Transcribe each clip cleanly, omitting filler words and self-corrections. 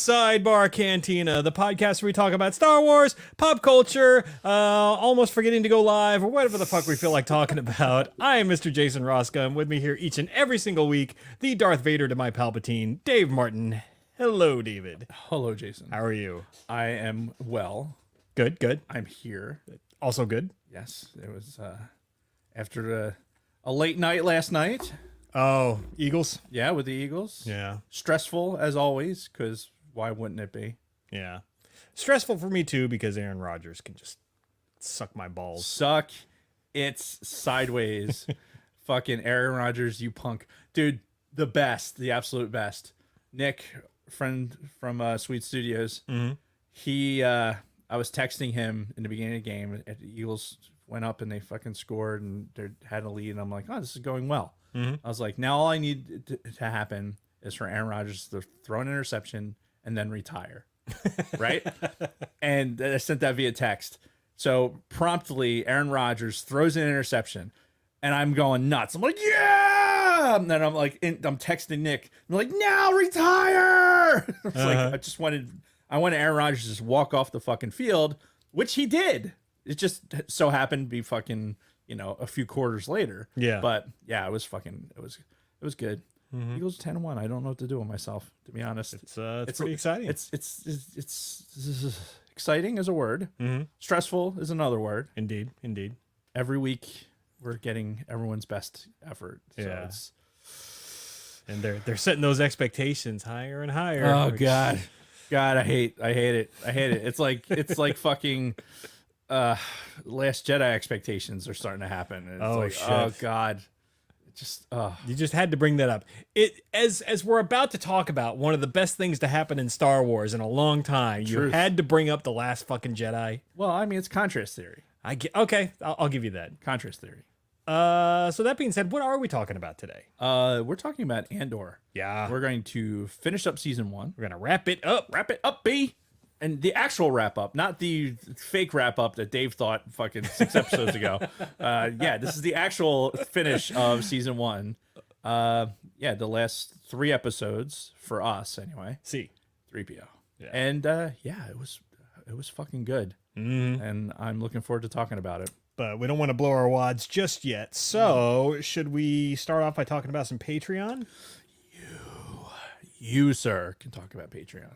Sidebar Cantina, the podcast where we talk about Star Wars, pop culture, almost forgetting to go live, or whatever the fuck we feel like talking about. I am Mr. Jason Rosca, and with me here each and every single week, the Darth Vader to my Palpatine, Dave Martin. Hello, David. Hello, Jason. How are you? I am well. Good, good. I'm here. Also good? Yes, it was after a late night last night. Oh, Eagles? Yeah, with the Eagles. Yeah. Stressful, as always, because why wouldn't it be? Yeah. Stressful for me, too, because Aaron Rodgers can just suck my balls. Suck it's sideways. Fucking Aaron Rodgers, you punk. Dude, the best, the absolute best. Nick, friend from Sweet Studios, he, I was texting him in the beginning of the game. The Eagles went up and they fucking scored and they had a lead. And I'm like, oh, this is going well. I was like, now all I need to happen is for Aaron Rodgers to throw an interception and then retire. Right? And I sent that via text. So promptly, Aaron Rodgers throws an interception and I'm going nuts. I'm like, yeah! And then I'm like, I'm texting Nick. I'm like, now retire! It's like, I wanted Aaron Rodgers to just walk off the fucking field, which he did. It just so happened to be fucking, a few quarters later. Yeah. But yeah, it was good. Eagles 10-1. I don't know what to do with myself, to be honest. It's pretty exciting. It's exciting is a word. Stressful is another word. Indeed. Every week we're getting everyone's best effort. So Yeah. And they're setting those expectations higher and higher. Oh God, I hate it. It's like fucking Last Jedi expectations are starting to happen. It's shit. Oh God. You just had to bring that up. As we're about to talk about one of the best things to happen in Star Wars in a long time. You Truth. had to bring up the last fucking Jedi. Well, I mean, it's contrast theory. Okay, I'll give you that. Contrast theory. So that being said, what are we talking about today? We're talking about Andor. Yeah. We're going to finish up season 1. We're gonna wrap it up. Wrap it up, B. And the actual wrap up, not the fake wrap up that Dave thought fucking 6 episodes ago. Yeah, this is the actual finish of season 1. The last 3 episodes for us anyway. See. 3PO. Yeah. And it was fucking good. And I'm looking forward to talking about it. But we don't want to blow our wads just yet. So should we start off by talking about some Patreon? You, sir, can talk about Patreon.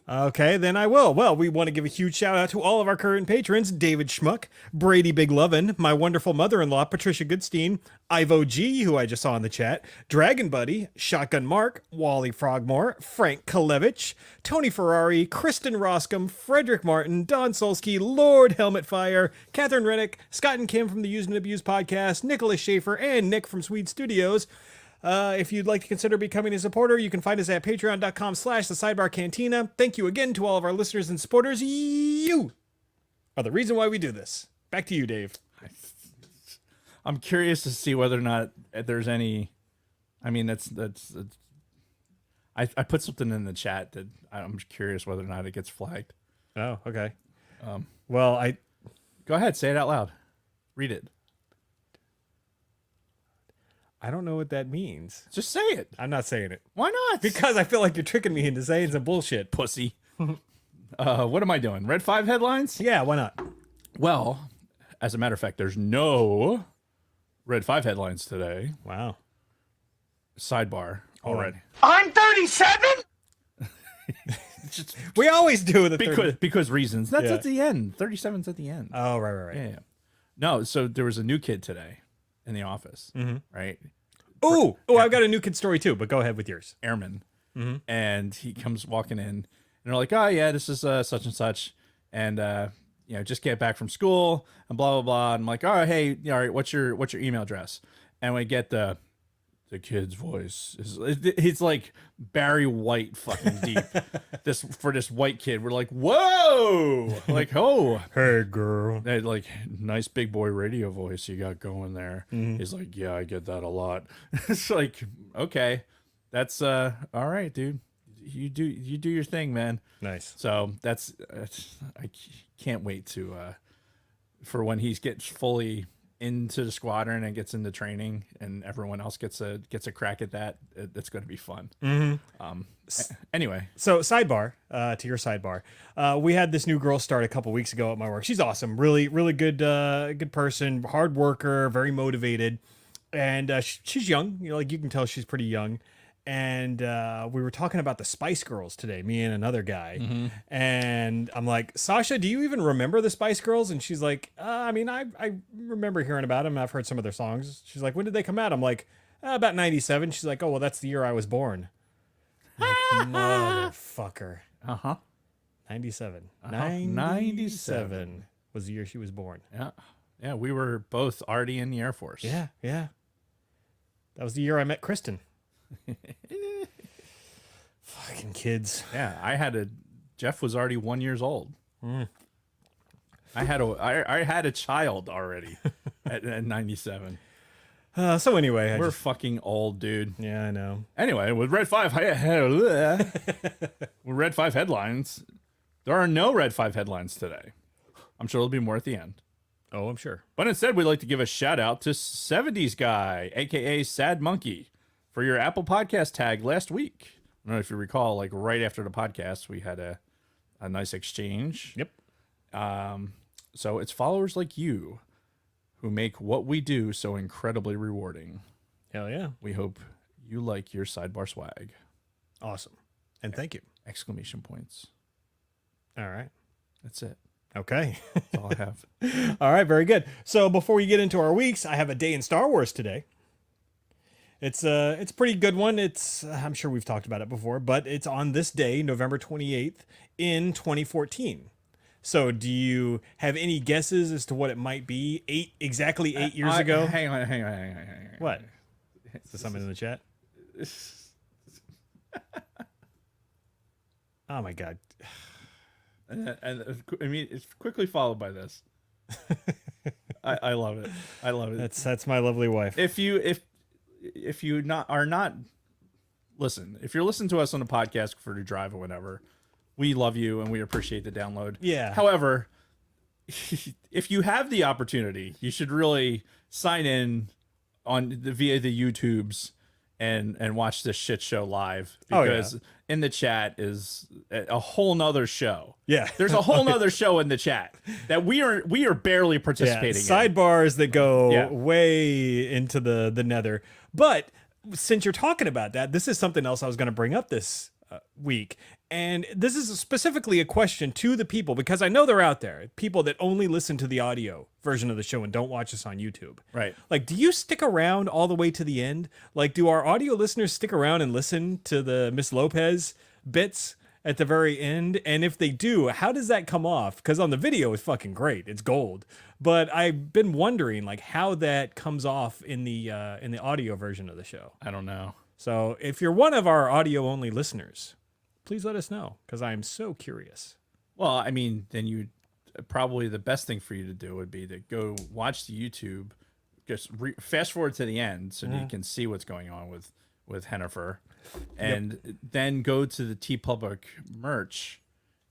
Okay, then I will. Well, we want to give a huge shout out to all of our current patrons: David Schmuck, Brady Big Lovin', my wonderful mother-in-law, Patricia Goodstein, Ivo G, who I just saw in the chat, Dragon Buddy, Shotgun Mark, Wally Frogmore, Frank Kalevich, Tony Ferrari, Kristen Roscom, Frederick Martin, Don Solsky, Lord Helmet Fire, Catherine Rennick, Scott and Kim from the Used and Abused podcast, Nicholas Schaefer, and Nick from Sweet Studios. If you'd like to consider becoming a supporter, you can find us at patreon.com/thesidebarcantina. Thank you again to all of our listeners and supporters. You are the reason why we do this. Back to you, Dave. I'm curious to see whether or not there's any. I mean, I put something in the chat that I'm curious whether or not it gets flagged. Oh, okay. Go ahead, say it out loud. Read it. I don't know what that means. Just say it. I'm not saying it. Why not? Because I feel like you're tricking me into saying some bullshit. Pussy. What am I doing? Red 5 headlines? Yeah, why not? Well, as a matter of fact, there's no Red 5 headlines today. Wow. Sidebar already. I'm 37? We always do the because reasons. That's at the end. 37's at the end. Oh, right. Yeah. No, so there was a new kid today in the office, right? Oh, I've got a new kid story too, but go ahead with yours. Airman. And he comes walking in and they're like, oh yeah, this is such and such. And, just get back from school and blah, blah, blah. And I'm like, all right, hey, all right, what's your email address? And we get the kid's voice. He's like Barry White fucking deep. For this white kid, we're like, whoa, like, oh, hey girl, that like nice big boy radio voice you got going there. He's like, yeah, I get that a lot. It's like, okay, that's all right, dude. You do your thing, man. Nice. So that's I can't wait to for when he gets fully into the squadron and gets into training, and everyone else gets a crack at that, it's going to be fun. Anyway, So sidebar, to your sidebar, we had this new girl start a couple weeks ago at my work. She's awesome, really, really good, good person, hard worker, very motivated, and she's young. You know, like you can tell she's pretty young. And we were talking about the Spice Girls today, me and another guy. And I'm like, Sasha, do you even remember the Spice Girls? And she's like, I mean, I remember hearing about them. I've heard some of their songs. She's like, when did they come out? I'm like, about 97. She's like, oh, well, that's the year I was born. I'm like, motherfucker. 97. 97 was the year she was born. Yeah, we were both already in the Air Force. Yeah. That was the year I met Kristen. Fucking kids. Yeah, Jeff was already 1 year old. I had a child already at 97. So anyway, We're fucking old, dude. yeah, I know. Anyway, with Red 5 with Red 5 headlines, there are no Red 5 headlines today. I'm sure there'll be more at the end. Oh, I'm sure. But instead, we'd like to give a shout out to 70s Guy, aka Sad Monkey, for your Apple Podcast tag last week. I don't know if you recall, like right after the podcast, we had a nice exchange. Yep. So it's followers like you who make what we do so incredibly rewarding. Hell yeah. We hope you like your sidebar swag. Awesome. And thank you. Exclamation points. All right. That's it. Okay. That's all I have. All right. Very good. So before we get into our weeks, I have a day in Star Wars today. It's a pretty good one. I'm sure we've talked about it before, but it's on this day, November 28th in 2014. So do you have any guesses as to what it might be? Exactly 8 years ago? Hang on. What? Is there something in the chat? Oh my God. And I mean, it's quickly followed by this. I love it. I love it. That's my lovely wife. If you are not listen, if you're listening to us on a podcast for the drive or whatever, we love you and we appreciate the download. Yeah. However, if you have the opportunity, you should really sign in via the YouTubes and watch this shit show live, because in the chat is a whole nother show. Yeah. There's a whole nother show in the chat that we are barely participating in. Sidebars that go Yeah. way into the nether. But since you're talking about that, this is something else I was going to bring up this week. And this is specifically a question to the people, because I know they're out there, people that only listen to the audio version of the show and don't watch us on YouTube. Right. Like, do you stick around all the way to the end? Like, do our audio listeners stick around and listen to the Miss Lopez bits at the very end? And if they do, how does that come off? Because on the video, it's fucking great. It's gold. But I've been wondering, like, how that comes off in the audio version of the show. I don't know. So if you're one of our audio only listeners, please let us know, because I'm so curious. Well, I mean, then probably the best thing for you to do would be to go watch the YouTube, just fast forward to the end so that you can see what's going on with Hennifer, and then go to the TeePublic merch,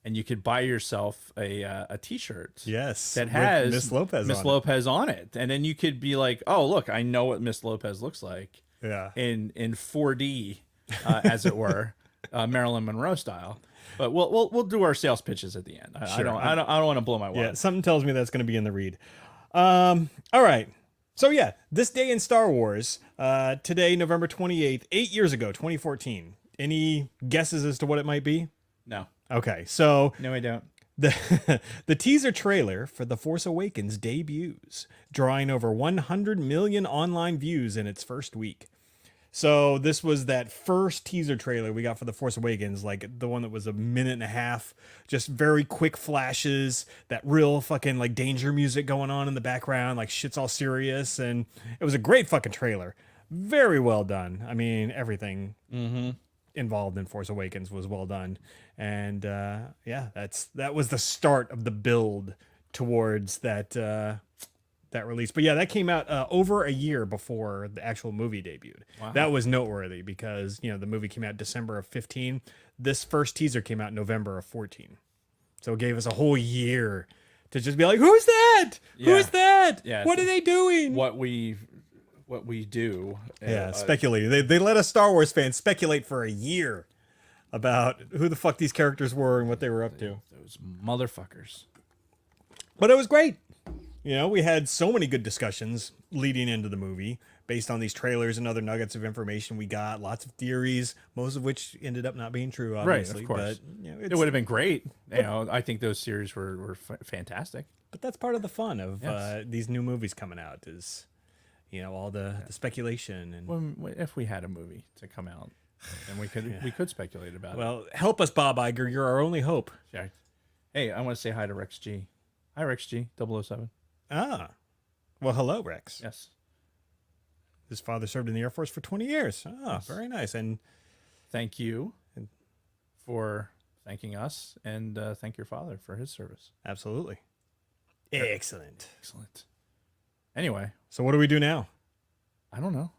and you could buy yourself a T-shirt. Yes, that with has Miss Lopez on it, and then you could be like, oh look, I know what Miss Lopez looks like. Yeah. In 4D, as it were. Marilyn Monroe style, but we'll do our sales pitches at the end. I don't want to blow my wad. Yeah, something tells me that's going to be in the read. All right. So yeah, this day in Star Wars, today, November 28th, 8 years ago, 2014. Any guesses as to what it might be? No. Okay, so No, I don't. the teaser trailer for The Force Awakens debuts, drawing over 100 million online views in its first week. So this was that first teaser trailer we got for The Force Awakens, like the one that was a minute and a half, just very quick flashes, that real fucking like danger music going on in the background, like shit's all serious, and it was a great fucking trailer. Very well done. I mean, everything involved in Force Awakens was well done. And yeah, that was the start of the build towards that release. But yeah, that came out over a year before the actual movie debuted. Wow. That was noteworthy because, you know, the movie came out December of 15. This first teaser came out November of 14. So it gave us a whole year to just be like, who's that? Yeah. Who's that? Yeah. What are they doing? What we do. Yeah, speculating. They let us Star Wars fans speculate for a year about who the fuck these characters were and what they were up to. Those motherfuckers. But it was great. You know, we had so many good discussions leading into the movie based on these trailers and other nuggets of information we got. Lots of theories, most of which ended up not being true, obviously. Right, of course. But, you know, It would have been great. You know, I think those series were fantastic. But that's part of the fun of Yes. these new movies coming out is, you know, all the speculation and If we had a movie to come out, and we could speculate about it. well, help us, Bob Iger. You're our only hope. Yeah. Hey, I want to say hi to Rex G. Hi, Rex G. 007. Ah, well, hello, Rex. Yes. His father served in the Air Force for 20 years. Ah, Yes. very nice. And Thank you for thanking us, and thank your father for his service. absolutely. Excellent. Excellent. Anyway, So what do we do now? I don't know.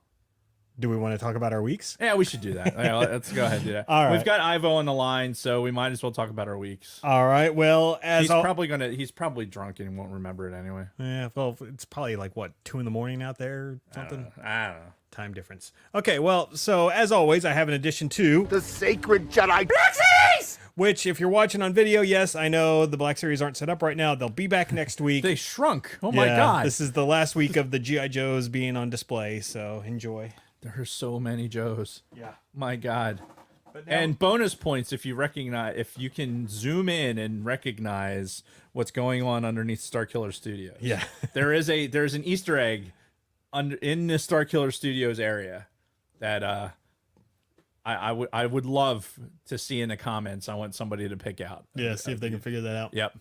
Do we want to talk about our weeks? Yeah, we should do that. Yeah, let's go ahead and do that. All right. We've got Ivo on the line, so we might as well talk about our weeks. All right. Well, He's probably drunk and won't remember it anyway. yeah, well, it's probably like what 2 a.m. out there, something. I don't know. Time difference. Okay. Well, so as always, I have an addition to The sacred Jedi. which, if you're watching on video, yes, I know the Black Series aren't set up right now. They'll be back next week. They shrunk. Oh my Yeah, god. This is the last week of the GI Joes being on display, so enjoy. There are so many Joes. Yeah. My god. But And bonus points if you can zoom in and recognize what's going on underneath Starkiller Studios. yeah. there's an Easter egg in the Starkiller Studios area that I would love to see in the comments. I want somebody to pick out. Yeah, see if they can figure that out. Yep.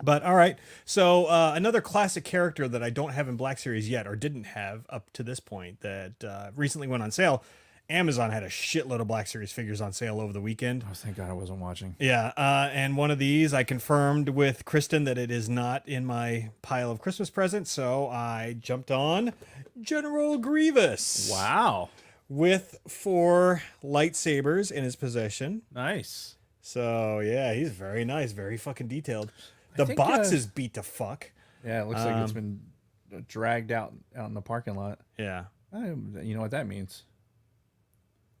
But all right. So another classic character that I don't have in Black Series yet, or didn't have up to this point, that recently went on sale. Amazon had a shitload of Black Series figures on sale over the weekend. Oh, thank God I wasn't watching. Yeah, and one of these I confirmed with Kristen that it is not in my pile of Christmas presents, so I jumped on General Grievous. Wow. With 4 lightsabers in his possession. Nice. So yeah, he's very nice, very fucking detailed. The think, box is beat to fuck. Yeah, it looks like it's been dragged out in the parking lot. Yeah. You know what that means?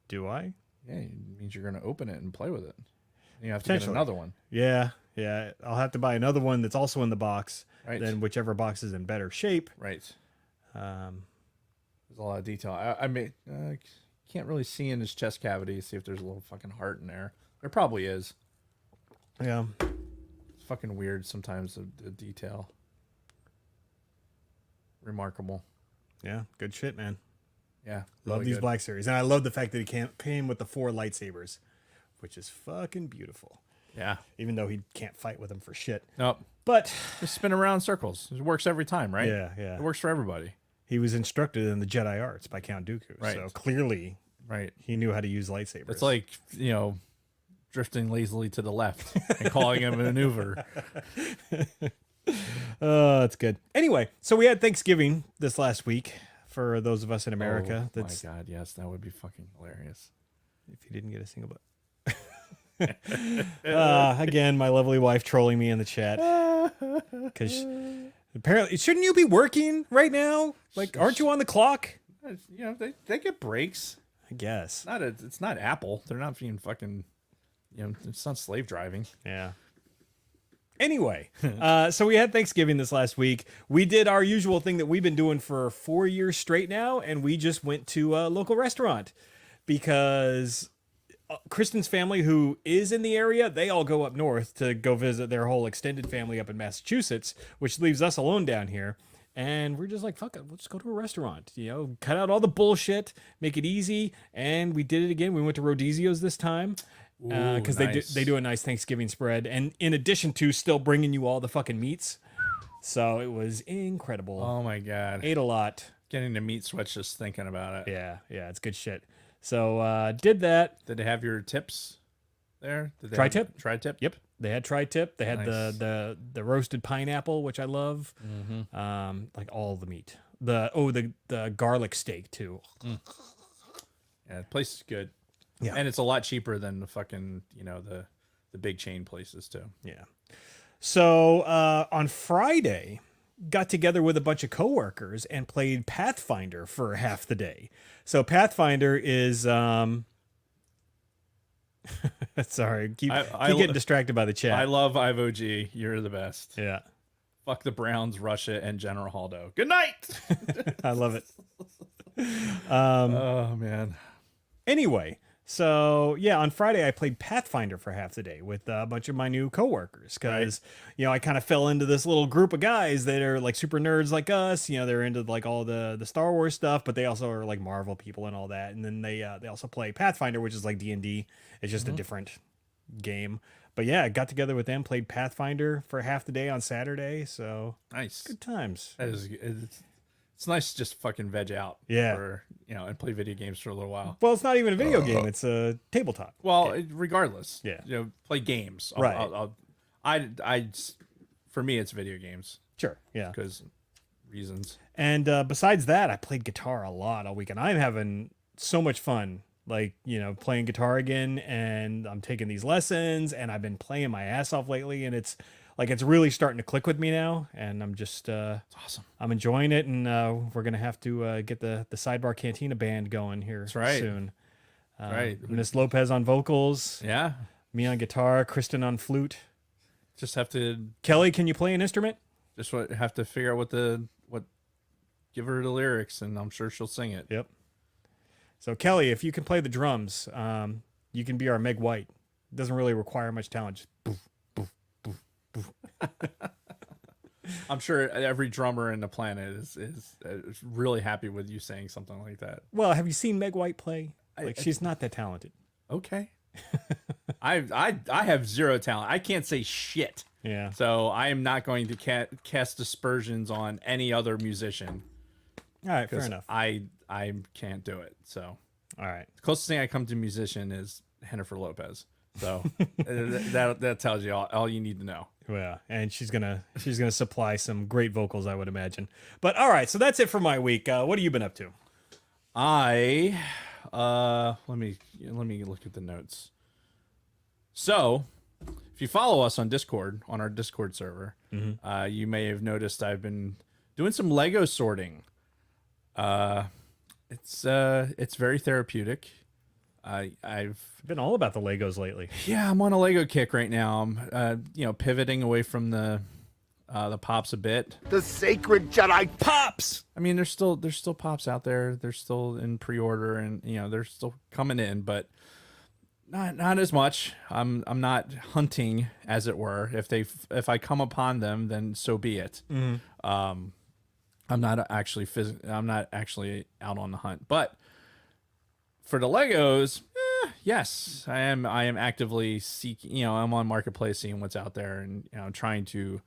Do I? Yeah, it means you're going to open it and play with it. You have to get Potentially. another one. Yeah, yeah. I'll have to buy another one that's also in the box. Right. Then whichever box is in better shape. Right. Um, There's a lot of detail. I mean, can't really see in his chest cavity. See if there's a little fucking heart in there. There probably is. yeah. It's fucking weird sometimes, the detail. Remarkable. Yeah. Good shit, man. Yeah. Love really these good. Black Series. And I love the fact that he came with the 4 lightsabers, which is fucking beautiful. Yeah. Even though he can't fight with them for shit. Nope. But Just spin around in circles. It works every time, right? yeah, yeah. It works for everybody. He was instructed in the Jedi arts by Count Dooku. Right. So clearly Right. he knew how to use lightsabers. It's like, drifting lazily to the left and calling him a maneuver. Oh, that's good. Anyway, so we had Thanksgiving this last week for those of us in America. Oh, That's my God, yes, that would be fucking hilarious. if you didn't get a single but again, my lovely wife trolling me in the chat because apparently shouldn't you be working right now? Like, aren't you on the clock? They get breaks. I guess. It's not Apple. They're not being fucking, it's not slave driving. Yeah. Anyway, so we had Thanksgiving this last week. We did our usual thing that we've been doing for 4 years straight now, and we just went to a local restaurant because Kristen's family, who is in the area, they all go up north to go visit their whole extended family up in Massachusetts, which leaves us alone down here. And we're just like, fuck it, let's go to a restaurant. Cut out all the bullshit, make it easy. And we did it again. We went to Rodizio's this time. Because nice. they do a nice Thanksgiving spread, and in addition to still bringing you all the fucking meats, so it was incredible. Oh my God. Ate a lot. Getting the meat sweats just thinking about it. Yeah, it's good shit. So did that. Did they have your tips there? Did they Tri-tip? have Tri-tip? Yep, they had tri-tip. They had Nice. the roasted pineapple, which I love. Like all the meat. The garlic steak too. Yeah, the place is good. Yeah. And it's a lot cheaper than the fucking, the big chain places too. Yeah. So on Friday, got together with a bunch of coworkers and played Pathfinder for half the day. So Pathfinder is sorry, keep getting distracted by the I chat. love Ivo G. You're the best. Yeah, Fuck the Browns, Russia, and General Haldo. Good night. I love it. Oh man. Anyway, so yeah, on Friday I played Pathfinder for half the day with a bunch of my new coworkers because I kind of fell into this little group of guys that are like super nerds like us. They're into like all the Star Wars stuff, but they also are like Marvel people and all that. And then they also play Pathfinder, which is like D&D. It's just a different game. But yeah, got together with them, played Pathfinder for half the day on Saturday. So Nice. good times. That is, it's nice to just fucking veg out. Yeah. For, and play video games for a little while. Well, it's not even a video game; it's a tabletop. Well, regardless. Yeah. Play games. Right. For me, it's video games Sure. Yeah. because reasons. And besides that, I played guitar a lot all weekend. I'm having so much fun, like, playing guitar again. And I'm taking these lessons and I've been playing my ass off lately. And it's really starting to click with me now. And I'm just, It's awesome. I'm enjoying it. And we're going to have to get the Sidebar Cantina band going here right. soon. Right. Miss Lopez on vocals, Yeah. me on guitar, Kristen on flute. Just have to Kelly, can you play an instrument? have to figure out what give her the lyrics, and I'm sure she'll sing it. Yep. So Kelly, if you can play the drums, you can be our Meg White. It doesn't really require much talent. Just boof, boof, boof, boof. I'm sure every drummer in the planet is really happy with you saying something like that. Well, have you seen Meg White play? She's not that talented. Okay. I have zero talent. I can't say shit. Yeah. So I am not going to cast aspersions on any other musician. All right, fair enough. I can't do it. So All right. the closest thing I come to musician is Jennifer Lopez. So that tells you all you need to know. Well, and she's gonna supply some great vocals, I would imagine. But all right, so that's it for my week. What have you been up to? Let me look at the notes. So, if you follow us on Discord, on our Discord server, you may have noticed I've been doing some Lego sorting. It's very therapeutic. I've Been all about the Legos lately. I'm on a Lego kick right now. I'm pivoting away from the pops a bit. The sacred Jedi pops. I mean, there's still pops out there. They're still in pre-order, and they're still coming in, but not as much. I'm not hunting, as it were. If I come upon them, then so be it. I'm not actually out on the hunt, but for the Legos, yes, I am actively seeking. I'm on Marketplace, seeing what's out there, and trying to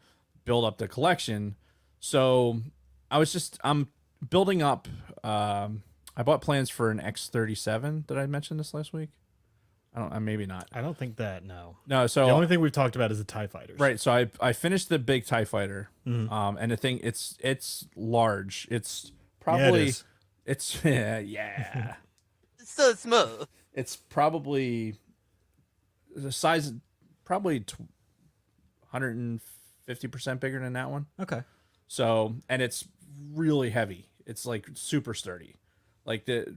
build up the collection. So I'm building up. I bought plans for an X-37. Did I mention this last week? Maybe not. I don't think that, no. No. So The only thing we've talked about is the TIE fighters. right. So I finished the big TIE fighter. And the thing, it's large. It's probably is. it's yeah. So smooth. It's probably the size, probably 150% bigger than that one. Okay. So, and it's really heavy. It's like super sturdy. Like the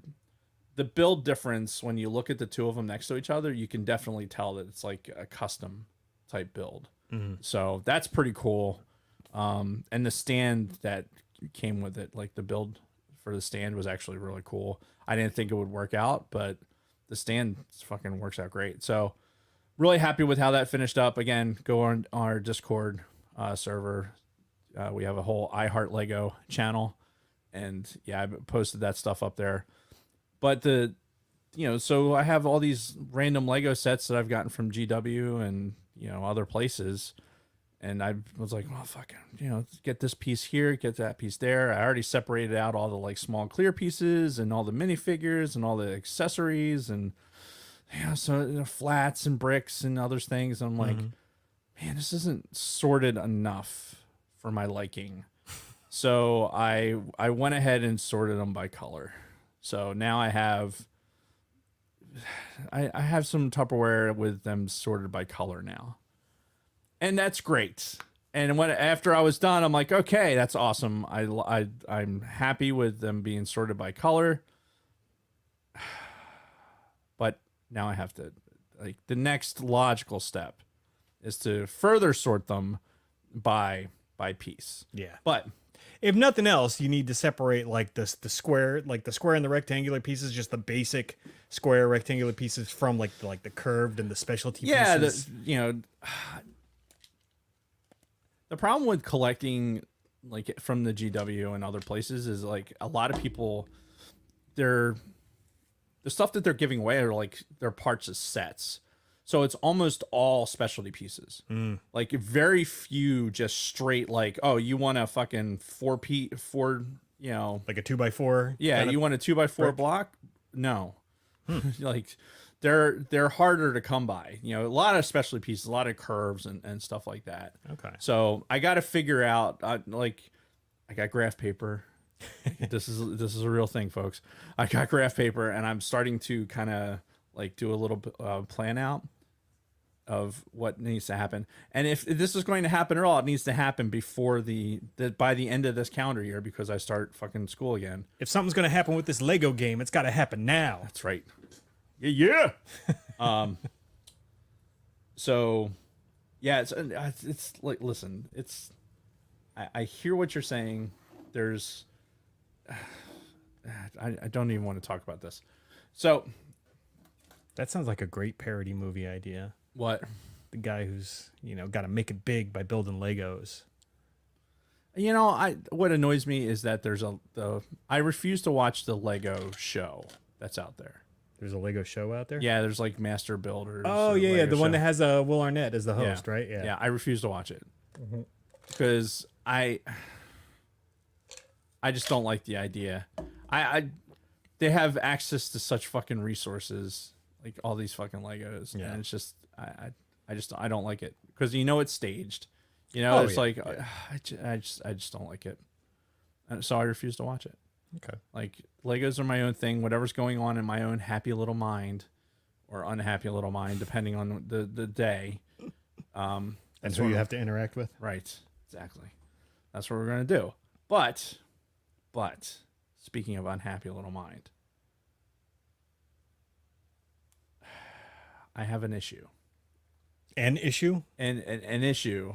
build difference when you look at the two of them next to each other, you can definitely tell that it's like a custom type build. So that's pretty cool. And the stand that came with it, like the build for the stand was actually really cool. I didn't think it would work out, but the stand fucking works out great. So really happy with how that finished up. Again, go on our Discord server. We have a whole iHeart Lego channel, and I posted that stuff up there. But so I have all these random Lego sets that I've gotten from GW and other places, and I was like, well, fucking, get this piece here, get that piece there. I already separated out all the like small clear pieces and all the minifigures and all the accessories and so flats and bricks and other things. I'm like, man, this isn't sorted enough for my liking. So I went ahead and sorted them by color. So now I have some Tupperware with them sorted by color now. And that's great. And when after I was done, I'm like, okay, that's awesome. I'm happy with them being sorted by color. But now I have to, like, the next logical step is to further sort them by piece. Yeah. But If nothing else, you need to separate like the square, like the square and the rectangular pieces, just the basic square rectangular pieces from like the curved and the specialty yeah, pieces. the problem with collecting like from the GW and other places is like a lot of people, the stuff that they're giving away are like their parts as sets. So it's almost all specialty pieces. Like very few just straight like, oh, you want a fucking four, you know, Like a 2x4. yeah, kind of- you want a 2x4 brick? block? No. Like they're harder to come by. You know, a lot of specialty pieces, a lot of curves and stuff like that. Okay. So I got to figure out like I got graph paper. This is a real thing, folks. I got graph paper and I'm starting to kind of like do a little plan out of what needs to happen. And if this is going to happen at all, it needs to happen before by the end of this calendar year because I start fucking school again. If something's gonna happen with this Lego game, it's got to happen now. That's right. Yeah. So yeah, it's like, listen, I hear what you're saying. There's, I don't even want to talk about this. So That sounds like a great parody movie idea. what? The guy who's got to make it big by building Legos. You know, what annoys me is that I refuse to watch the Lego show that's out there. There's a Lego show out there. Yeah, there's like Master Builders. Oh or yeah, Lego the one show. that has Will Arnett as the host, Yeah. right? Yeah. Yeah, I refuse to watch it because I just don't like the idea. They have access to such fucking resources, like all these fucking Legos, Yeah. and it's just I don't like it because it's staged. Oh, It's yeah, like I just don't like it, and so I refuse to watch it. Okay. Like Legos are my own thing. Whatever's going on in my own happy little mind, or unhappy little mind, depending on the day. And That's who what you I'm- have to interact with. Right. Exactly. That's what we're gonna do. But speaking of unhappy little mind, I have an issue. An issue. And an issue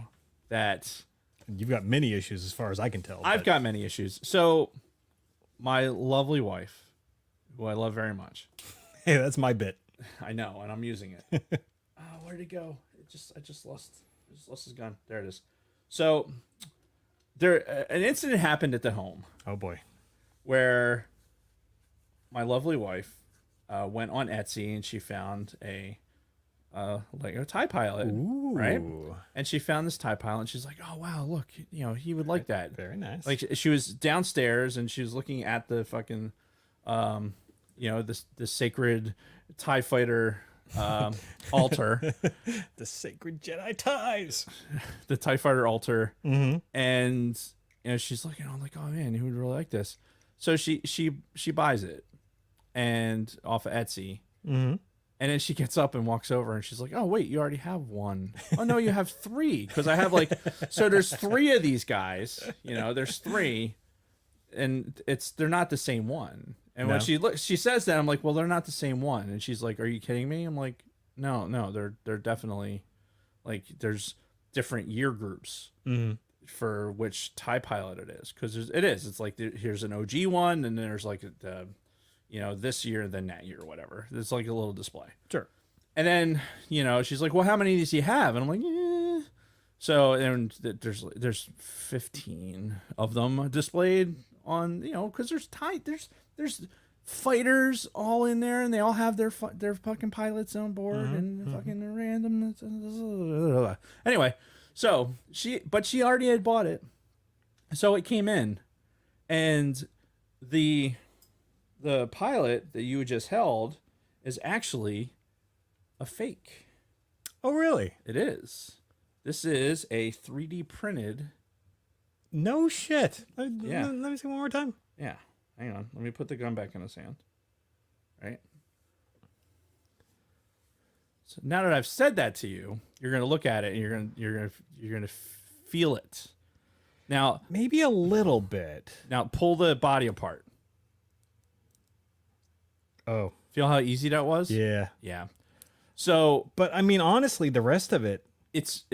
that You've got many issues as far as I can tell. I've but- got many issues. So my lovely wife, who I love very much. Hey, that's my bit. I know, and I'm using it. Oh, where'd it go? I just lost his gun. There it is. So an incident happened at the home Oh boy. where my lovely wife went on Etsy and she found a Lego TIE pilot, right? Ooh. And she found this TIE pilot and she's like, oh wow, look, he would like that. Very nice. Like she was downstairs and she was looking at the fucking the sacred TIE fighter altar, the sacred Jedi ties. the TIE fighter altar. Mm-hmm. And she's looking, I'm like, oh man, who would really like this? So she buys it and off of Etsy. Mm-hmm. And then she gets up and walks over and she's like, oh wait, you already have one. Oh no, you have three. Because I have so there's three of these guys, there's three, and they're not the same one. And when No. she says that, I'm like, well, they're not the same one. And she's like, are you kidding me? I'm like, no, they're definitely, like, there's different year groups for which TIE pilot it is. Because it's like, here's an OG one, and then there's like the this year, then that year, whatever. It's like a little display. Sure. And then, she's like, well, how many of these do you have? And I'm like, eh. So, and there's 15 of them displayed on, because there's fighters all in there, and they all have their fucking pilots on board, and fucking random. Anyway, so she already had bought it, so it came in, and the pilot that you just held is actually a fake. Oh really? It is. This is a 3D printed. No shit. Yeah. Let me see one more time. Yeah. Hang on. Let me put the gun back in his hand. Right. So now that I've said that to you, you're gonna look at it and you're gonna feel it. Now Maybe a little bit. pull the body apart. Oh, Feel how easy that was? yeah. Yeah. So But I mean, honestly, the rest of it, it's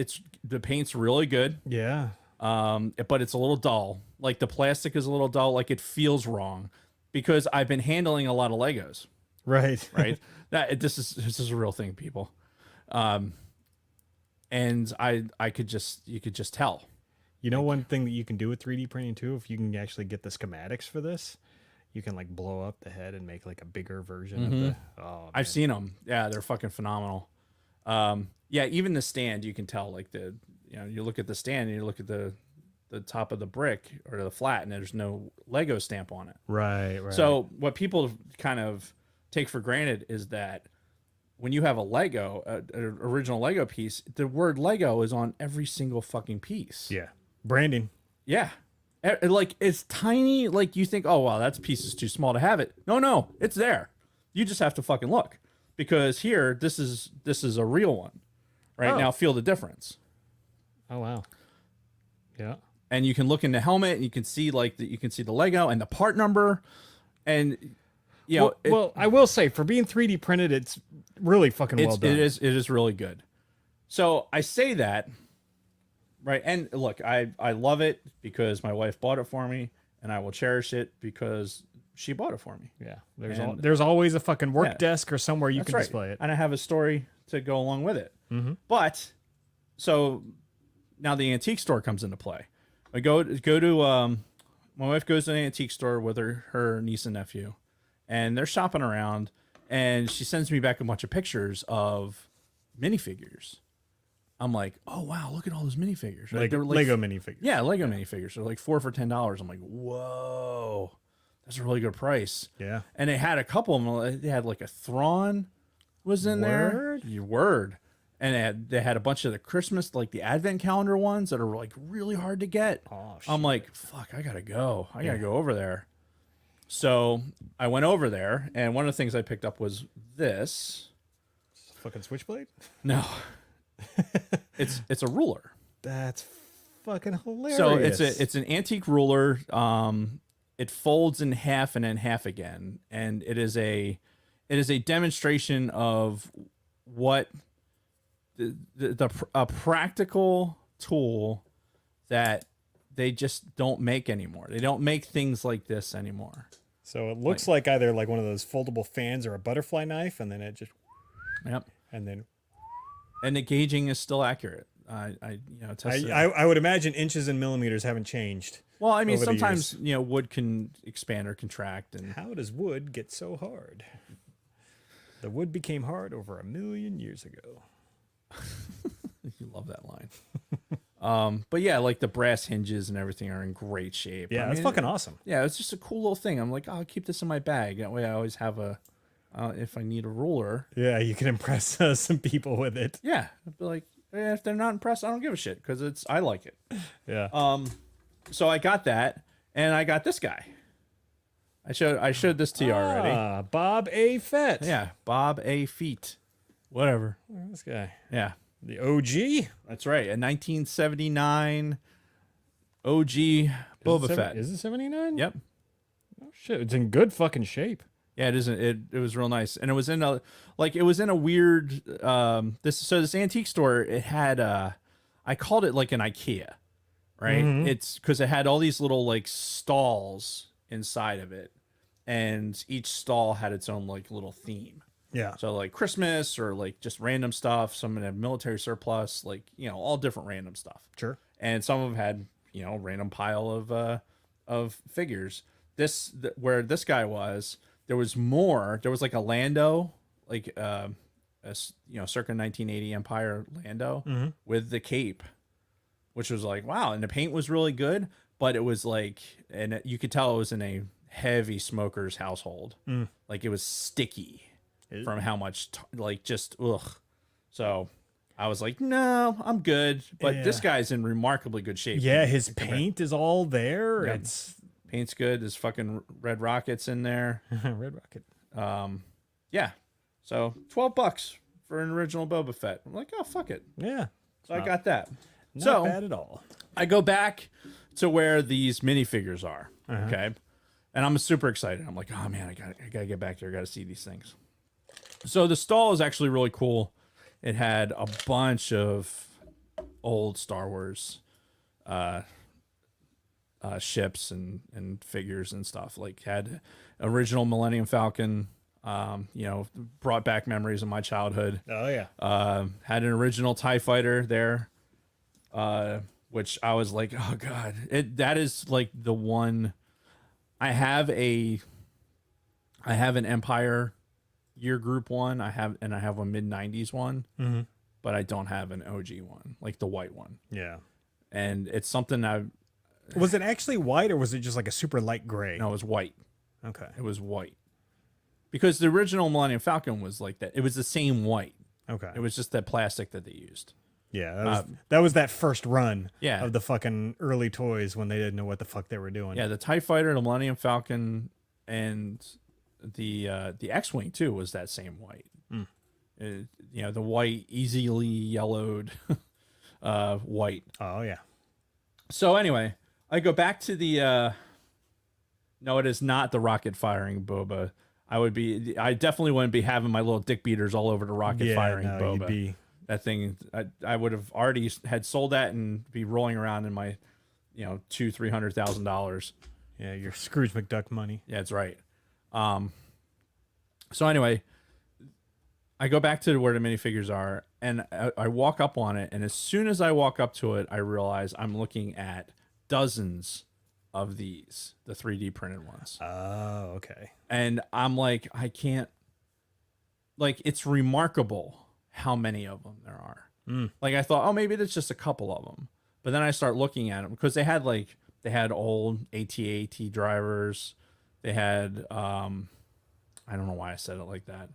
the paint's really good. yeah. But it's a little dull. Like the plastic is a little dull. Like it feels wrong because I've been handling a lot of Legos. Right. Right. This is a real thing, people. And you could just tell. You know, one thing that you can do with 3D printing too, if you can actually get the schematics for this, you can like blow up the head and make like a bigger version of the. Oh, I've seen them. Yeah, they're fucking phenomenal. Yeah, even the stand, you can tell. Like you look at the stand and you look at the top of the brick or the flat, and there's no Lego stamp on it. right. So what people kind of take for granted is that when you have a Lego, an original Lego piece, the word Lego is on every single fucking piece. yeah, branding. Yeah. Like it's tiny. Like you think, oh wow, that piece is too small to have it. No, it's there. You just have to fucking look, because here this is a real one. Right. Oh. Now feel the difference. Oh wow. Yeah. And you can look in the helmet and you can see the Lego and the part number, and you know Well, I will say, for being 3D printed, it's really fucking well done. it is really good. So I say that, right? And look, I love it because my wife bought it for me, and I will cherish it because she bought it for me. Yeah. And- There's always a fucking work Yeah. desk or somewhere you That's can right. display it. And I have a story to go along with it. But so now the antique store comes into play. I go to my wife goes to an antique store with her niece and nephew, and they're shopping around, and she sends me back a bunch of pictures of minifigures. I'm like, oh wow, look at all those minifigures. Right? Like, They were Lego minifigures. Yeah, Lego minifigures. They're like 4 for $10. I'm like, whoa, that's a really good price. Yeah. And they had a couple of them. They had like a Thrawn was in there. Word? Your word. And they had a bunch of the Christmas, like the Advent calendar ones that are like really hard to get. Oh, I'm like, fuck, I gotta go. I gotta go over there. So I went over there, and one of the things I picked up was this. Fucking switchblade? No, it's a ruler. That's fucking hilarious. So it's an antique ruler. It folds in half and then half again, and it is a demonstration of what a practical tool that they just don't make anymore. They don't make things like this anymore. So it looks like either like one of those foldable fans or a butterfly knife, and then it just, Yep. and then And the gauging is still accurate. Tested it. I would imagine inches and millimeters haven't changed. Well, I mean, over the sometimes wood can expand or contract, and How does wood get so hard? The wood became hard over 1 million years ago. you love that line. But yeah, like the brass hinges and everything are in great shape. Yeah, I that's mean, fucking awesome. Yeah, it's just a cool little thing. I'm like, oh, I'll keep this in my bag. That way, I always have if I need a ruler. Yeah, you can impress some people with it. Yeah, I'd be like, if they're not impressed, I don't give a shit because I like it. Yeah. So I got that, and I got this guy. I showed this to you already. Bob A. Fett. Yeah, Bob A. Feet. Whatever. This guy. Yeah, The OG. that's right. A 1979 OG Boba Fett. Is it 79? Yep. Oh, shit. It's in good fucking shape. Yeah, it isn't. It was real nice, and it was in a weird this antique store. It had I called it like an IKEA, right? It's because it had all these little like stalls inside of it, and each stall had its own like little theme. Yeah. So like Christmas or like just random stuff. Some had military surplus, like all different random stuff. Sure. And some of them had random pile of figures. Where this guy was. There was more. There was like a Lando, like circa 1980 Empire Lando with the cape, which was like wow, and the paint was really good, but it was like, and you could tell it was in a heavy smoker's household. Like it was sticky from how much just ugh. So I was like, no, I'm good. But this guy's in remarkably good shape. Yeah, his paint is all there. Yeah. It's Paint's good. There's fucking red rockets in there. Red Rocket. Yeah. So $12 for an original Boba Fett. I'm like, oh, fuck it. Yeah. So I got that. Not So bad at all. I go back to where these minifigures are. Okay. And I'm super excited. I'm like, oh man, I gotta get back there. I gotta see these things. So the stall is actually really cool. It had a bunch of old Star Wars ships and figures and stuff. Like had original Millennium Falcon, brought back memories of my childhood. Oh yeah. Had an original TIE fighter there, which I was like, oh god, that is like the one. I have an Empire year group one. I have a mid 90s one, but I don't have an OG one, like the white one. Yeah. And it's something Was it actually white or was it just like a super light gray? no, it was white. Okay. It was white. Because the original Millennium Falcon was like that. It was the same white. Okay. It was just that plastic that they used. Yeah, that was that first run Yeah. of the fucking early toys when they didn't know what the fuck they were doing. Yeah, the TIE fighter, the Millennium Falcon, and the X-wing too was that same white. The white, easily yellowed white. Oh yeah. So anyway, I go back to the. No, it is not the rocket firing Boba. I definitely wouldn't be having my little dick beaters all over the rocket firing Boba. You'd be... That thing, I would have already had sold that and be rolling around in my, $200,000-$300,000. Yeah, your Scrooge McDuck money. Yeah, that's right. So anyway, I go back to where the minifigures are, and I walk up on it, and as soon as I walk up to it, I realize I'm looking at dozens of these, the 3D printed ones. Oh, okay. And I'm like, I can't, like, it's remarkable how many of them there are. Like I thought, oh, maybe there's just a couple of them. But then I start looking at them because they had old AT-AT drivers. They had, I don't know why I said it like that.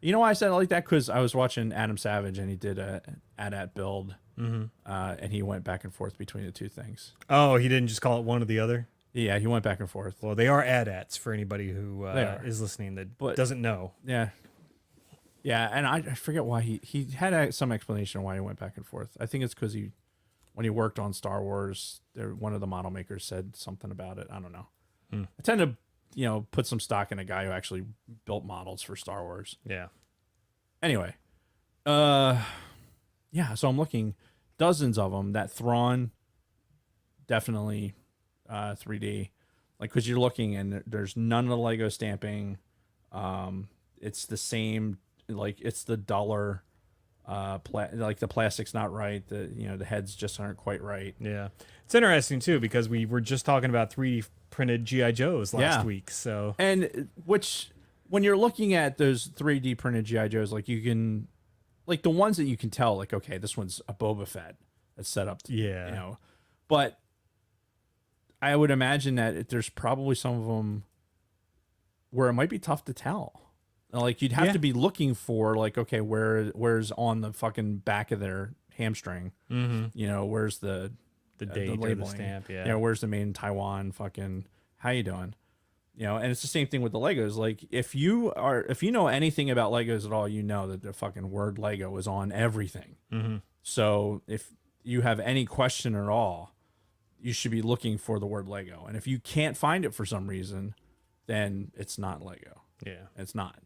You know why I said it like that? Because I was watching Adam Savage and he did a AT-AT build. And he went back and forth between the two things. Oh, he didn't just call it one or the other? Yeah, he went back and forth. Well, they are AT-ATs for anybody who is listening that doesn't know. Yeah. Yeah, and I forget why he had some explanation why he went back and forth. I think it's because when he worked on Star Wars, one of the model makers said something about it. I don't know. I tend to, put some stock in a guy who actually built models for Star Wars. Yeah. Anyway, so I'm looking, dozens of them. That Thrawn, definitely 3D, like because you're looking and there's none of the Lego stamping. It's the same. Like it's the duller, like the plastic's not right. The heads just aren't quite right. Yeah, it's interesting too because we were just talking about 3D printed GI Joes last week. So and which when you're looking at those 3D printed GI Joes, like you can, like the ones that you can tell, like okay, this one's a Boba Fett that's set up. But I would imagine that there's probably some of them where it might be tough to tell. Like you'd have to be looking for like, okay, where's on the fucking back of their hamstring? Where's the date or the stamp? Yeah. Where's the made in Taiwan? Fucking how you doing? And it's the same thing with the Legos. Like if you know anything about Legos at all, you know that the fucking word Lego is on everything. So if you have any question at all, you should be looking for the word Lego. And if you can't find it for some reason, then it's not Lego. Yeah, it's not.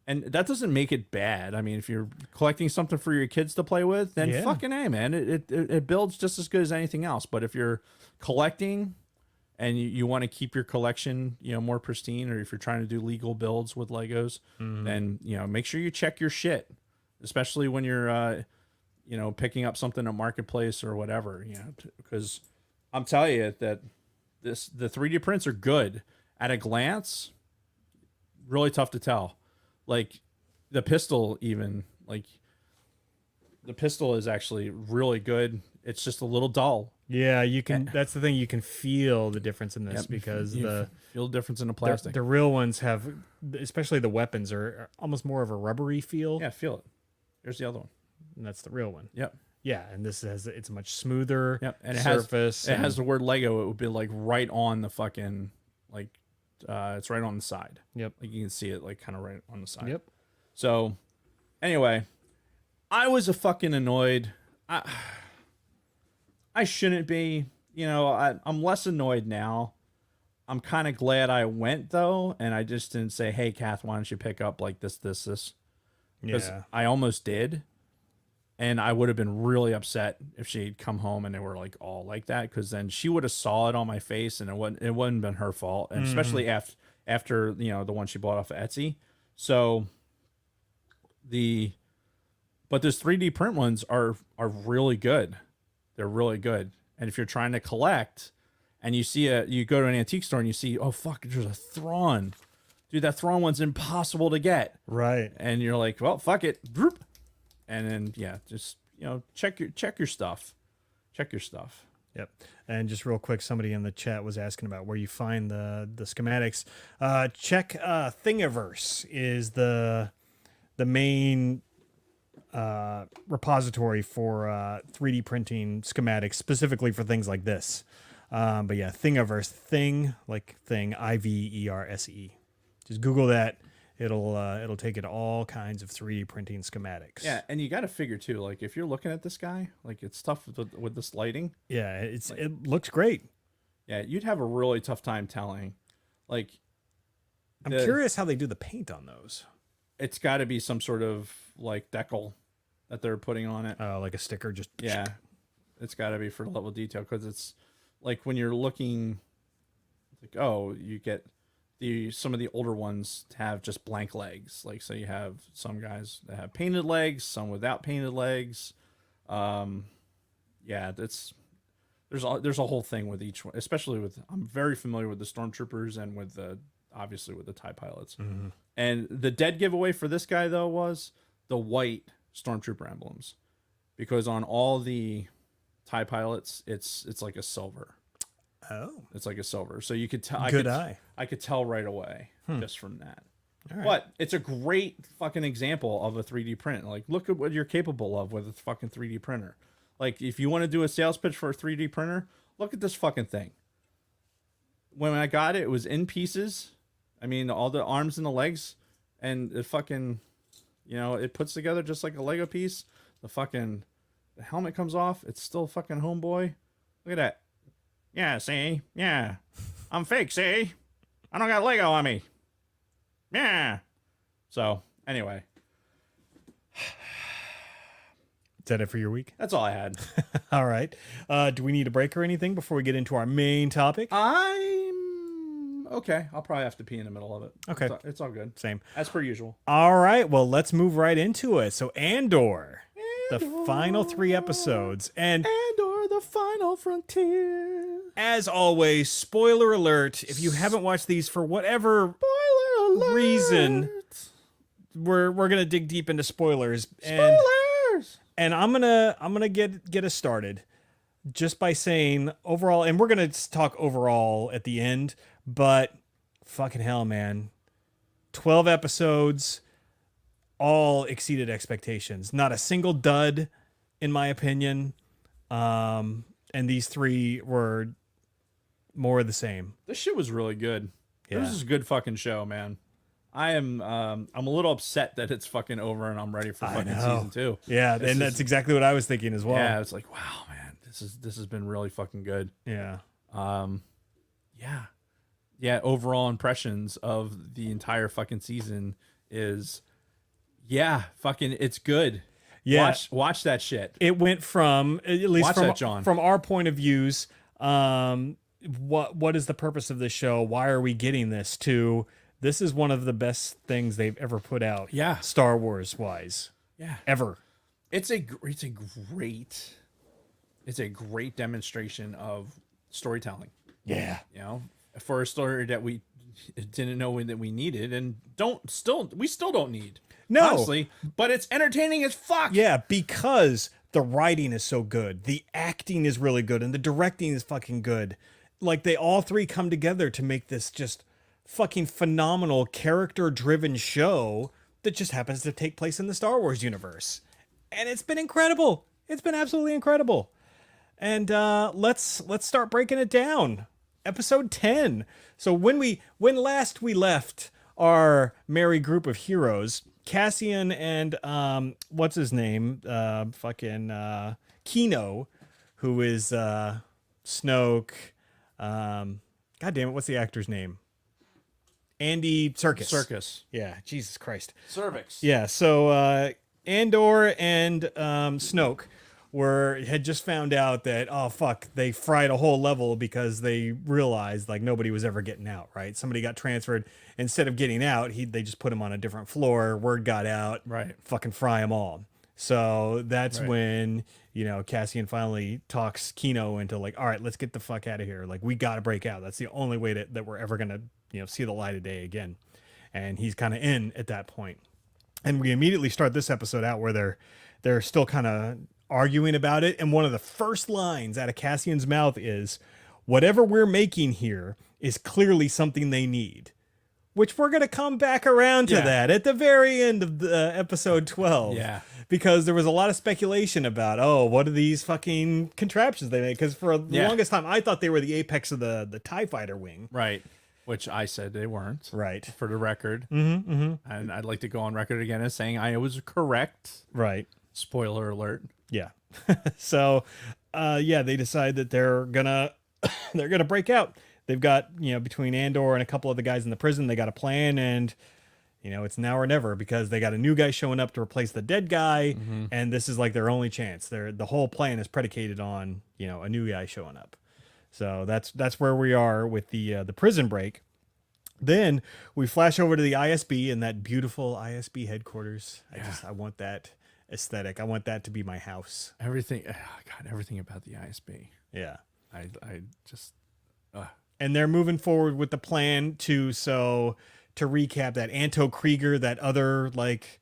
And that doesn't make it bad. I mean, if you're collecting something for your kids to play with, then fucking A, man. It builds just as good as anything else. But if you're collecting and you want to keep your collection, more pristine, or if you're trying to do legal builds with Legos, then, make sure you check your shit, especially when you're, picking up something at Marketplace or whatever, because I'm telling you that the 3D prints are good at a glance, really tough to tell. Like the pistol, even like the pistol is actually really good. It's just a little dull. Yeah, you can. That's the thing. You can feel the difference in this because you feel the difference in the plastic. The real ones have, especially the weapons, are almost more of a rubbery feel. Yeah, feel it. Here's the other one. And that's the real one. Yep. Yeah, and this it's a much smoother and surface. It has the word Lego. It would be like right on the fucking like. It's right on the side. Yep. Like you can see it like kind of right on the side. Yep. So anyway, I was a fucking annoyed. I shouldn't be. You know, I'm less annoyed now. I'm kind of glad I went though, and I just didn't say, "Hey, Kath, why don't you pick up like this, this?" Because Yeah. I almost did, and I would have been really upset if she'd come home and they were like all like that. Because then she would have saw it on my face, and it wouldn't been her fault, and especially after you know the one she bought off of Etsy. So but those 3D print ones are really good. They're really good. And if you're trying to collect and you go to an antique store and you see, oh fuck, there's a Thrawn. Dude, that Thrawn one's impossible to get. Right. And you're like, well, fuck it. And then yeah, just check your stuff. Check your stuff. Yep. And just real quick, somebody in the chat was asking about where you find the schematics. Check Thingiverse is the main repository for 3D printing schematics, specifically for things like this. But yeah, Thingiverse, thing like thing, Iverse. Just Google that. It'll take you to all kinds of 3D printing schematics. Yeah, and you got to figure too, like if you're looking at this guy, like it's tough with this lighting. Yeah, it looks great. Yeah, you'd have a really tough time telling. Like, I'm curious how they do the paint on those. It's got to be some sort of like decal that they're putting on it. Like a sticker, just Yeah, it's got to be for level detail because it's like when you're looking, like you get some of the older ones have just blank legs. Like so, you have some guys that have painted legs, some without painted legs. Yeah, there's a whole thing with each one, especially I'm very familiar with the stormtroopers and with obviously with the TIE pilots. Mm-hmm. And the dead giveaway for this guy though was the white stormtrooper emblems, because on all the TIE pilots it's like a silver. Oh, it's like a silver, so you could tell. I could tell right away just from that. right. But it's a great fucking example of a 3D print. Like, look at what you're capable of with a fucking 3D printer. Like, if you want to do a sales pitch for a 3D printer, look at this fucking thing. When I got it, it was in pieces. I mean, all the arms and the legs, and it fucking, it puts together just like a Lego piece. The helmet comes off. It's still fucking homeboy. Look at that. Yeah, see? Yeah. I'm fake, see? I don't got Lego on me. Yeah. So, anyway. Is that it for your week? That's all I had. All right. Do we need a break or anything before we get into our main topic? I'm okay. I'll probably have to pee in the middle of it. Okay. It's all good. Same. As per usual. All right. Well, let's move right into it. So, Andor. The final 3 episodes. And Andor, the final frontier. As always, spoiler alert. If you haven't watched these for whatever reason, we're gonna dig deep into spoilers. And I'm gonna get us started just by saying overall, and we're gonna talk overall at the end, but fucking hell, man. 12 episodes, all exceeded expectations. Not a single dud, in my opinion. And these 3 were more of the same. This shit was really good. Yeah. This is a good fucking show, man. I'm a little upset that it's fucking over and I'm ready for fucking season 2. Yeah, and that's exactly what I was thinking as well. Yeah, it's like, wow, man, this has been really fucking good. Yeah. Yeah. Overall impressions of the entire fucking season is, fucking, it's good. Yeah. Watch that shit. It went from, at least Watch from, that, John. from our point of views, what is the purpose of this show? Why are we getting this? To this is one of the best things they've ever put out. Yeah. Star Wars wise. Yeah. Ever. It's a great demonstration of storytelling. Yeah. For a story that we didn't know that we needed and we still don't need. No. Honestly, but it's entertaining as fuck. Yeah, because the writing is so good. The acting is really good and the directing is fucking good. Like they all 3 come together to make this just fucking phenomenal character-driven show that just happens to take place in the Star Wars universe. And it's been incredible. It's been absolutely incredible. And let's start breaking it down. Episode 10. So when last we left our merry group of heroes, Cassian and what's his name? Kino, who is Snoke. God damn it, what's the actor's name? Andy Serkis. Circus. Yeah, Jesus Christ. Cervix. Yeah, so Andor and Snoke had just found out that, oh fuck, they fried a whole level because they realized like nobody was ever getting out, right? Somebody got transferred. Instead of getting out, they just put him on a different floor. Word got out. Right. Fucking fry them all. So that's Right. when, Cassian finally talks Kino into like, all right, let's get the fuck out of here. Like, we got to break out. That's the only way that we're ever going to, see the light of day again. And he's kind of in at that point. And we immediately start this episode out where they're still kind of arguing about it. And one of the first lines out of Cassian's mouth is, whatever we're making here is clearly something they need. Which we're going to come back around to that at the very end of the episode 12. Yeah. Because there was a lot of speculation about, what are these fucking contraptions they make? Because for the longest time, I thought they were the apex of the TIE fighter wing. Right. Which I said they weren't. Right. For the record. Mm-hmm, mm-hmm. And I'd like to go on record again as saying I was correct. Right. Spoiler alert. Yeah. So, they decide that they're gonna break out. They've got, between Andor and a couple of the guys in the prison, they got a plan, and it's now or never because they got a new guy showing up to replace the dead guy, and this is like their only chance. The whole plan is predicated on, a new guy showing up. So that's where we are with the prison break. Then we flash over to the ISB and that beautiful ISB headquarters. Yeah. I want that aesthetic. I want that to be my house. Everything. Oh God, everything about the ISB. Yeah. I just. And they're moving forward with the plan to recap, that Anto Krieger, that other like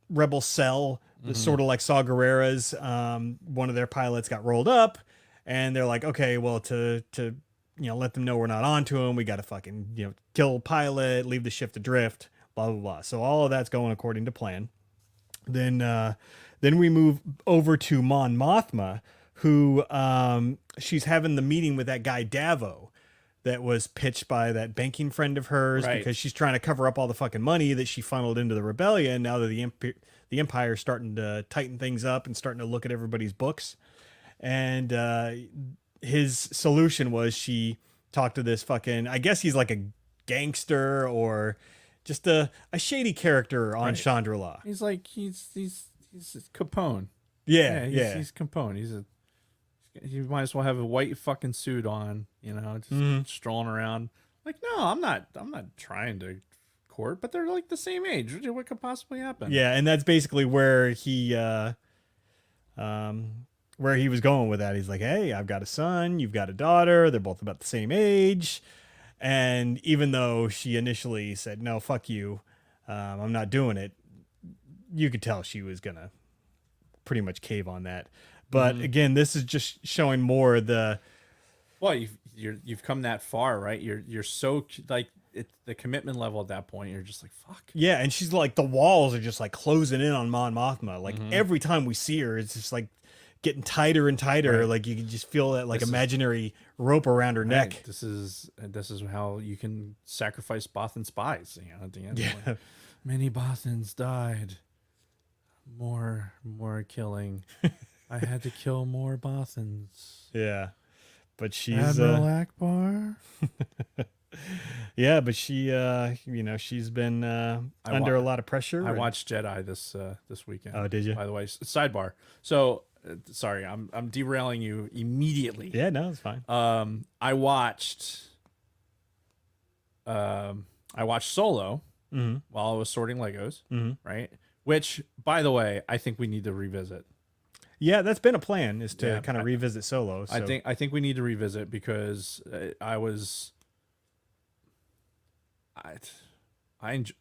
rebel cell, sort of like Saw Gerrera's, one of their pilots got rolled up, and they're like, okay, well, to let them know we're not onto him, we got to fucking kill pilot, leave the ship adrift, blah blah blah. So all of that's going according to plan. Then we move over to Mon Mothma, who she's having the meeting with that guy Davo that was pitched by that banking friend of hers, because she's trying to cover up all the fucking money that she funneled into the rebellion now that the Empire's starting to tighten things up and starting to look at everybody's books. And his solution was she talked to this fucking, I guess he's like a gangster or just a shady character on Chandrila. He's like he's Capone. Yeah. He's Capone. He might as well have a white fucking suit on, just strolling around. Like, no, I'm not trying to court, but they're like the same age. What could possibly happen? Yeah, and that's basically where he was going with that. He's like, hey, I've got a son, you've got a daughter, they're both about the same age. And even though she initially said, no, fuck you, I'm not doing it, you could tell she was gonna pretty much cave on that. But again, this is just showing more the. Well, you've come that far, right? You're so like the commitment level at that point. You're just like, fuck. Yeah, and she's like, the walls are just like closing in on Mon Mothma. Like every time we see her, it's just like getting tighter and tighter. Right. Like you can just feel that like imaginary rope around her neck. This is how you can sacrifice Bothan spies. At the end. Yeah. Like, many Bothans died. More killing. I had to kill more Bothans. Yeah, but she's Admiral Akbar. Yeah, but she she's been under a lot of pressure. I watched Jedi this weekend. Oh, did you? By the way, sidebar. So sorry, I'm derailing you immediately. Yeah, no, it's fine. I watched Solo while I was sorting Legos, right? Which, by the way, I think we need to revisit. Yeah, that's been a plan, is to kind of revisit Solo. So. I think we need to revisit because I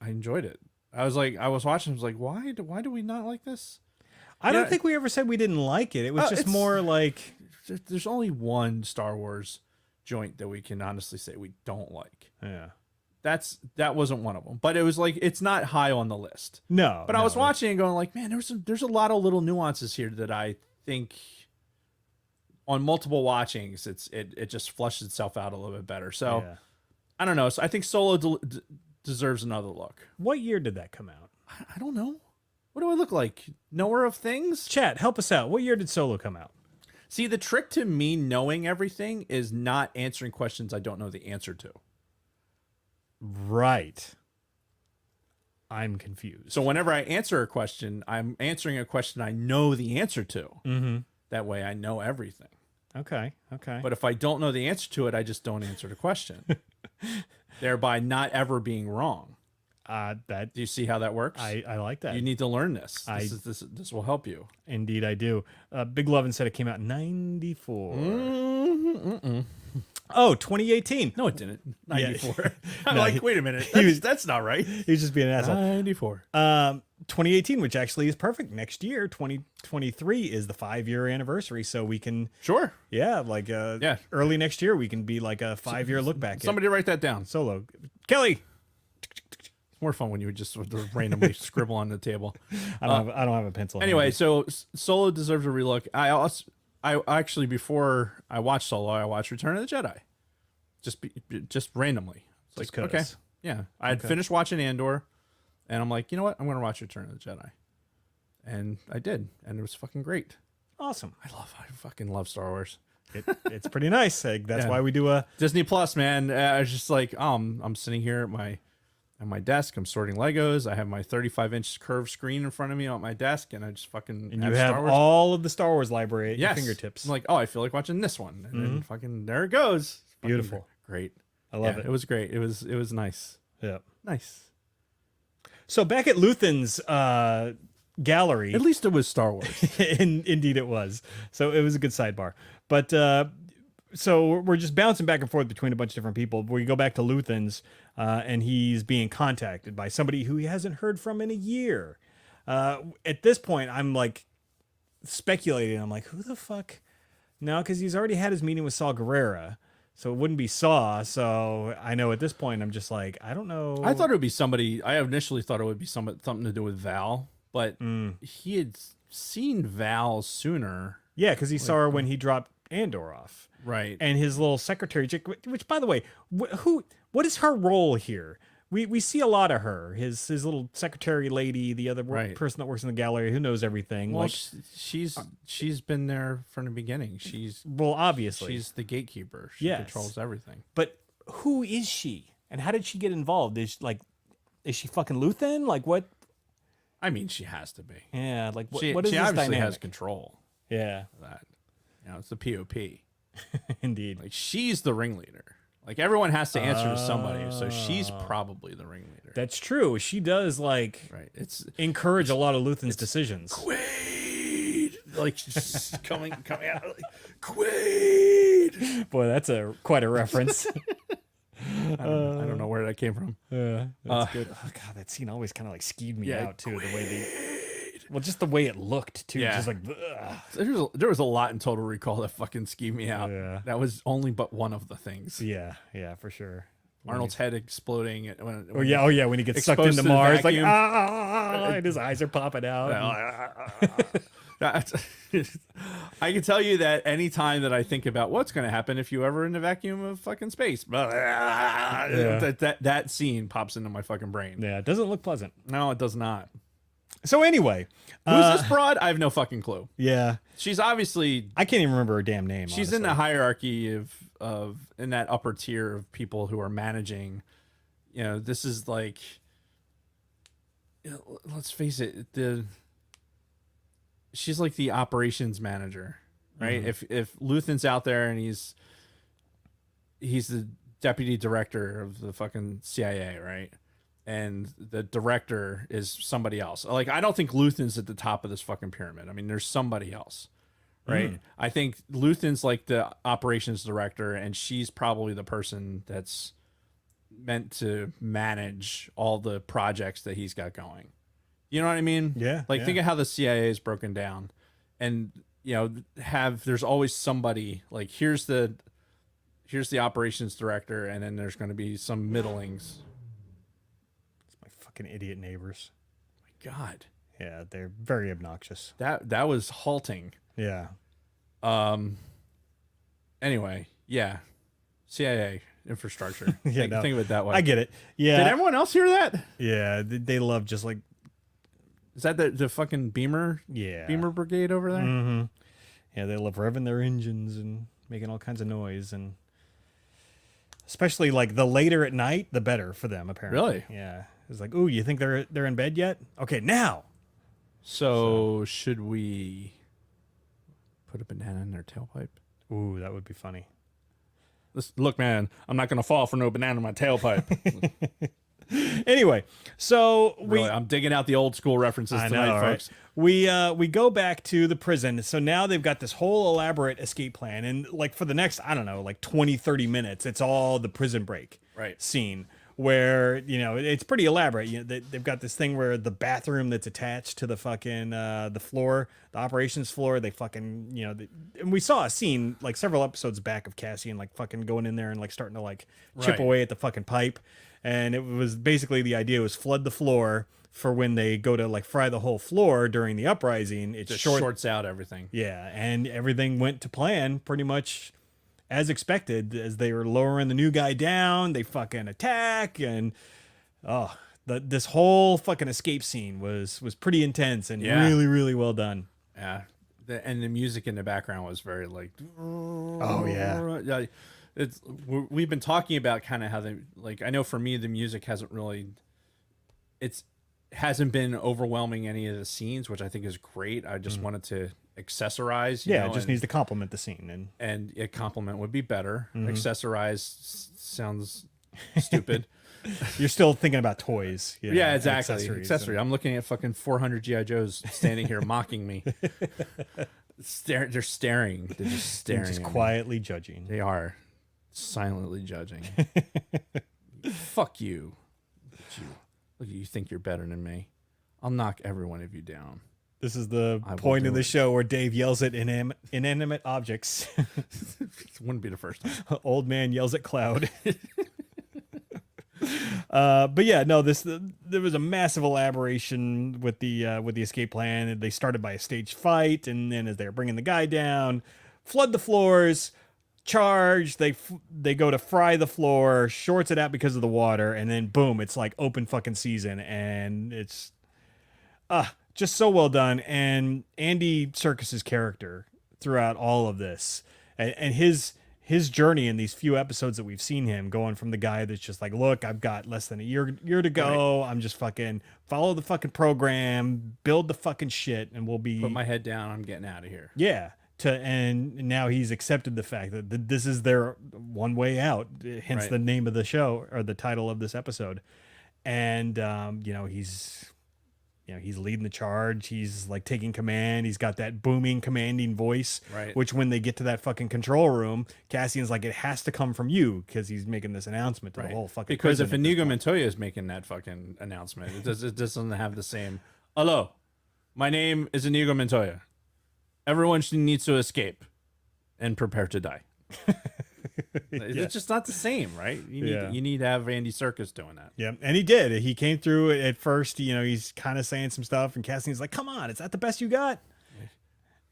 enjoyed it. I was watching. I was like, why do we not like this? I don't think we ever said we didn't like it. It was just more like there's only one Star Wars joint that we can honestly say we don't like. Yeah. That wasn't one of them, but it was like it's not high on the list. No, but I was watching and going like, man, there's a lot of little nuances here that I think on multiple watchings it just flushes itself out a little bit better. So I don't know. So I think Solo deserves another look. What year did that come out? I don't know. What do I look like? Knower of things? Chat, help us out. What year did Solo come out? See, the trick to me knowing everything is not answering questions I don't know the answer to. Right. I'm confused. So whenever I answer a question, I'm answering a question I know the answer to. Mm-hmm. That way I know everything. Okay. But if I don't know the answer to it, I just don't answer the question. Thereby not ever being wrong. Do you see how that works? I like that. You need to learn this. This will help you. Indeed, I do. Big Lovin said it came out in 94. Oh, 2018. No, it didn't. 94. Yeah. I'm No, like, wait a minute. That's not right. He was just being an asshole. 94. 2018, which actually is perfect. Next year, 2023 is the 5-year anniversary, so we can Sure. early next year we can be like a 5-year look back. Somebody write that down. Solo. Kelly. It's more fun when you would just sort of randomly scribble on the table. I don't have a pencil. Anyway, so Solo deserves a relook. I actually, before I watched Solo, I watched Return of the Jedi. Just randomly. It's Just like, 'cause. okay. Yeah. I had finished watching Andor, and I'm like, you know what? I'm going to watch Return of the Jedi. And I did, and it was fucking great. Awesome. I fucking love Star Wars. It's pretty nice. That's why we do a Disney Plus, man. I was just like, I'm sitting here at my desk. I'm sorting Legos. I have my 35-inch curved screen in front of me on my desk, and I just fucking and you have Star Wars. all of the Star Wars library at your Yes. fingertips. I'm like, oh, I feel like watching this one, and then fucking there it goes. Fucking Beautiful. great. I love it. It was great. It was nice. Yeah. Nice. So back at Luthen's gallery, At least it was Star Wars. indeed it was. So it was a good sidebar. But so we're just bouncing back and forth between a bunch of different people. We go back to Luthen's, and he's being contacted by somebody who he hasn't heard from in a year. At this point, I'm like speculating. I'm like, who the fuck? No, because he's already had his meeting with Saw Gerrera. So it wouldn't be Saw. So I know at this point, I'm just like, I don't know. I thought it would be somebody. I initially thought it would be something to do with Val, but he had seen Val sooner. Yeah, because he saw her when he dropped Andor off. Right. And his little secretary chick, which by the way, what is her role here? We see a lot of her. His little secretary lady, the other person that works in the gallery who knows everything. Well, like she's been there from the beginning. Obviously she's the gatekeeper. She controls everything. But who is she? And how did she get involved? Is she fucking Luthen? Like what? I mean, she has to be. Yeah, like what She is this obviously dynamic? has control Yeah, of that. It's the POP. indeed. Like she's the ringleader. Like everyone has to answer to somebody, so she's probably the ringleader. That's true. She does Right. It's encourage a lot of Luthen's decisions. Quaid. Like she's coming out like Quaid. Boy, that's quite a reference. I don't know where that came from. Yeah, that's good. Oh, God, that scene always kind of like skeeved me out too. The way just the way it looked too. Yeah. Just like There was a lot in Total Recall that fucking skeeved me out. Yeah. That was only but one of the things. yeah, for sure. Arnold's head exploding. When he gets sucked exposed into to the Mars, like vacuum. and his eyes are popping out. I can tell you that any time that I think about what's going to happen if you ever in the vacuum of fucking space, that scene pops into my fucking brain. Yeah, it doesn't look pleasant. No, it does not. So anyway, Who's this broad? I have no fucking clue. Yeah, She's obviously I can't even remember her damn name. she's in the hierarchy of in that upper tier of people who are managing. This is like, let's face it, she's like the operations manager, right? If Luthen's out there and he's the deputy director of the fucking CIA, right? And the director is somebody else. Like, I don't think Luthen's at the top of this fucking pyramid. I mean, there's somebody else, right? I think Luthen's like the operations director, and she's probably the person that's meant to manage all the projects that he's got going. You know what I mean? Yeah. Like, think of how the CIA is broken down, and there's always somebody like here's the operations director, and then there's going to be some middlings. Fucking idiot neighbors. My God. Yeah, they're very obnoxious. That was halting. Yeah. Anyway, yeah. CIA. infrastructure. Yeah, Think of it that way. I get it. Yeah. Did everyone else hear that? Yeah, they love just like Is that the fucking Beamer Brigade over there? Mm-hmm. Yeah, they love revving their engines and making all kinds of noise, and especially like the later at night, the better for them. Apparently, Really? Yeah. It's like, ooh, you think they're in bed yet? Okay, now. So should we put a banana in their tailpipe? Ooh, that would be funny. Look, man, I'm not gonna fall for no banana in my tailpipe. Anyway, so Really, I'm digging out the old school references tonight, folks. Right? We go back to the prison. So now they've got this whole elaborate escape plan, and like for the next, I don't know, like 20-30 minutes, it's all the prison break scene where, you know, it's pretty elaborate. You know, they've got this thing where the bathroom that's attached to the fucking the floor, the operations floor, they fucking, you know, and we saw a scene like several episodes back of Cassian like fucking going in there and like starting to like chip away at the fucking pipe. And it was basically, the idea was flood the floor for when they go to like fry the whole floor during the uprising. It just shorts out everything. Yeah, and everything went to plan pretty much as expected. As they were lowering the new guy down, they fucking attack, and this whole fucking escape scene was pretty intense and really, really well done. Yeah, and the music in the background was very like, oh yeah. We've been talking about kind of how they, like, I know for me the music hasn't been overwhelming any of the scenes, which I think is great. I just wanted to accessorize. It just needs to complement the scene, and a compliment would be better. Accessorize sounds stupid. You're still thinking about toys. Yeah, exactly. Accessory. I'm looking at fucking 400 GI Joes standing here mocking me. They're staring. They're just staring. They're just quietly judging. They are silently judging. Fuck you. Look, you think you're better than me. I'll knock every one of you down. This is the point of the show where Dave yells at inanimate objects. It wouldn't be the first time. Old man yells at cloud. But yeah, no, there was a massive elaboration with the escape plan. They started by a staged fight, and then as they're bringing the guy down, flood the floors, charge. They go to fry the floor, shorts it out because of the water, and then boom, it's like open fucking season, and it's just so well done. And Andy Serkis's character throughout all of this, and his journey in these few episodes that we've seen him going from the guy that's just like, look, I've got less than a year to go. Right. I'm just fucking follow the fucking program, build the fucking shit, and we'll be... Put my head down. I'm getting out of here. Yeah. And now he's accepted the fact that this is their one way out, hence the name of the show or the title of this episode. And, he's leading the charge. He's like taking command. He's got that booming, commanding voice, which when they get to that fucking control room, Cassian's like, it has to come from you, because he's making this announcement to the whole fucking Because prison if Inigo Montoya is making that fucking announcement, it doesn't have the same, hello, my name is Inigo Montoya. Everyone needs to escape and prepare to die. It's just not the same, right? You need to have Andy Serkis doing that. Yeah, and he did. He came through at first. He's kind of saying some stuff, and Cassian's like, "Come on, is that the best you got?"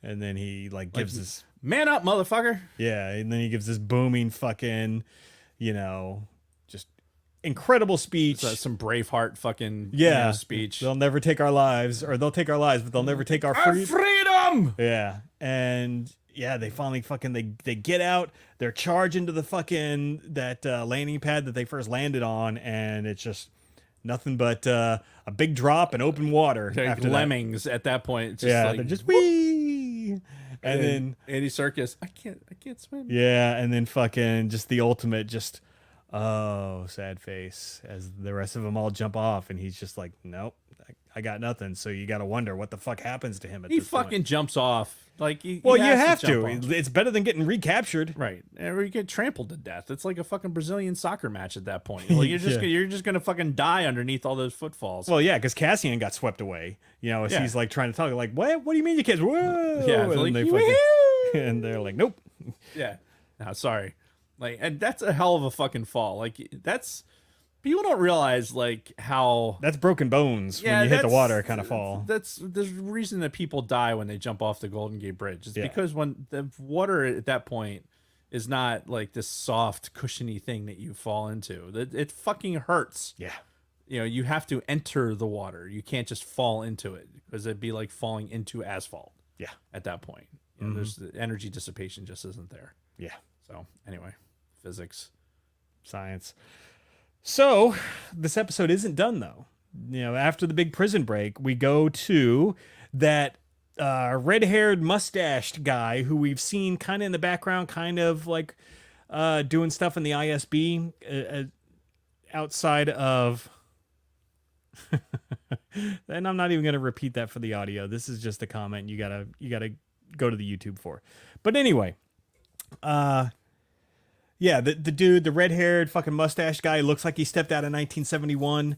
And then he gives this man up, motherfucker. Yeah, and then he gives this booming fucking, just incredible speech. Some Braveheart fucking speech. They'll never take our lives, or they'll take our lives, but they'll never take our freedom. Yeah, and. Yeah, they finally fucking they get out. They're charging to the fucking that landing pad that they first landed on, and it's just nothing but a big drop and open water. After lemmings at that point. It's just they're just wee. And then Andy Serkis, I can't swim. Yeah, and then fucking just the ultimate sad face as the rest of them all jump off, and he's just like, nope, I got nothing. So you got to wonder what the fuck happens to him. He fucking jumps off. Like, you have to. It's better than getting recaptured, right? Or you get trampled to death. It's like a fucking Brazilian soccer match at that point. Like, you're just gonna fucking die underneath all those footfalls. Well, yeah, because Cassian got swept away. As he's like trying to talk, like, what? What do you mean you can't? Whoa! Yeah, and they're like, nope. Yeah, no, sorry. Like, and that's a hell of a fucking fall. Like, that's. People don't realize how that's broken bones when you hit the water kind of fall. That's the reason that people die when they jump off the Golden Gate Bridge. It's because when the water at that point is not like this soft, cushiony thing that you fall into. It fucking hurts. Yeah. You know, you have to enter the water. You can't just fall into it because it'd be like falling into asphalt. Yeah. At that point, you know, there's the energy dissipation just isn't there. Yeah. So anyway, physics, science. So this episode isn't done though. You know, after the big prison break, we go to that red-haired, mustached guy who we've seen kind of in the background, kind of like doing stuff in the ISB outside of. And I'm not even going to repeat that for the audio. This is just a comment you gotta go to the YouTube for. But anyway, yeah, the dude, the red-haired fucking mustache guy, looks like he stepped out of 1971.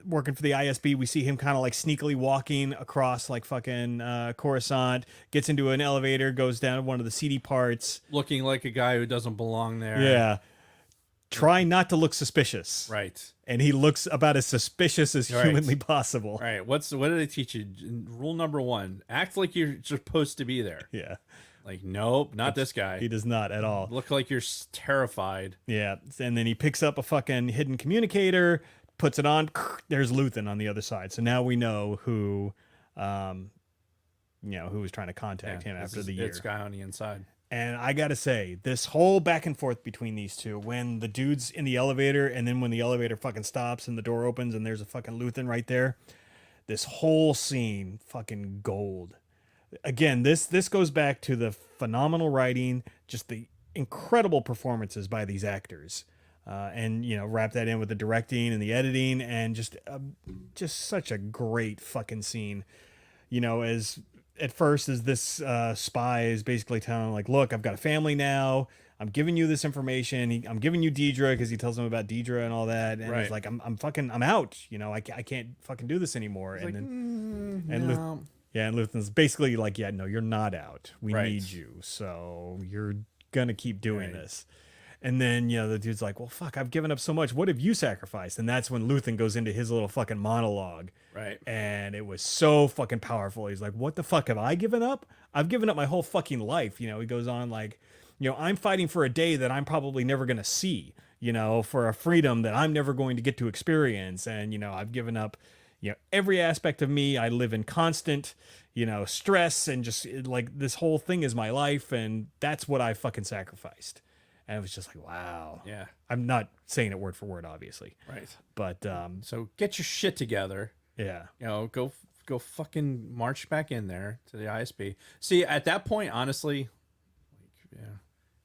Working for the ISB, we see him kind of like sneakily walking across like fucking Coruscant, gets into an elevator, goes down one of the seedy parts. looking like a guy who doesn't belong there. Yeah. Try not to look suspicious. Right. And he looks about as suspicious as Right. humanly possible. Right. What did they teach you? Rule number 1: act like you're supposed to be there. Yeah. Like, nope, not this guy. He does not at all. Look like you're terrified. Yeah. And then he picks up a fucking hidden communicator, puts it on. There's Luthen on the other side. So now we know who, who was trying to contact him after the year. It's guy on the inside. And I got to say, this whole back and forth between these two, when the dude's in the elevator and then when the elevator fucking stops and the door opens and there's a fucking Luthen right there, this whole scene, fucking gold. Again, this goes back to the phenomenal writing, just the incredible performances by these actors. And, wrap that in with the directing and the editing and just such a great fucking scene. As at first as this spy is basically telling him, like, look, I've got a family now. I'm giving you this information. I'm giving you Deidre because he tells him about Deidre and all that. And Right. he's like, I'm out. I can't fucking do this anymore. And Like, then, no. and Luthen's basically like, yeah, no, you're not out. We Right. need you. So you're going to keep doing Right. this. And then, the dude's like, well, fuck, I've given up so much. What have you sacrificed? And that's when Luthen goes into his little fucking monologue. Right. And it was so fucking powerful. He's like, what the fuck have I given up? I've given up my whole fucking life. He goes on like, I'm fighting for a day that I'm probably never going to see, for a freedom that I'm never going to get to experience. And, I've given up, every aspect of me. I live in constant, stress and just like this whole thing is my life. And that's what I fucking sacrificed. And it was just like, wow. Yeah. I'm not saying it word for word, obviously. Right. But So get your shit together. yeah. Go fucking march back in there to the ISB. See, at that point, honestly, like, yeah,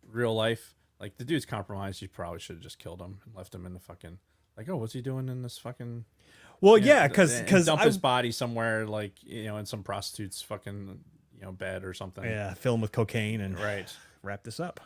real life, like the dude's compromised. You probably should have just killed him and left him in the fucking, like, oh, what's he doing in this fucking? Well, yeah, because dump his body somewhere, like, in some prostitute's fucking, bed or something. yeah, fill him with cocaine and Right. wrap this up.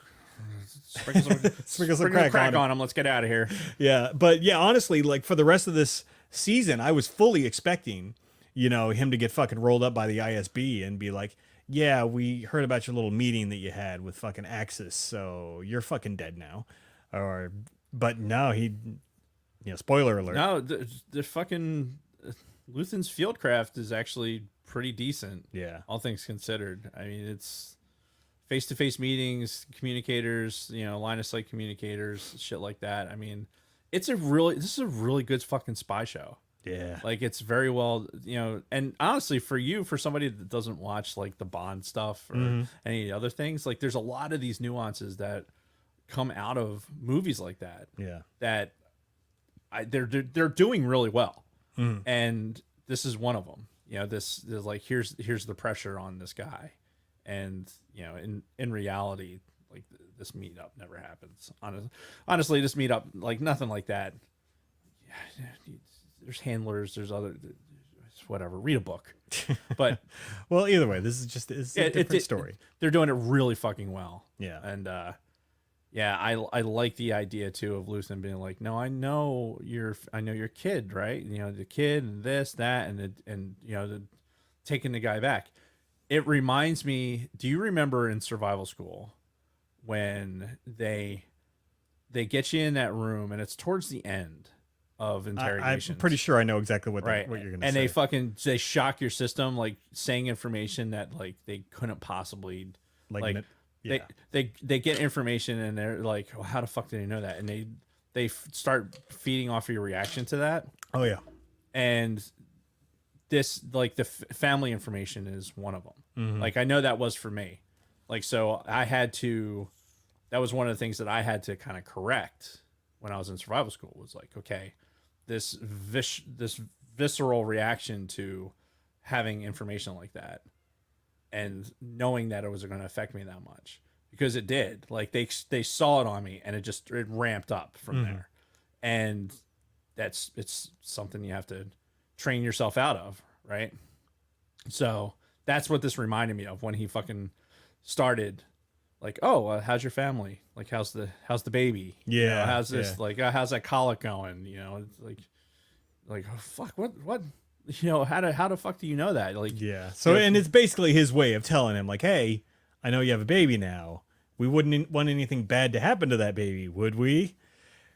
Sprinkle some crack on him. Let's get out of here. Yeah, but yeah, honestly, like for the rest of this season, I was fully expecting, him to get fucking rolled up by the ISB and be like, yeah, we heard about your little meeting that you had with fucking Axis, so you're fucking dead now. But no, he, spoiler alert. No, the fucking Luthen's fieldcraft is actually pretty decent. Yeah. All things considered. I mean, it's face-to-face meetings, communicators, line of sight communicators, shit like that. I mean, this is a really good fucking spy show. Yeah. Like, it's very well, and honestly, for somebody that doesn't watch like the Bond stuff or any other things, like there's a lot of these nuances that come out of movies like that. Yeah. That they're doing really well. And this is one of them. This is like, here's the pressure on this guy. And, in reality, like this meetup never happens. Honestly, this meetup, like nothing like that. Yeah, there's handlers, there's other, whatever, read a book. But well, either way, this is just it's a different story. They're doing it really fucking well. Yeah. And, yeah, I like the idea too of Luthen being like, no, I know your kid, right? The kid and this, that, and taking the guy back. It reminds me, do you remember in survival school when they get you in that room and it's towards the end of interrogation? I'm pretty sure I know exactly what right. what you're going to and say. they shock your system, like saying information that like they couldn't possibly like They get information and they're like, well, how the fuck did they know that? And they start feeding off of your reaction to that. Oh yeah. And this, like, the family information is one of them. Like, I know that was for me. Like, so I had to, that was one of the things that I had to kind of correct when I was in survival school, was like, okay, this visceral reaction to having information like that and knowing that it was going to affect me that much, because it did. Like, they saw it on me and it ramped up from there. And it's something you have to train yourself out of, right? So that's what this reminded me of when he fucking started, like, oh, how's your family? Like, how's the baby? Yeah. You know, how's this? Yeah. Like, how's that colic going? You know, it's like, oh, fuck, what? You know, how the fuck do you know that? Like, yeah. So, and it's basically his way of telling him, like, hey, I know you have a baby now. We wouldn't want anything bad to happen to that baby, would we?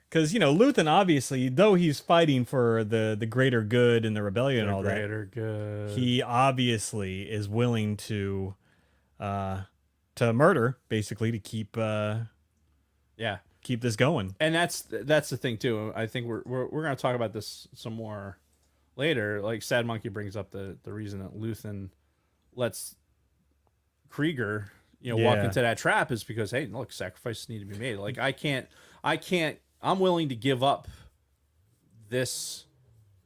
Because, you know, Luthen, obviously, though he's fighting for the greater good and the rebellion and all that, greater good, he obviously is willing to murder, basically, to keep this going. And that's the thing too. I think we're gonna talk about this some more later. Like, Sad Monkey brings up the reason that Luthen lets Krieger, you know, walk into that trap is because, hey, look, sacrifices need to be made. Like, I'm willing to give up this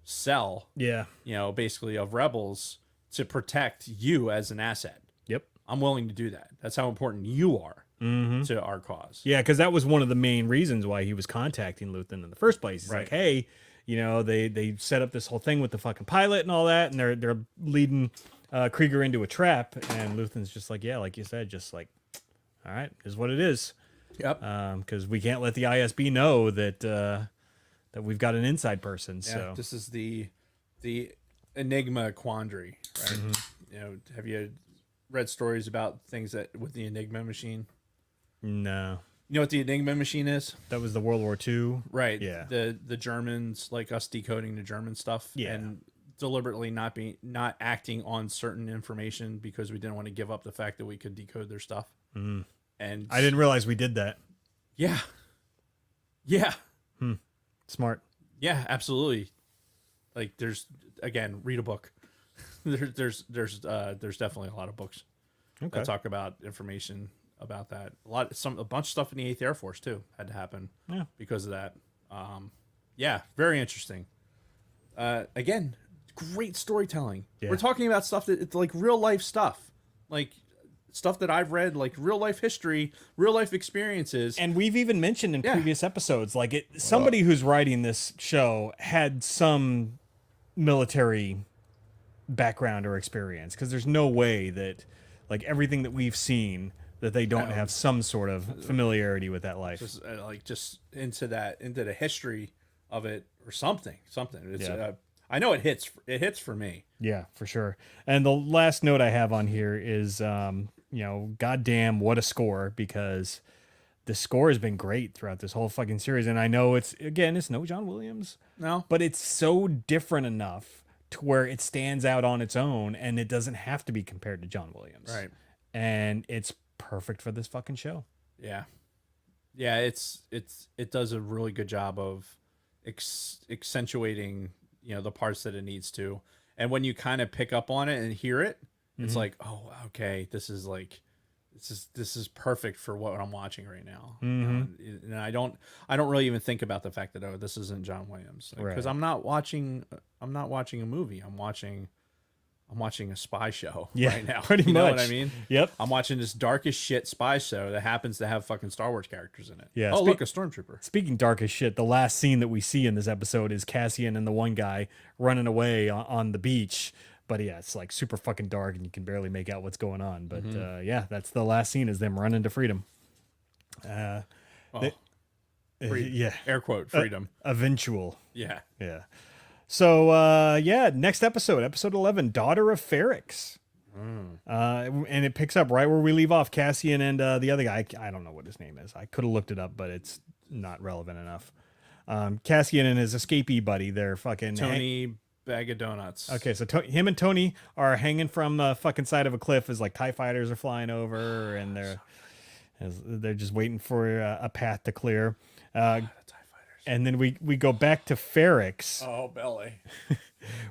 cell, Yeah. you know, basically, of rebels to protect you as an asset. Yep. I'm willing to do that. That's how important you are to our cause. Yeah, because that was one of the main reasons why he was contacting Luthen in the first place. He's like, hey, you know, they set up this whole thing with the fucking pilot and all that, and they're leading Krieger into a trap, and Luthen's just like, yeah, like you said, just like, all right, is what it is. Yep. Because we can't let the ISB know that that we've got an inside person. Yeah, so this is the Enigma quandary, right? You know, have you read stories about things that with the Enigma machine? No. You know what the Enigma machine is? That was the World War II. Right. Yeah. The Germans, like us decoding the German stuff, and deliberately not acting on certain information because we didn't want to give up the fact that we could decode their stuff. And I didn't realize we did that. Yeah. Smart. Yeah, absolutely. Like, there's, again, read a book. There's definitely a lot of books that talk about information about that. A bunch of stuff in the 8th Air Force too had to happen because of that. Yeah, very interesting. Again, great storytelling. Yeah. We're talking about stuff that it's like real life stuff, like stuff that I've read, like real life history, real life experiences. And we've even mentioned in previous episodes, like somebody who's writing this show had some military background or experience, because there's no way that, like, everything that we've seen, that they don't have some sort of familiarity with that life. Just into the history of it or something. It's, I know it hits for me. Yeah, for sure. And the last note I have on here is, you know, goddamn, what a score, because the score has been great throughout this whole fucking series. And I know it's no John Williams. No. But it's so different enough to where it stands out on its own, and it doesn't have to be compared to John Williams. Right. And it's perfect for this fucking show. Yeah. Yeah, it does a really good job of accentuating, you know, the parts that it needs to. And when you kind of pick up on it and hear it, it's like, oh, okay, this is perfect for what I'm watching right now. You know? And I don't really even think about the fact that, oh, this isn't John Williams, because I'm not watching a movie. I'm watching a spy show right now. Pretty much. You know what I mean? Yep. I'm watching this dark as shit spy show that happens to have fucking Star Wars characters in it. Yeah. Oh, look, a stormtrooper. Speaking dark as shit, the last scene that we see in this episode is Cassian and the one guy running away on the beach. But yeah, it's like super fucking dark and you can barely make out what's going on. But yeah, that's the last scene, is them running to freedom. Yeah. Air quote, freedom. Eventual. Yeah. Yeah. So, next episode 11, Daughter of Ferrix. And it picks up right where we leave off. Cassian and the other guy, I don't know what his name is. I could have looked it up, but it's not relevant enough. Cassian and his escapee buddy, they're fucking... Tony Bag of Donuts. Okay, so him and Tony are hanging from the fucking side of a cliff as, like, TIE fighters are flying over, and they're... as they're just waiting for a path to clear. The TIE fighters. And then we go back to Ferrix. Oh, belly.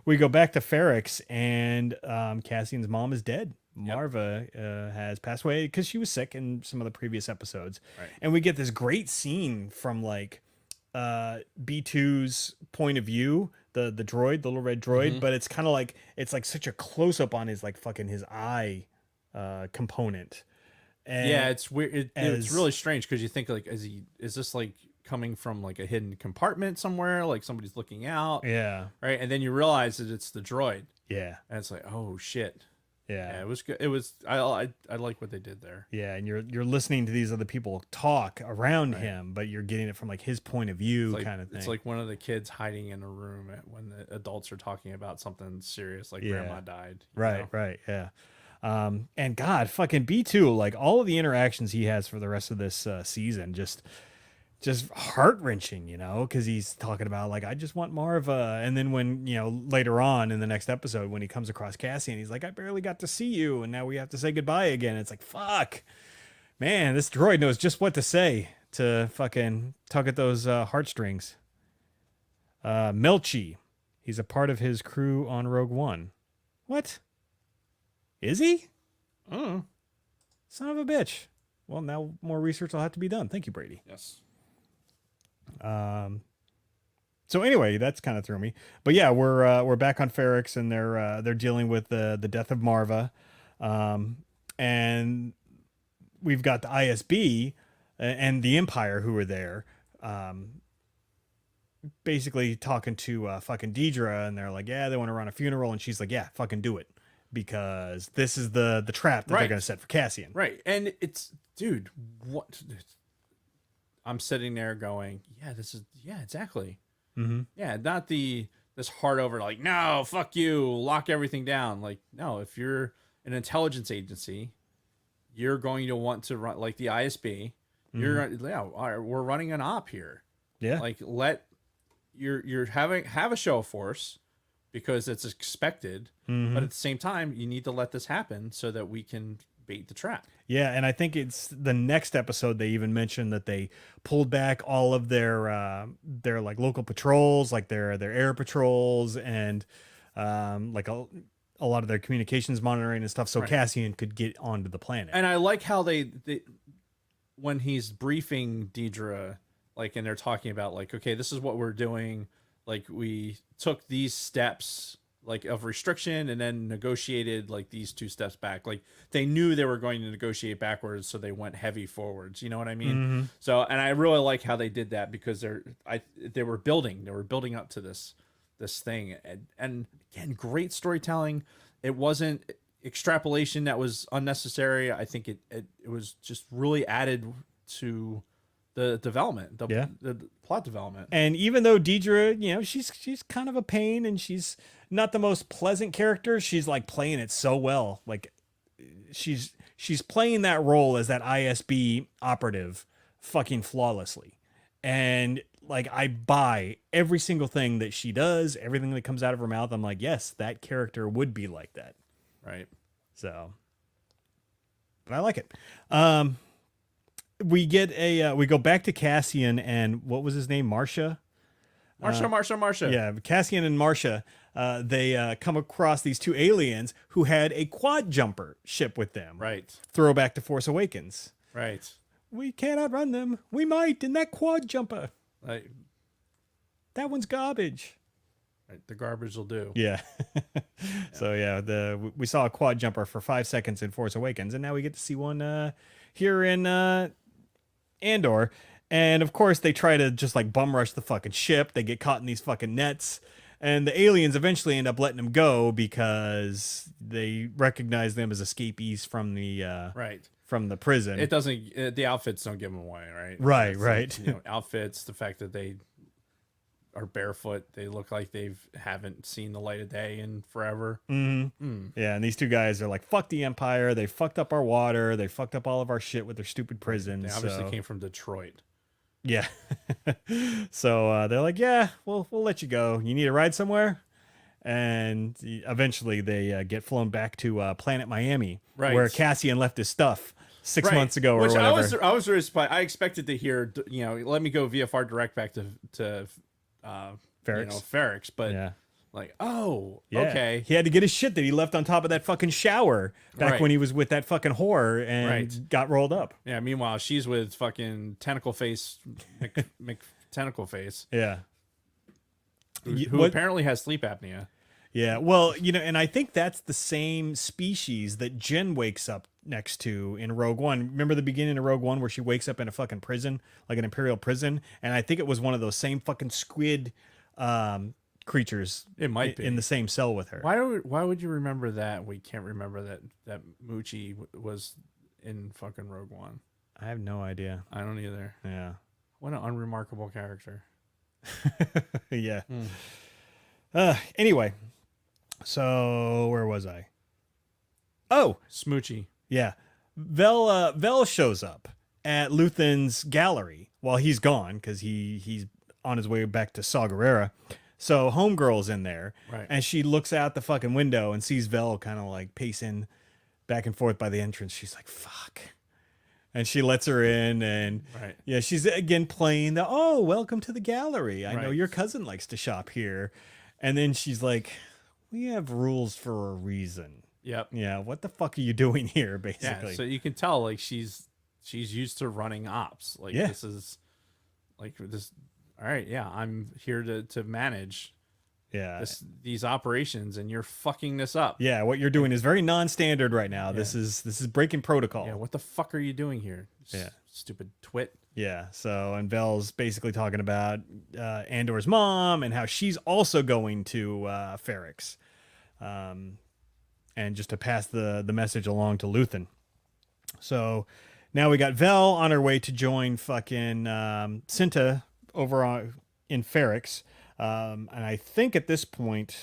We go back to Ferrix, and Cassian's mom is dead. Marva has passed away because she was sick in some of the previous episodes. Right. And we get this great scene from like B2's point of view, the droid, the little red droid, but it's kind of like it's like such a close up on his like fucking his eye component. And Yeah, it's weird. It's as- really strange because you think like, is this like coming from like a hidden compartment somewhere? Like somebody's looking out, Yeah. right? And then you realize that it's the droid, Yeah. and it's like, oh shit. Yeah, Yeah. it was good. It was. I like what they did there. Yeah, and you're listening to these other people talk around him, but you're getting it from like his point of view, Like, kind of thing. it's like one of the kids hiding in a room when the adults are talking about something serious, like Yeah. grandma died. you right, know? right, yeah. And God, fucking B2, like all of the interactions he has for the rest of this season, just heart wrenching, you know, because he's talking about like I just want Marva, and then when later on in the next episode when he comes across Cassian, he's like I barely got to see you, and now we have to say goodbye again. It's like fuck, man, this droid knows just what to say to fucking tug at those heartstrings. Melchi, he's a part of his crew on Rogue One. What? Is he? Oh, Son of a bitch. Well, now more research will have to be done. Thank you, Brady. yes. So anyway, that's kind of threw me. But yeah, we're back on Ferrix, and they're dealing with the death of Marva, and we've got the ISB and the Empire who are there, basically talking to fucking Deidre, and they're like, yeah, they want to run a funeral, and she's like, yeah, fucking do it, because this is the trap that they're Right. gonna set for Cassian. Right, and it's dude, what? I'm sitting there going, yeah, exactly. Mm-hmm. Yeah, not this hard over like, no, fuck you, lock everything down. Like, no, if you're an intelligence agency, you're going to want to run like the ISB. We're running an op here. Yeah. Like you're have a show of force because it's expected, but at the same time, you need to let this happen so that we can bait the trap. Yeah, and I think it's the next episode they even mentioned that they pulled back all of their like local patrols, like their air patrols, and like a lot of their communications monitoring and stuff, so Right. Cassian could get onto the planet. And I like how they when he's briefing Deidre, like, and they're talking about like, okay, this is what we're doing. Like, we took these steps like of restriction and then negotiated like these 2 steps back. Like they knew they were going to negotiate backwards, so they went heavy forwards. You know what I mean? So, and I really like how they did that because they were building up to this thing, and again, great storytelling. It wasn't extrapolation that was unnecessary. I think it was just really added to the development, the plot development. And even though Deidre, she's kind of a pain, and she's not the most pleasant character, she's like playing it so well. Like she's playing that role as that ISB operative fucking flawlessly. And like I buy every single thing that she does, everything that comes out of her mouth. I'm like, yes, that character would be like that. Right. So, but I like it. We get we go back to Cassian and what was his name? Marsha. Marsha. Yeah, Cassian and Marsha, they come across these 2 aliens who had a quad jumper ship with them. Right. Throwback to Force Awakens. Right. We can't outrun them. We might in that quad jumper. Like, That one's garbage. the garbage will do. Yeah. So yeah, we saw a quad jumper for 5 seconds in Force Awakens, and now we get to see one here in Andor. And of course, they try to just like bum rush the fucking ship. They get caught in these fucking nets, and the aliens eventually end up letting them go because they recognize them as escapees from the Right. from the prison. It doesn't. The outfits don't give them away, right? Right, It's right. like, outfits. The fact that they are barefoot, they look like haven't seen the light of day in forever. Yeah, and these 2 guys are like, fuck the Empire. They fucked up our water. They fucked up all of our shit with their stupid prisons. They obviously so- came from Detroit. Yeah. So they're like, yeah, we'll let you go. You need a ride somewhere? And eventually they get flown back to Planet Miami, Right. where Cassian left his stuff. 6 months ago or Which whatever. I was really surprised. I expected to hear, let me go VFR direct back to Ferrex. Ferrex, but Yeah. like, oh, Yeah. okay. He had to get his shit that he left on top of that fucking shower back Right. when he was with that fucking whore and Right. got rolled up. Yeah. Meanwhile, she's with fucking Tentacle Face, Mc Tentacle Face, Yeah. who apparently has sleep apnea. Yeah. Well, and I think that's the same species that Jen wakes up next to in Rogue One. Remember the beginning of Rogue One where she wakes up in a fucking prison, like an Imperial prison? And I think it was one of those same fucking squid creatures. It might be in the same cell with her. Why would you remember that? We can't remember that Moochie was in fucking Rogue One. I have no idea. I don't either. Yeah. What an unremarkable character. Yeah. Anyway, so where was I? Oh, Smoochie. yeah. Vel shows up at Luthen's gallery while he's gone because he's on his way back to Saw Gerrera. So Homegirl's in there, Right. and she looks out the fucking window and sees Vel kind of like pacing back and forth by the entrance. She's like, fuck. And she lets her in, and Right. yeah, she's again playing the, oh, welcome to the gallery. I know Right. your cousin likes to shop here. And then she's like, we have rules for a reason. Yep. Yeah, what the fuck are you doing here, Yeah. basically? So you can tell like she's used to running ops. Like Yeah. this is like this. All right. Yeah. I'm here to manage yeah. these operations, and you're fucking this up. Yeah, what you're doing is very non-standard right now. This is breaking protocol. Yeah. What the fuck are you doing here? Yeah. Stupid twit. Yeah, so, and Vel's basically talking about Andor's mom and how she's also going to Ferrex. And just to pass the message along to Luthen. So now we got Vel on her way to join fucking Cinta over in Ferrex. And I think at this point,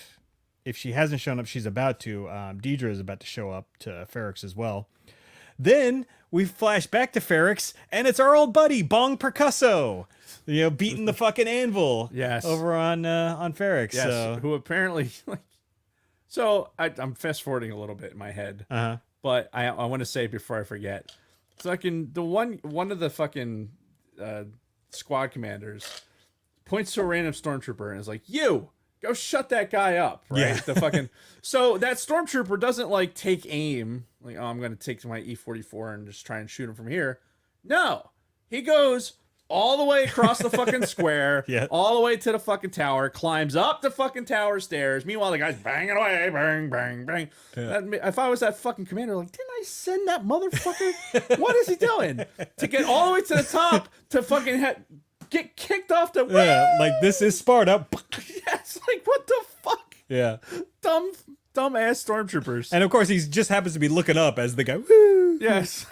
if she hasn't shown up, she's about to. Deidre is about to show up to Ferrex as well. Then we flash back to Ferrex, and it's our old buddy Bong Percusso, beating the fucking anvil. Yes. Over on Ferrex. Yes. So. Who apparently like. So I'm fast forwarding a little bit in my head, but I want to say before I forget, fucking the one of the fucking squad commanders points to a random stormtrooper and is like, "You go shut that guy up!" Right? Yeah. The fucking so that stormtrooper doesn't like take aim, like, oh, I'm gonna take my E44 and just try and shoot him from here. No, he goes all the way across the fucking square, Yeah. all the way to the fucking tower, climbs up the fucking tower stairs. Meanwhile, the guy's banging away, bang, bang, bang. Yeah. If I was that fucking commander, like, didn't I send that motherfucker? What is he doing? To get all the way to the top to fucking get kicked off the... Yeah, like this is Sparta. Yeah, it's like, what the fuck? Yeah. Dumb ass stormtroopers. And of course, he just happens to be looking up as the guy. Woo! Yes.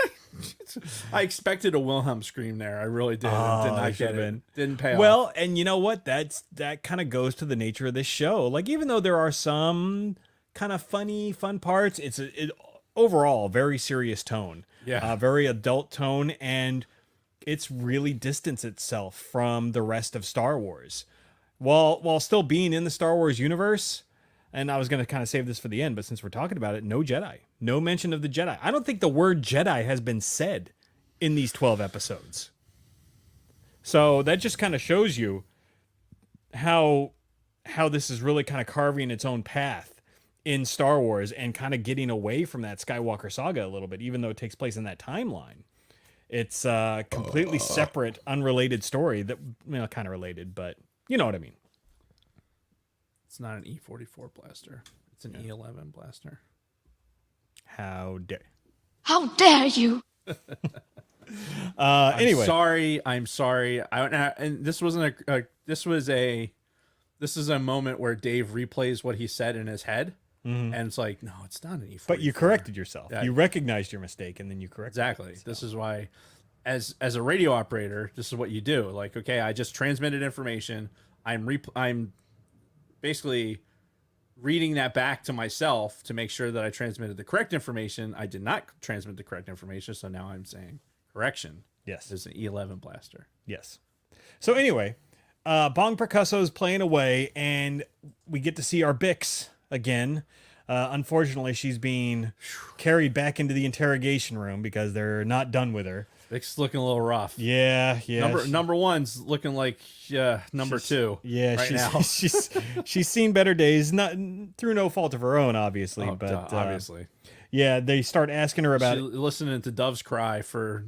I expected a Wilhelm scream there. I really did. Oh, Did it not should've get it. been. Didn't pay off. Well, and you know what? That kind of goes to the nature of this show. Like, even though there are some kind of fun parts, it's overall very serious tone. Yeah. Very adult tone, and it's really distanced itself from the rest of Star Wars, while still being in the Star Wars universe. And I was going to kind of save this for the end, but since we're talking about it, no Jedi. No mention of the Jedi. I don't think the word Jedi has been said in these 12 episodes. So that just kind of shows you how this is really kind of carving its own path in Star Wars and kind of getting away from that Skywalker saga a little bit, even though it takes place in that timeline. It's a completely separate, unrelated story that, kind of related, but you know what I mean. it's not an E44 blaster. It's an E11 blaster. How dare. How dare you? Anyway. I'm sorry. And this wasn't this is a moment where Dave replays what he said in his head. And it's like, no, it's not an E44. But you corrected yourself. Yeah. You recognized your mistake, and then you corrected Exactly. it. So. This is why, as a radio operator, this is what you do. Like, okay, I just transmitted information. I'm basically reading that back to myself to make sure that I transmitted the correct information. I did not transmit the correct information, so now I'm saying correction. Yes. Is an E11 blaster. Yes. So anyway, Bong Percusso's playing away, and we get to see our Bix again. Unfortunately, she's being carried back into the interrogation room because they're not done with her. It's looking a little rough. Yeah. Number one's looking like number two. Yeah, right she's now. she's seen better days, not through no fault of her own, obviously. Oh, but obviously, yeah, they start asking her about listening to doves cry for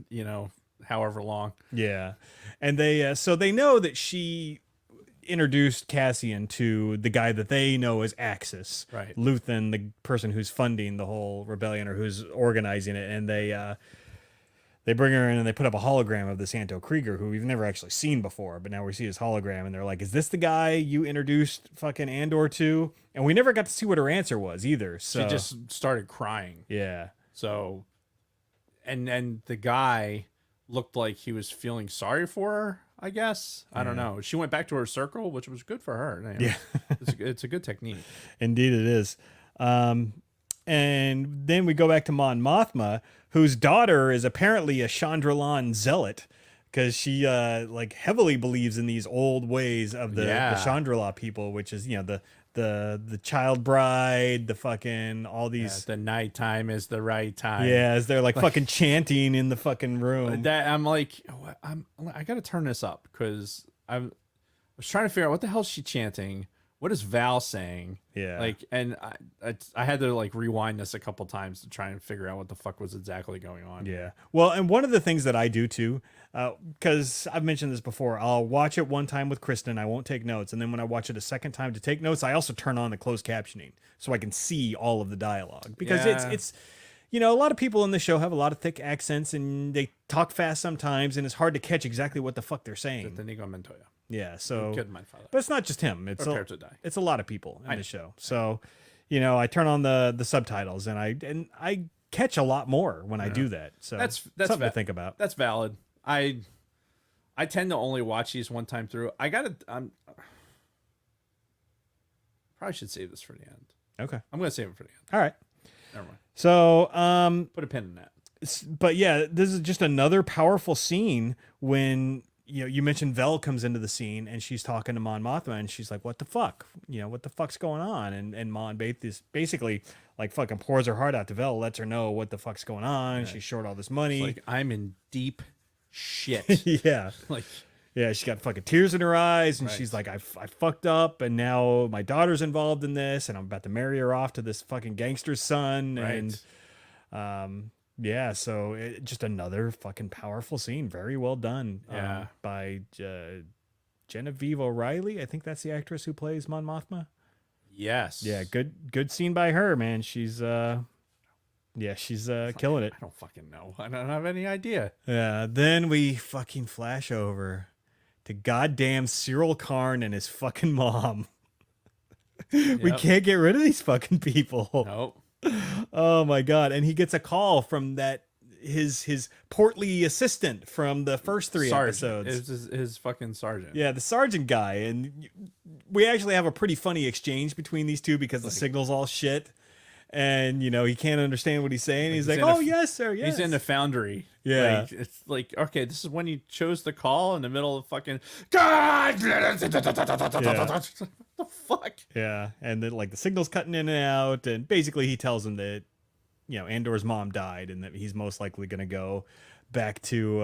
however long. Yeah, and they so they know that she introduced Cassian to the guy that they know as Axis, Right. Luthen, the person who's funding the whole rebellion or who's organizing it, and they bring her in and they put up a hologram of this Anto Krieger who we've never actually seen before, but now we see his hologram and they're like, "Is this the guy you introduced fucking Andor to?" And we never got to see what her answer was either. So She just started crying. yeah, So, and the guy looked like he was feeling sorry for her. I guess I don't know. She went back to her circle, which was good for her. Yeah. it's a good technique. indeed it is. And then we go back to Mon Mothma, whose daughter is apparently a Chandrilan zealot, because she like heavily believes in these old ways of the Chandrila people, which is the child bride, the fucking all these. The nighttime is the right time. Yeah, as they're like fucking chanting in the fucking room. That I'm like, I got to turn this up because I was trying to figure out what the hell is she chanting. What is Val saying? Yeah. Like, and I had to like rewind this a couple times to try and figure out what the fuck was exactly going on. Yeah. Well, and one of the things that I do too, because I've mentioned this before, I'll watch it one time with Kristen. I won't take notes. And then when I watch it a second time to take notes, I also turn on the closed captioning so I can see all of the dialogue. Because it's a lot of people in the show have a lot of thick accents and they talk fast sometimes and it's hard to catch exactly what the fuck they're saying. Inigo Montoya. Yeah, so Killed my father. but it's not just him. It's Prepare to die. it's a lot of people in the show. So, I turn on the subtitles and I catch a lot more when I do that. So That's something to think about. That's valid. I tend to only watch these one time through. Probably should save this for the end. Okay. I'm gonna save it for the end. All right. Never mind. So, Put a pin in that. but yeah, this is just another powerful scene when you mentioned Vel comes into the scene and she's talking to Mon Mothma and she's like, "What the fuck? What the fuck's going on?" And Mon basically like fucking pours her heart out to Vel, lets her know what the fuck's going on. Right. She's short all this money. It's like, I'm in deep shit. Yeah. Like, yeah, she got fucking tears in her eyes and she's like, I fucked up and now my daughter's involved in this and I'm about to marry her off to this fucking gangster's son. Right. And yeah, so just another fucking powerful scene. Very well done. Yeah. By Genevieve O'Reilly. I think that's the actress who plays Mon Mothma. yes. Yeah, good scene by her, man. She's killing it. I don't fucking know. I don't have any idea. Yeah, then we fucking flash over to goddamn Cyril Karn and his fucking mom. We can't get rid of these fucking people. Nope. Oh my god! And he gets a call from his portly assistant from the first three episodes. It's his fucking sergeant. Yeah, the sergeant guy, and we actually have a pretty funny exchange between these two because the signal's all shit, and he can't understand what he's saying. He's like, "Oh yes, sir, yes." He's in the foundry. Yeah, like, it's like, okay, this is when you chose the call in the middle of fucking God. What the fuck? Yeah, and then like the signal's cutting in and out, and basically he tells him that Andor's mom died, and that he's most likely gonna go back to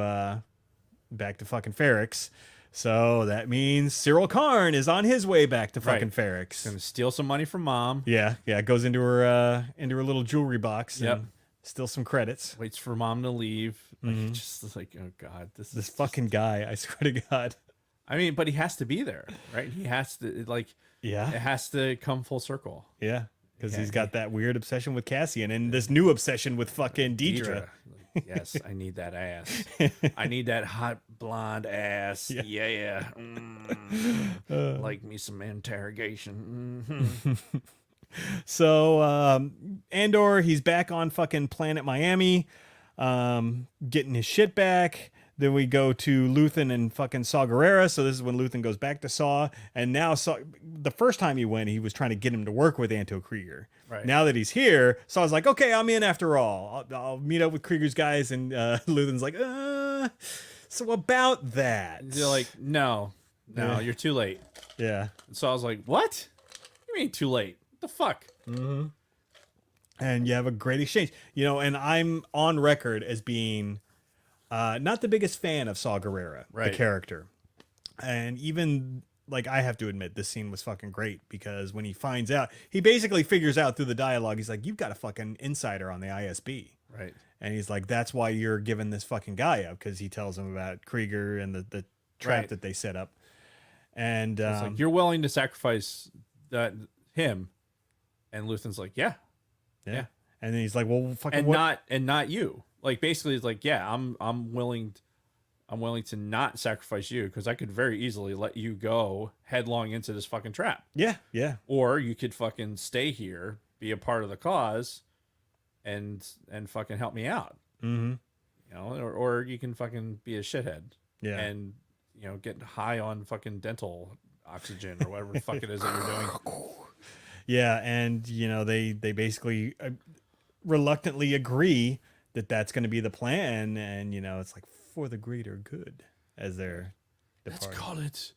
fucking Ferrix. So that means Cyril Karn is on his way back to fucking Ferrix. Gonna steal some money from mom. Yeah, goes into her little jewelry box. Yep. And steal some credits. Waits for mom to leave. Like, just like, oh god, this fucking guy. I swear to God. I mean, but he has to be there, right? He has to it has to come full circle. Yeah, because he's got that weird obsession with Cassian and this new obsession with fucking Deidre. Like, yes, I need that ass. I need that hot blonde ass. Yeah. Like me some interrogation. So Andor, he's back on fucking planet Miami, getting his shit back. Then we go to Luthen and fucking Saw Gerrera. So this is when Luthen goes back to Saw. And now the first time he went, he was trying to get him to work with Anto Krieger. Right. Now that he's here, Saw's like, okay, I'm in after all. I'll meet up with Krieger's guys. And Luthen's like, so about that. They're like, no, you're too late. Yeah. So I was like, what? You mean too late? What the fuck? Mm-hmm. and you have a great exchange. And I'm on record as being not the biggest fan of Saw Gerrera, the Right. character. And even like I have to admit, this scene was fucking great because when he finds out, he basically figures out through the dialogue, he's like, "You've got a fucking insider on the ISB." Right. And he's like, "That's why you're giving this fucking guy up," because he tells him about Krieger and the trap Right. that they set up. And It's like, you're willing to sacrifice him, and Luthen's like, yeah. yeah. And then he's like, "Well, fucking And what?" not you. Like basically, it's like, yeah, I'm willing to not sacrifice you because I could very easily let you go headlong into this fucking trap. Yeah, yeah, Or you could fucking stay here, be a part of the cause, and fucking help me out. mm-hmm. Or you can fucking be a shithead. Yeah. And get high on fucking dental oxygen or whatever the fuck it is that you're doing. Yeah, and they basically reluctantly agree that that's going to be the plan, and it's like for the greater good as they're Let's departing. call it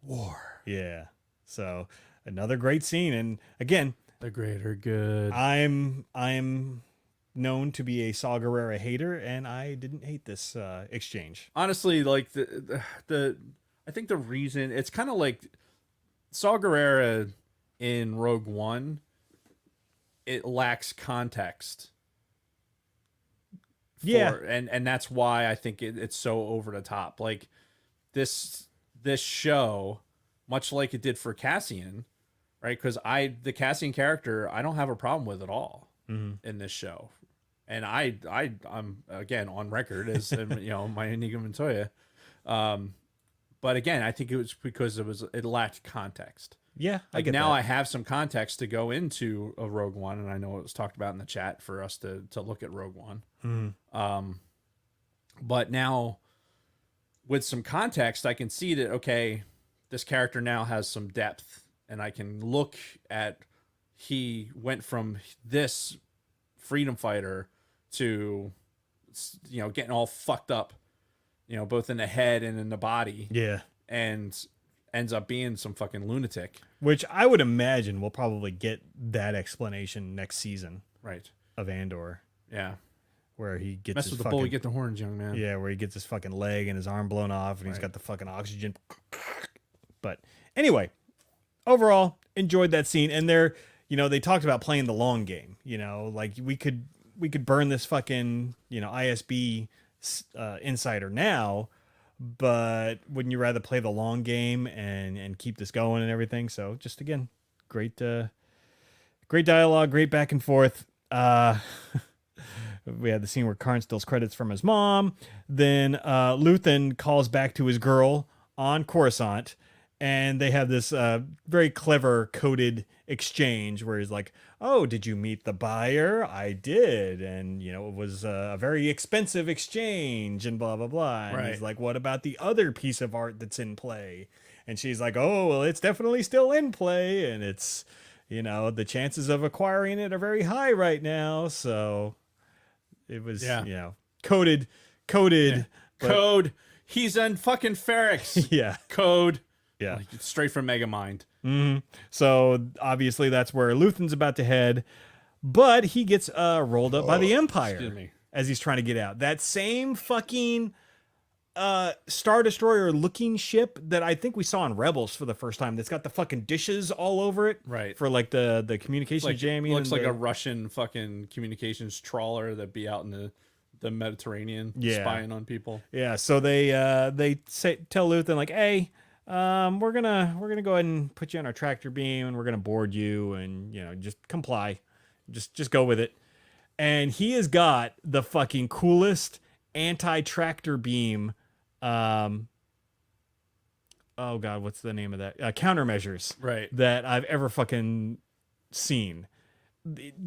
war. Yeah. So another great scene, and again, The greater good. I'm known to be a Saw Gerrera hater, and I didn't hate this exchange. Honestly, like the I think the reason it's kind of like Saw Gerrera in Rogue One, it lacks context. Yeah. And that's why I think it's so over the top. Like this show, much like it did for Cassian, right? Because the Cassian character, I don't have a problem with at all in this show. And I'm again on record as my Inigo Montoya. But again, I think it was because it lacked context. Yeah, I Like get now that. I have some context to go into a Rogue One, and I know it was talked about in the chat for us to look at Rogue One. But now with some context, I can see that, okay, this character now has some depth, and I can look at he went from this freedom fighter to getting all fucked up, both in the head and in the body, Yeah. and ends up being some fucking lunatic. Which I would imagine we'll probably get that explanation next season Right. of Andor, Yeah. where he gets Mess his with the fucking, bull, you get the horns, young man. yeah, where he gets his fucking leg and his arm blown off, and he's Right. got the fucking oxygen. But anyway, overall, enjoyed that scene, and they talked about playing the long game. Like we could burn this fucking ISB insider now, but wouldn't you rather play the long game and keep this going and everything? So just again, great dialogue, great back and forth. We had the scene where Karn steals credits from his mom. Then Luthen calls back to his girl on Coruscant, and they have this very clever coded exchange where he's like, "Oh, did you meet the buyer? I did, and it was a very expensive exchange, and blah blah blah." And he's Right. like, "What about the other piece of art that's in play?" And she's like, "Oh, well, it's definitely still in play, and it's the chances of acquiring it are very high right now." So it was coded, Yeah. but- Code. He's on fucking Ferrex. yeah. Code. Yeah. Like, straight from Megamind. So obviously that's where Luthen's about to head, but he gets rolled up by the Empire Excuse me. as he's trying to get out. That same fucking Star Destroyer looking ship that I think we saw in Rebels for the first time. That's got the fucking dishes all over it, Right. For like the communication Like, jamming. looks and like the- a Russian fucking communications trawler that'd be out in the Mediterranean spying on people. Yeah, so they tell Luthen like, "Hey, we're gonna go ahead and put you on our tractor beam, and we're gonna board you, and just comply, just go with it." And he has got the fucking coolest anti-tractor beam. Oh god, what's the name of that? Countermeasures, Right. that I've ever fucking seen.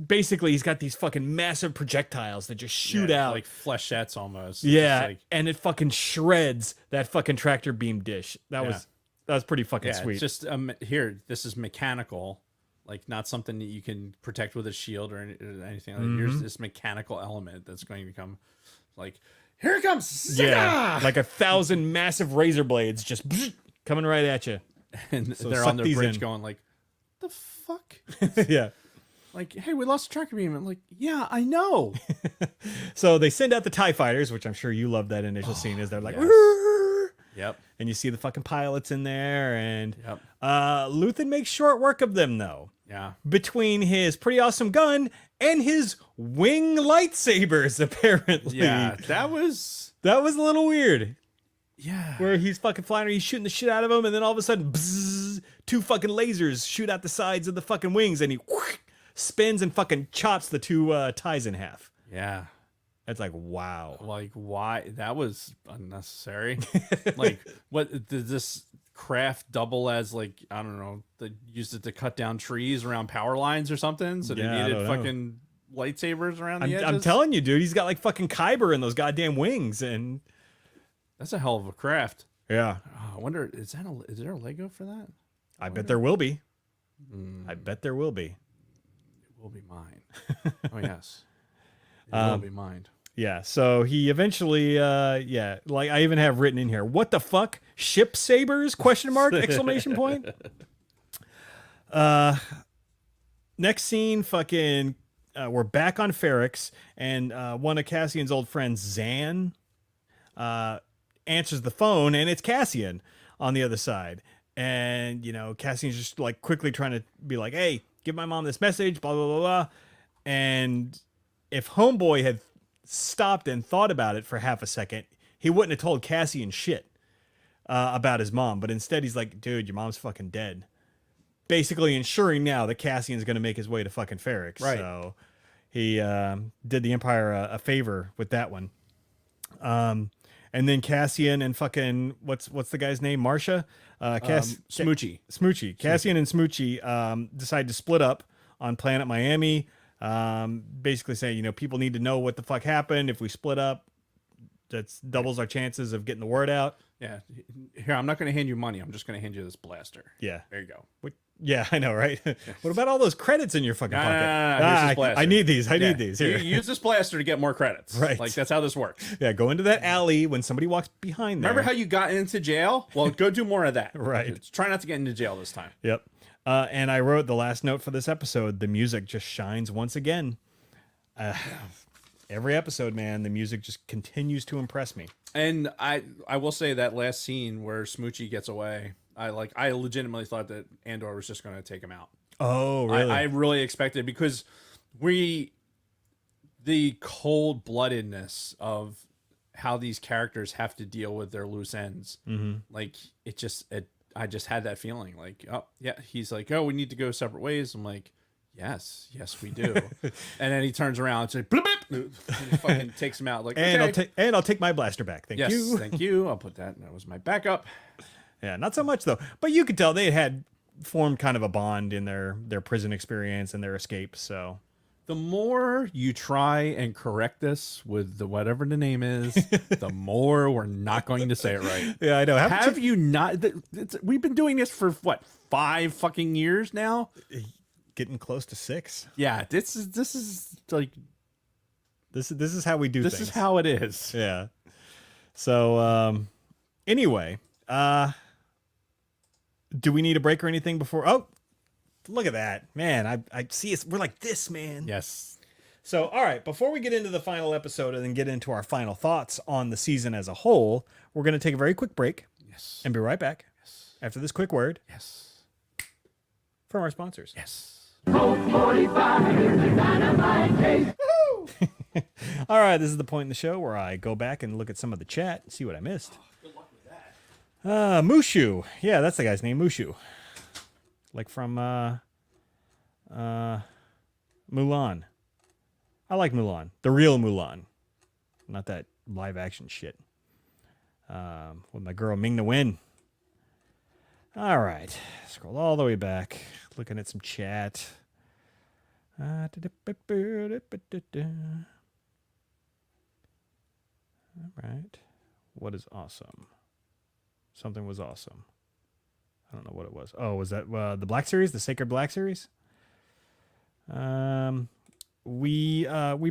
Basically, he's got these fucking massive projectiles that just shoot out. like flechettes almost. It's Yeah, just like, and it fucking shreds that fucking tractor beam dish. That was pretty fucking yeah, sweet. it's just here. This is mechanical, like not something that you can protect with a shield or anything. Like, here's this mechanical element that's going to come, like, here it comes. yeah, like 1,000 massive razor blades just coming right at you. And So they're suck on the these bridge in. going like, the fuck. Yeah, Like, hey, we lost the tracker beam. I'm like, yeah, I know. So they send out the TIE fighters, which I'm sure you love that initial scene as they're like, yes. "Rrrr," Yep. and you see the fucking pilots in there. And Yep. Luthen makes short work of them, though. Yeah. Between his pretty awesome gun and his wing lightsabers, apparently. Yeah. That was a little weird. yeah. Where he's fucking flying, he's shooting the shit out of him, and then all of a sudden, bzzz, two fucking lasers shoot out the sides of the fucking wings, and he whoosh, spins and fucking chops the two ties in half. Yeah. It's like, wow. Like, why? That was unnecessary. Like, what did this craft double as, like, I don't know, they used it to cut down trees around power lines or something? So they Yeah, I needed don't know. fucking lightsabers around the edges? I'm telling you, dude, he's got like fucking Kyber in those goddamn wings, and That's a hell of a craft. yeah, Oh, I wonder, is there a Lego for that? I bet there will be. Mm, I bet there will be. it will be mine. Oh, yes. It will be mine. Yeah, so he eventually, yeah, like I even have written in here, what the fuck? Ship sabers? Question mark? Exclamation point. Next scene, fucking, we're back on Ferrix, and one of Cassian's old friends, Zan, answers the phone, and it's Cassian on the other side. And, you know, Cassian's just like quickly trying to be like, hey, give my mom this message, blah, blah, blah, blah. And if Homeboy had stopped and thought about it for half a second, he wouldn't have told Cassian shit about his mom. But instead, he's like, dude, your mom's fucking dead. Basically ensuring now that Cassian's going to make his way to fucking Ferrix. Right. So he did the Empire a favor with that one. And then Cassian and fucking, what's the guy's name? Marsha? Smoochie. Smoochie. Cassian and Smoochie decide to split up on Planet Miami. Basically saying, you know, people need to know what the fuck happened. If we split up, that's doubles our chances of getting the word out. Yeah. Here, I'm not going to hand you money. I'm just going to hand you this blaster. Yeah. There you go. Yeah, I know, right? What about all those credits in your fucking pocket? No, here's this blaster. I need these. I Yeah. need these. Here. You use this blaster to get more credits. Right. Like, that's how this works. Yeah, go into that alley when somebody walks behind there. Remember how you got into jail? Well, go do more of that. Right. Try not to get into jail this time. Yep. And I wrote the last note for this episode. The music just shines once again. Every episode, man, the music just continues to impress me. And I will say that last scene where Smoochie gets away, I legitimately thought that Andor was just going to take him out. Oh, really? I really expected, because the cold-bloodedness of how these characters have to deal with their loose ends. Mm-hmm. Like, I just had that feeling like, oh yeah, he's like, oh, we need to go separate ways. I'm like, yes, we do. And then he turns around and says, blip, blip, and fucking takes him out. Like, and okay. I'll take my blaster back. Thank Yes, you. thank you. I'll put that was my backup. Yeah, not so much though. But you could tell they had formed kind of a bond in their prison experience and their escape. So The more you try and correct this with whatever the name is, the more we're not going to say it right. yeah, I know. Have you not? We've been doing this for what, 5 fucking years now? Getting close to 6. Yeah, this is like This is how we do this things. is how it is. Yeah. So anyway, do we need a break or anything before? Oh, look at that, man! I see us. We're like this, man. Yes. So all right, before we get into the final episode and then get into our final thoughts on the season as a whole, we're going to take a very quick break. Yes. And be right back. Yes. After this quick word Yes. from our sponsors. Yes. All right, this is the point in the show where I go back and look at some of the chat and see what I missed. Good luck with that. Mushu. Yeah, that's the guy's name, Mushu. Like from Mulan. I like Mulan. The real Mulan. Not that live action shit. With my girl Ming Na Wen. All right. Scroll all the way back. Looking at some chat. All right. What is awesome? Something was awesome. I don't know what it was. Oh, was that the Black Series? The Sacred Black Series? We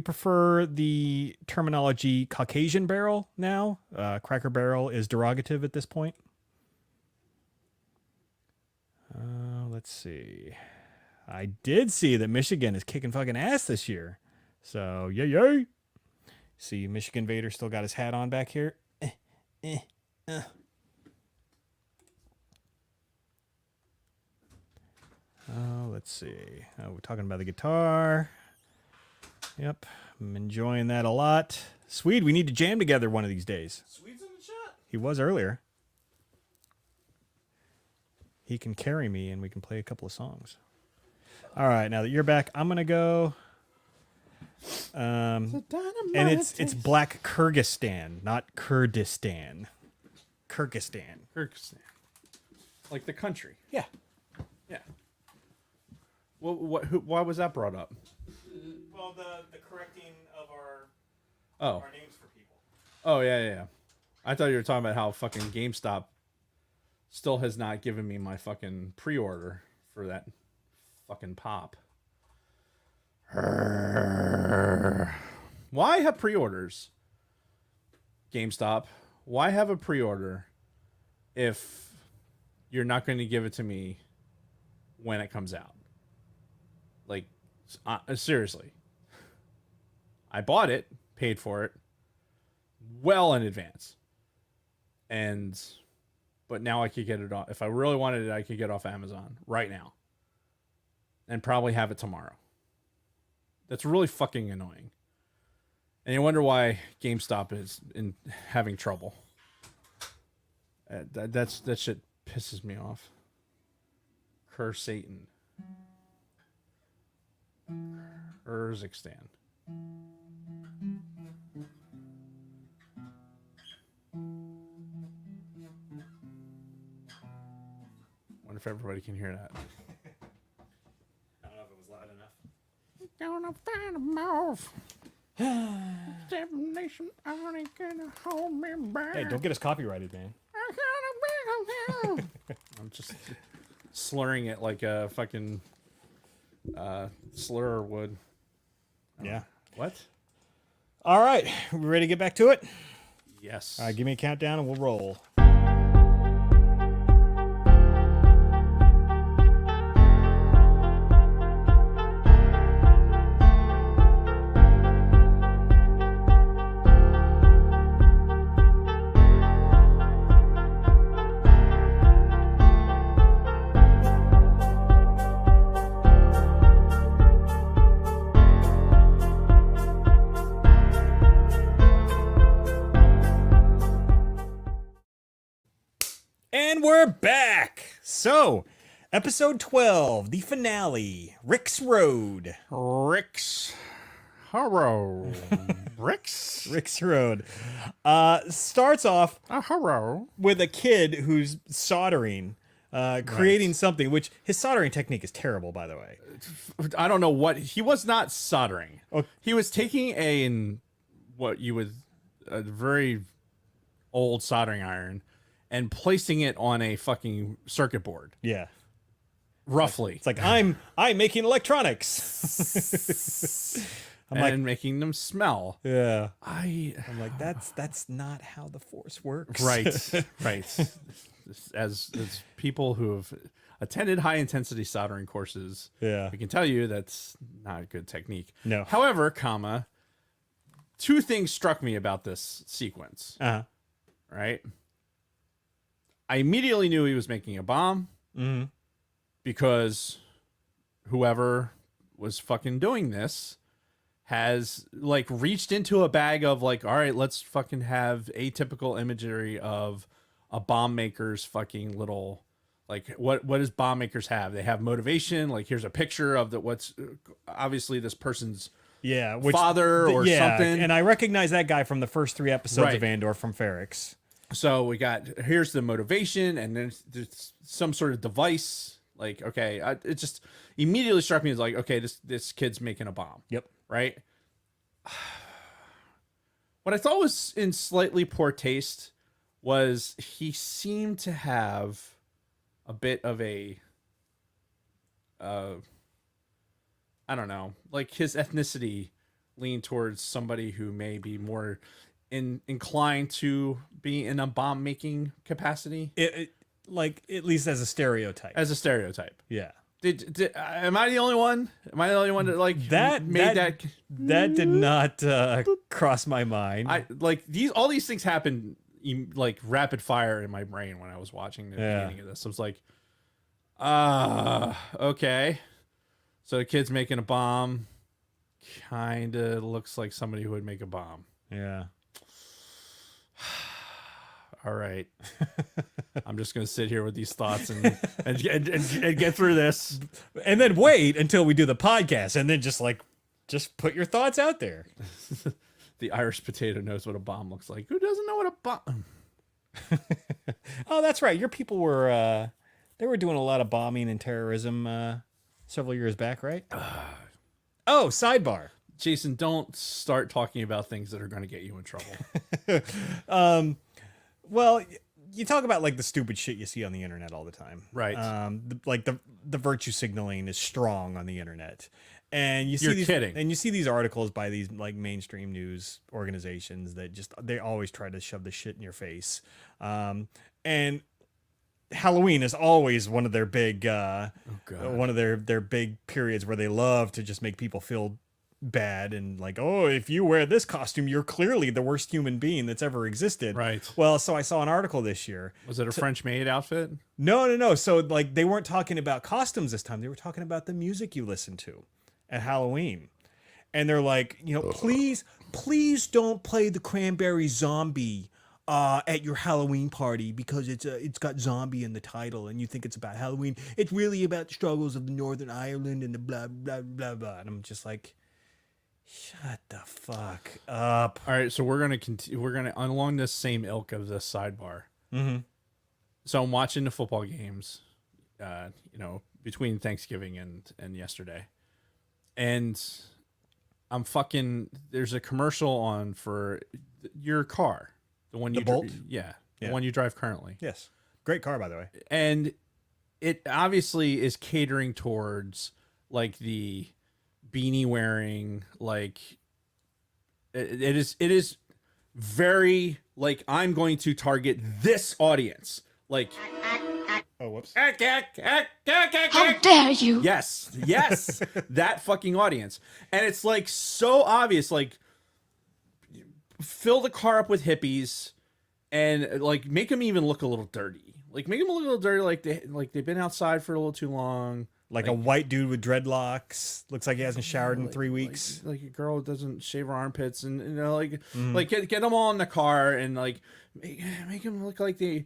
prefer the terminology Caucasian barrel now. Cracker Barrel is derogative at this point. Let's see. I did see that Michigan is kicking fucking ass this year. So, yay, yay. See, Michigan Vader still got his hat on back here. Oh, let's see. Oh, we're talking about the guitar. Yep, I'm enjoying that a lot. Swede, we need to jam together one of these days. Swede's in the chat. He was earlier. He can carry me, and we can play a couple of songs. All right, now that you're back, I'm gonna go. And it's Black Kyrgyzstan, not Kurdistan. Kyrgyzstan. Kyrgyzstan. Like the country. Yeah. Yeah. Well, why was that brought up? Well, the correcting of Oh. our names for people. Oh, yeah. I thought you were talking about how fucking GameStop still has not given me my fucking pre-order for that fucking pop. Why have pre-orders? GameStop, why have a pre-order if you're not going to give it to me when it comes out? Like, seriously. I bought it, paid for it, well in advance. But now I could get it off. If I really wanted it, I could get it off Amazon right now. And probably have it tomorrow. That's really fucking annoying. And you wonder why GameStop is having trouble. That shit pisses me off. Curse Satan. Kyrgyzstan. Wonder if everybody can hear that. I don't know if it was loud enough. Gonna find a mouth. Nation only gonna hold me back. Hey, don't get us copyrighted, man. I'm just slurring it like a fucking slur would. Yeah. What? All right, we ready to get back to it? Yes. All right, give me a countdown and we'll roll. And we're back. So, episode 12, the finale, Rick's Road. Rick's Horror. Rick's Road. Starts off A horror. with a kid who's soldering, creating something, which his soldering technique is terrible, by the way. I don't know what he was not soldering. Oh. He was taking a very old soldering iron and placing it on a fucking circuit board. Yeah. Roughly. It's like, I'm making electronics. I'm and like, making them smell. yeah. I'm I'm like, that's not how the Force works. right. As people who have attended high intensity soldering courses, Yeah. we can tell you that's not a good technique. No. However, two things struck me about this sequence. Uh-huh. Right? I immediately knew he was making a bomb because whoever was fucking doing this has like reached into a bag of like, all right, let's fucking have atypical imagery of a bomb maker's fucking little, like what does bomb makers have? They have motivation. Like here's a picture of what's obviously this person's father or something. And I recognize that guy from the first 3 episodes of Right. Andor from Ferrix. So we got, here's the motivation, and then there's some sort of device. Like, okay, it just immediately struck me as like, okay, this kid's making a bomb. Yep. Right? What I thought was in slightly poor taste was he seemed to have a bit of a, I don't know, like his ethnicity leaned towards somebody who may be more inclined to be in a bomb making capacity. Like, at least as a stereotype. As a stereotype. Yeah. Am I the only one? Am I the only one that like That made that did not cross my mind. I like all these things happen like rapid fire in my brain when I was watching the beginning of this. I was like, okay. So the kid's making a bomb. Kinda looks like somebody who would make a bomb. Yeah. All right. I'm just gonna sit here with these thoughts and get through this. And then wait until we do the podcast, and then just put your thoughts out there. The Irish potato knows what a bomb looks like. Who doesn't know what a bomb? Oh, that's right. Your people were they were doing a lot of bombing and terrorism several years back, right? Oh, sidebar. Jason, don't start talking about things that are going to get you in trouble. Well, you talk about like the stupid shit you see on the internet all the time, Right. The virtue signaling is strong on the internet, and you see You're these, kidding. and you see these articles by these like mainstream news organizations that they always try to shove the shit in your face, and Halloween is always one of their big one of their big periods where they love to just make people feel bad and like, oh, if you wear this costume, you're clearly the worst human being that's ever existed. Right. Well, so I saw an article this year. Was it a French maid outfit? No. So like they weren't talking about costumes this time. They were talking about the music you listen to at Halloween. And they're like, please don't play the Cranberry Zombie at your Halloween party because it's got zombie in the title and you think it's about Halloween. It's really about the struggles of Northern Ireland and the blah blah blah blah. And I'm just like, shut the fuck up. All right, so we're gonna continue. We're gonna along this same ilk of this sidebar. Mm-hmm. So I'm watching the football games, between Thanksgiving and yesterday, and there's a commercial on for your car, the one you Bolt? The one you drive currently. Yes. Great car, by the way. And it obviously is catering towards like the beanie wearing, like it is very like, I'm going to target this audience. Like, Oh, whoops. How dare you? yes, that fucking audience. And it's like so obvious, like fill the car up with hippies and like make them even look a little dirty. Like make them look a little dirty, like they've been outside for a little too long. Like a white dude with dreadlocks. Looks like he hasn't showered in 3 weeks. Like a girl who doesn't shave her armpits, and like get them all in the car and like make them look like they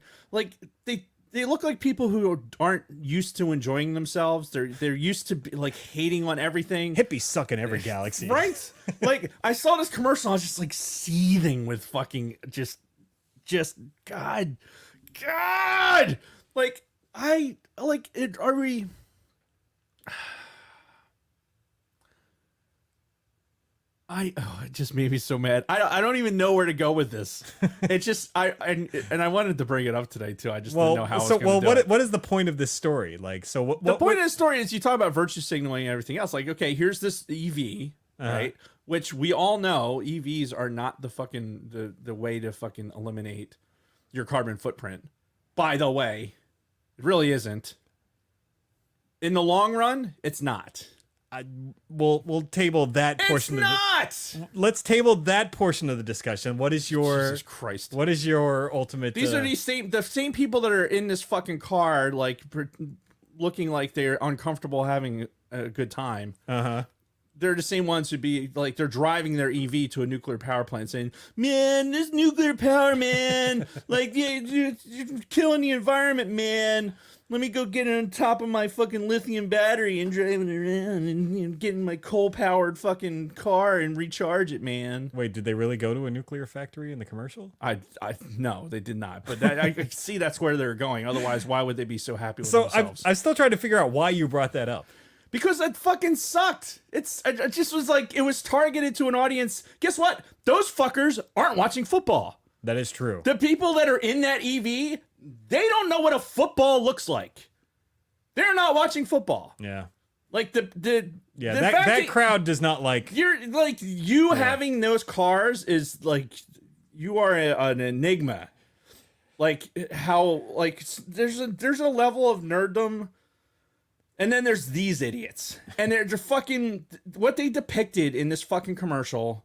look like people who aren't used to enjoying themselves. They're used to like hating on everything. Hippies suck in every galaxy. Right? Like I saw this commercial, I was just like seething with fucking just God. Like are we? It just made me so mad. I don't even know where to go with this. It's just and I wanted to bring it up today too. I just didn't know how. What is the point of this story? Like, so what? The point of the story is you talk about virtue signaling and everything else. Like, okay, here's this EV, right? Which we all know EVs are not the way to fucking eliminate your carbon footprint. By the way, it really isn't. In the long run, it's not. We'll table that portion. It's not. Let's table that portion of the discussion. What is your Jesus Christ? What is your ultimate? These are the same people that are in this fucking car, like looking like they're uncomfortable having a good time. They're the same ones who'd be like, they're driving their EV to a nuclear power plant saying, man, this nuclear power, man, like, yeah, you're killing the environment, man. Let me go get on top of my fucking lithium battery and driving around and get in my coal-powered fucking car and recharge it, man. Wait, did they really go to a nuclear factory in the commercial? No, they did not. But I could see that's where they're going. Otherwise, why would they be so happy with So themselves? I'm still trying to figure out why you brought that up. Because it fucking sucked. It just was like, it was targeted to an audience. Guess what? Those fuckers aren't watching football. That is true. The people that are in that EV, they don't know what a football looks like. They're not watching football. Yeah. Like that crowd does not like. You're like having those cars is like, you are an enigma. Like how, like there's a level of nerddom And then there's these idiots, and they're just fucking what they depicted in this fucking commercial.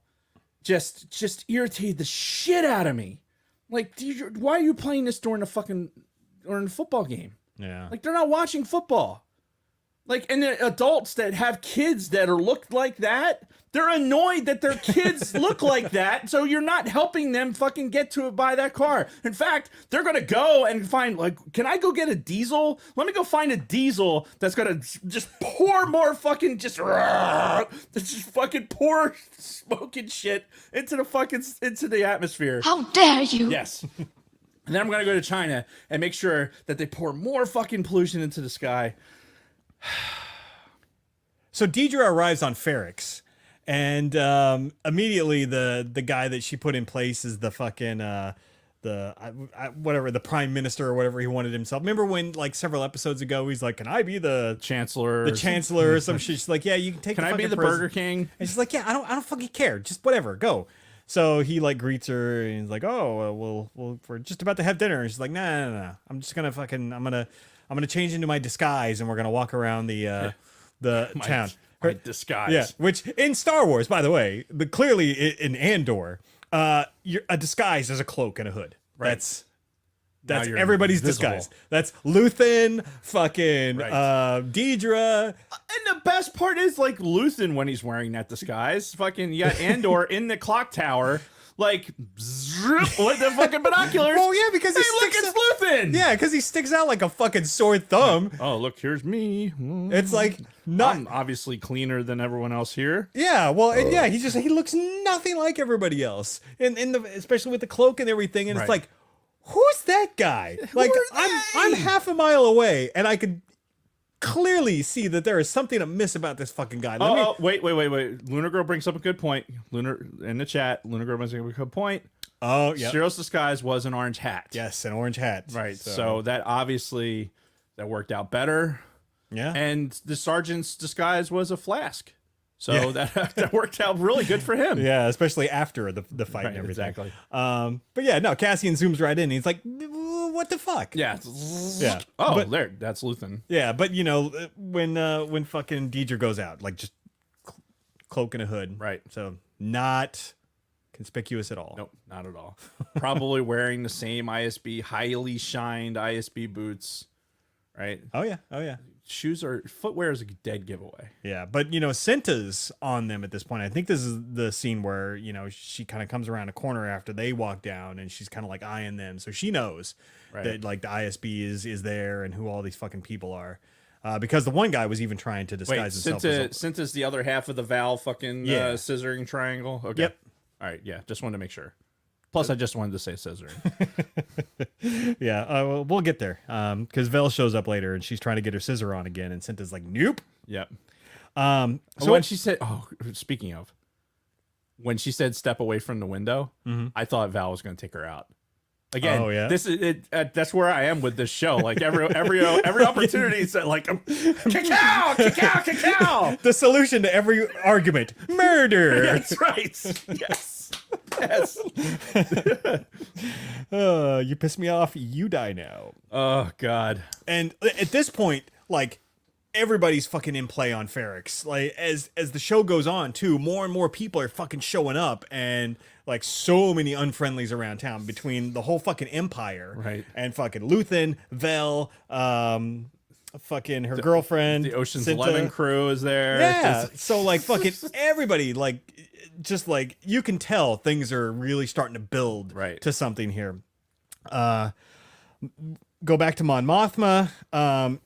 Just irritated the shit out of me. Like, why are you playing this during the football game? Yeah. Like, they're not watching football. Like, and the adults that have kids that are looked like that, they're annoyed that their kids look like that. So you're not helping them fucking get to buy that car. In fact, they're going to go and find, like, can I go get a diesel? Let me go find a diesel that's going to just pour more fucking just fucking pour smoking shit into the atmosphere. How dare you? Yes. And then I'm going to go to China and make sure that they pour more fucking pollution into the sky. So Deidre arrives on Ferrix, and immediately the guy that she put in place is the fucking whatever, the prime minister or whatever he wanted himself. Remember when, like, several episodes ago, he's like, "Can I be the Chancellor or some shit?" She's like, "Yeah, you can take. Can the I be fucking the president." Burger King? And she's like, "Yeah, I don't fucking care. Just whatever, go." So he like greets her and he's like, "Oh, well, we're just about to have dinner." And she's like, "No. I'm just gonna fucking I'm gonna change into my disguise and we're gonna walk around the town." My disguise. Yeah, which in Star Wars, by the way, clearly in Andor, a disguise is a cloak and a hood. Right. That's you're everybody's invisible. disguise. That's Luthen, fucking Right. Deidre. And the best part is, like, Luthen, when he's wearing that disguise, fucking, you got Andor in the clock tower, like, with the fucking binoculars. Oh yeah, because Hey, look, it's Luthen! Yeah, because he sticks out like a fucking sore thumb. Oh, look, here's me. It's like not. I'm obviously cleaner than everyone else here. Yeah, well, and yeah, he looks nothing like everybody else, especially with the cloak and everything. And it's Right. like, who's that guy? Like, I'm half a mile away, and I could clearly see that there is something amiss about this fucking guy. Wait. Lunar Girl brings up a good point. Lunar in the chat. Lunar Girl brings up a good point. Oh, yeah. Cyril's disguise was an orange hat. Yes, an orange hat. Right. So that obviously that worked out better. yeah. And the sergeant's disguise was a flask. So Yeah. that worked out really good for him. Yeah, especially after the fight and Right, everything. exactly. But yeah, no, Cassian zooms right in. He's like, "What the fuck?" Yeah. Yeah. Oh, But- there. That's Luthen. Yeah, but you know, when fucking Deidre goes out, like just cloak and a hood. Right. So not conspicuous at all. Nope, not at all. Probably wearing the same ISB, highly shined ISB boots. Right. Oh yeah. Footwear is a dead giveaway. Yeah, but you know, Cinta's on them at this point. I think this is the scene where, you know, she kind of comes around a corner after they walk down and she's kind of like eyeing them. So she knows Right. that like the ISB is there and who all these fucking people are. Because the one guy was even trying to Wait, disguise himself as Cinta's the other half of the Val fucking Yeah. scissoring triangle. Okay. Yep. All right. Yeah. Just wanted to make sure. Plus, I just wanted to say scissoring. Yeah, well, we'll get there. Because Vel shows up later and she's trying to get her scissor on again, and Cinta's like, "Nope." Yep. So So when she said, speaking of, when she said step away from the window, I thought Val was going to take her out. Again, Oh, yeah? this is it. That's where I am with this show. Like every opportunity, is like cacao. the solution to every argument, murder. That's right. Yes. Yes. You piss me off, you die now. Oh God. And at this point, like, everybody's fucking in play on Ferrix. Like, as the show goes on, too, more and more people are fucking showing up, and like so many unfriendlies around town between the whole fucking empire, Right. And fucking Luthen, Vel, fucking her girlfriend, The Ocean's Cinta. 11 crew is there. Yeah. So like fucking everybody, like, just like you can tell things are really starting to build Right. to something here. Go back to Mon Mothma.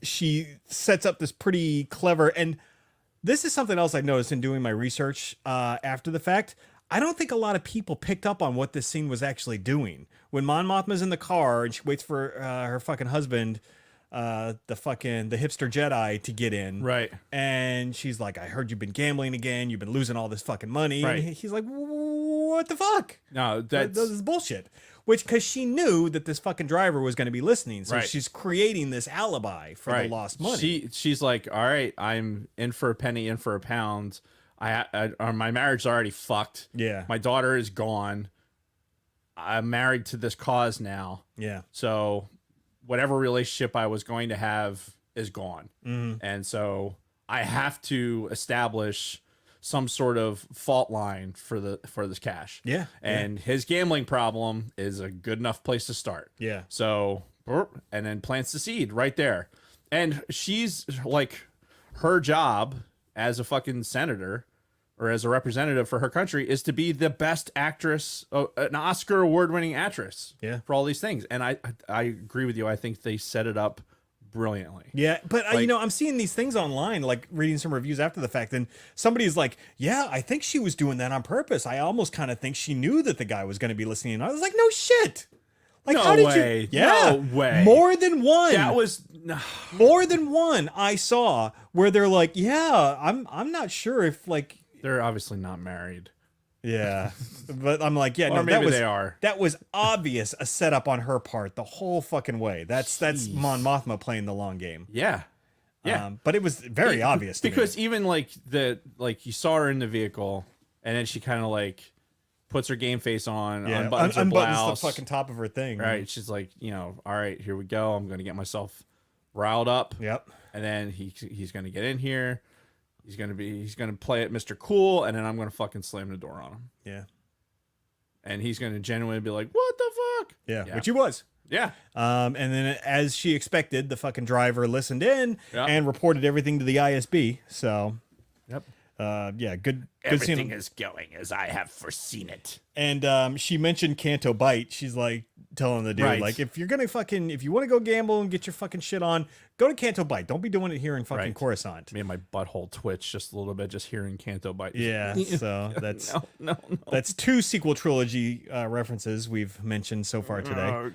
She sets up this pretty clever, and this is something else I noticed in doing my research after the fact. I don't think a lot of people picked up on what this scene was actually doing. When Mon Mothma's in the car and she waits for her fucking husband, the hipster Jedi, to get in. Right. And she's like, "I heard you've been gambling again. You've been losing all this fucking money." Right. And he's like, "What the fuck? No, This that's is bullshit." Because she knew that this fucking driver was going to be listening. So Right. she's creating this alibi for the lost money. She's like, all right, I'm in for a penny, in for a pound. My marriage's already fucked. Yeah. My daughter is gone. I'm married to this cause now. Yeah. So whatever relationship I was going to have is gone. And so I have to establish some sort of fault line for this cash. Yeah. And his gambling problem is a good enough place to start. Yeah. So, and then plants the seed right there. And she's like, her job as a fucking senator or as a representative for her country is to be the best actress, an Oscar award-winning actress. Yeah. For all these things. And I agree with you. I think they set it up brilliantly. Yeah, but I'm seeing these things online, like reading some reviews after the fact, and somebody's like, yeah, I think she was doing that on purpose. I almost kind of think she knew that the guy was going to be listening. I was like, no shit. Like, No how did way. you? Yeah, No way. More than one. That was more than one I saw where they're like, yeah, I'm not sure if like they're obviously not married. Yeah, but I'm like, yeah, Or no, maybe that was they are. That was obvious a setup on her part the whole fucking way. That's Mon Mothma playing the long game. Yeah. Yeah. But it was very obvious to because me. even like you saw her in the vehicle and then she kind of like puts her game face on, unbuttons her blouse, the fucking top of her thing. right? She's like, all right, here we go. I'm gonna get myself riled up. Yep. And then he's gonna get in here. He's gonna play it Mr. Cool, and then I'm gonna fucking slam the door on him. Yeah. And he's gonna genuinely be like, "What the fuck?" Yeah. Which he was. Yeah. And then as she expected, the fucking driver listened in Yeah. and reported everything to the ISB. So. Yep. Yeah. Good. Everything scene. is going as I have foreseen it. And she mentioned Canto Bite. She's like telling the dude, Right. like, if you want to go gamble and get your fucking shit on, go to Canto Bite. Don't be doing it here in fucking Right. Coruscant. Made my butthole twitch just a little bit just hearing Canto Bite. Yeah, so that's No. that's 2 sequel trilogy references we've mentioned so far today. Oh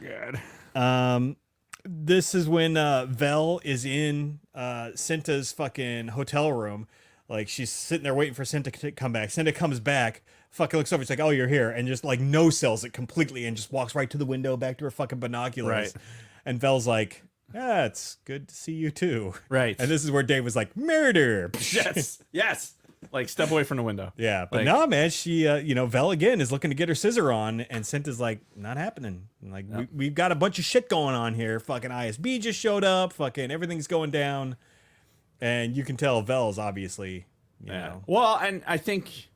god. This is when Vel is in Cinta's fucking hotel room. Like, she's sitting there waiting for Cinta to come back. Cinta comes back, fucking looks over, she's like, oh, you're here, and just like no sells it completely and just walks right to the window back to her fucking binoculars. Right. And Vel's like, yeah, it's good to see you too. Right. And this is where Dave was like, murder. Yes. Like step away from the window. Yeah, but Like- no, man, she, Vel again is looking to get her scissor on, and Cinta's like, not happening. Like, we've got a bunch of shit going on here. Fucking ISB just showed up. Fucking everything's going down. And you can tell Vel's obviously, you know. Well, and I think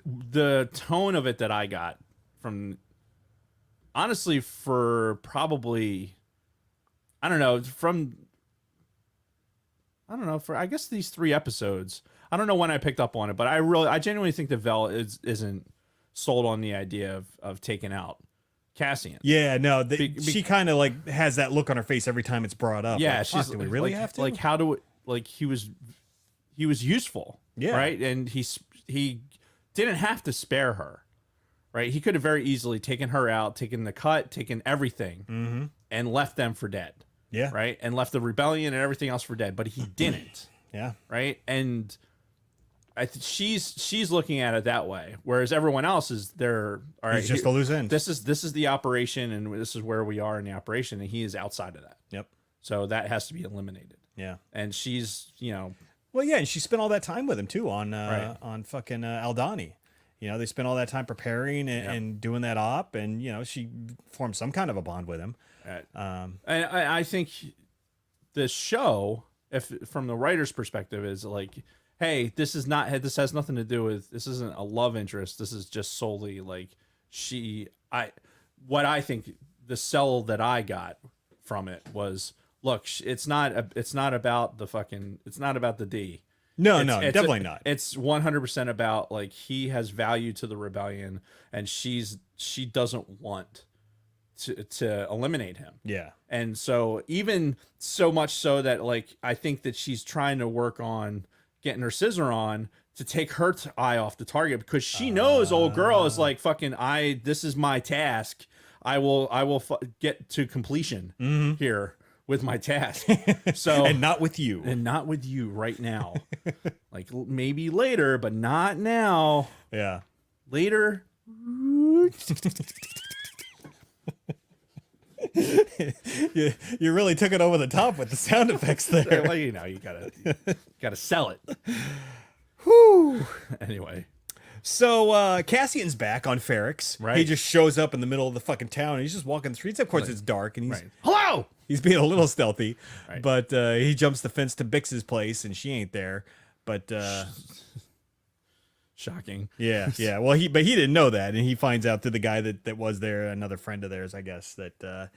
the tone of it that I got from, honestly, for probably, I don't know, for I guess these 3 episodes. I don't know when I picked up on it, but I genuinely think that Vel isn't sold on the idea of taking out Cassian. Yeah, no, she kind of like has that look on her face every time it's brought up. Yeah, like, she's fuck, do we really like, have to? Like, how do it? Like, he was useful. Yeah. Right, and he didn't have to spare her. Right, he could have very easily taken her out, taken the cut, taken everything, and left them for dead. Yeah. Right, and left the rebellion and everything else for dead, but he didn't. Yeah. Right, and she's looking at it that way, whereas everyone else is there. All right, He's just a loose end. This is the operation, and this is where we are in the operation, and he is outside of that. Yep. So that has to be eliminated. Yeah. And she's, Well, yeah, and she spent all that time with him too on Right. on fucking Aldani. They spent all that time preparing and doing that op, and she formed some kind of a bond with him. and I think the show, if from the writer's perspective, is like, hey, this has nothing to do with, this isn't a love interest. This is just solely like what I think the sell that I got from it was, look, it's not about the D. No, It's definitely not. It's 100% about like he has value to the rebellion, and she doesn't want to eliminate him. Yeah. And so even so much so that like I think that she's trying to work on getting her scissor on to take her eye off the target, because she knows old girl is like, fucking, this is my task. I will get to completion here with my task. So And not with you. and not with you right now. Like maybe later, but not now. Yeah. Later. You really took it over the top with the sound effects there. Well, you gotta sell it. Whew. Anyway. So Cassian's back on Ferrix. Right. He just shows up in the middle of the fucking town. And he's just walking the streets. Of course, it's dark, and he's Hello. he's being a little stealthy. Right. But he jumps the fence to Bix's place, and she ain't there. But Shocking. yeah. Well, he didn't know that, and he finds out through the guy that was there, another friend of theirs, I guess. That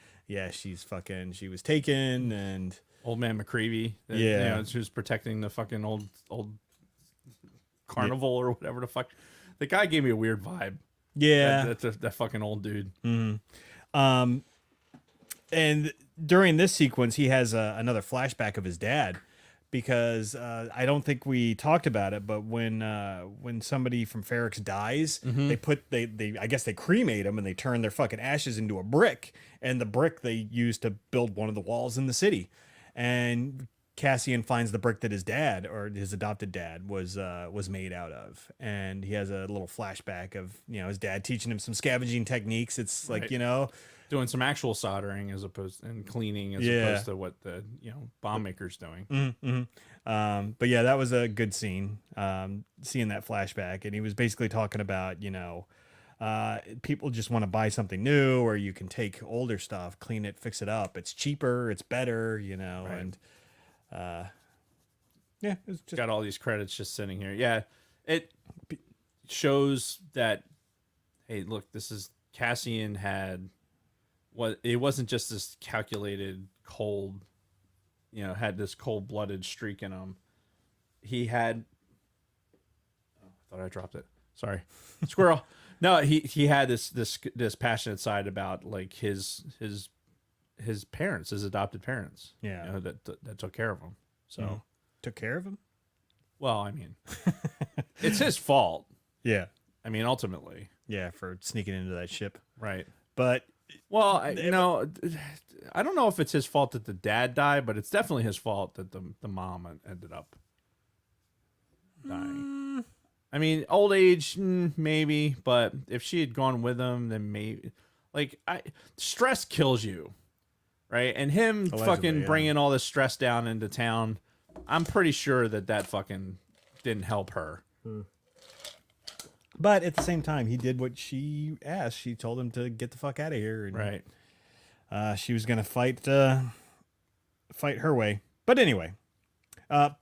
she was taken, and Old man McCreevy. Yeah. You know, who's protecting the fucking old carnival or whatever the fuck. The guy gave me a weird vibe. yeah. That fucking old dude. And during this sequence, he has another flashback of his dad, because I don't think we talked about it, but when somebody from Ferrix dies, they I guess they cremate him, and they turn their fucking ashes into a brick, and the brick they use to build one of the walls in the city. And Cassian finds the brick that his dad, or his adopted dad, was made out of, and he has a little flashback of his dad teaching him some scavenging techniques. It's like Right. Doing some actual soldering and cleaning as opposed to what the bomb maker's doing. But yeah, that was a good scene. Seeing that flashback, and he was basically talking about people just want to buy something new, or you can take older stuff, clean it, fix it up. It's cheaper, it's better, Right. and yeah, it's just Got all these credits just sitting here. Yeah, it shows that, hey, look, this is Cassian had what it wasn't just this calculated cold, had this cold-blooded streak in him. He had, oh, I thought I dropped it. Sorry, squirrel. No, he had this passionate side about like his parents, his adopted parents. Yeah. That took care of him. So, took care of him. well, I mean, it's his fault. Yeah, I mean, ultimately, yeah, for sneaking into that ship. right? But Well, I don't know if it's his fault that the dad died, but it's definitely his fault that the mom ended up dying. I mean, old age, maybe, but if she had gone with him, then maybe. Like, stress kills you, right? And him Allegedly, fucking yeah. bringing all this stress down into town, I'm pretty sure that fucking didn't help her. But at the same time, he did what she asked. She told him to get the fuck out of here. And, Right. She was gonna fight her way. But anyway,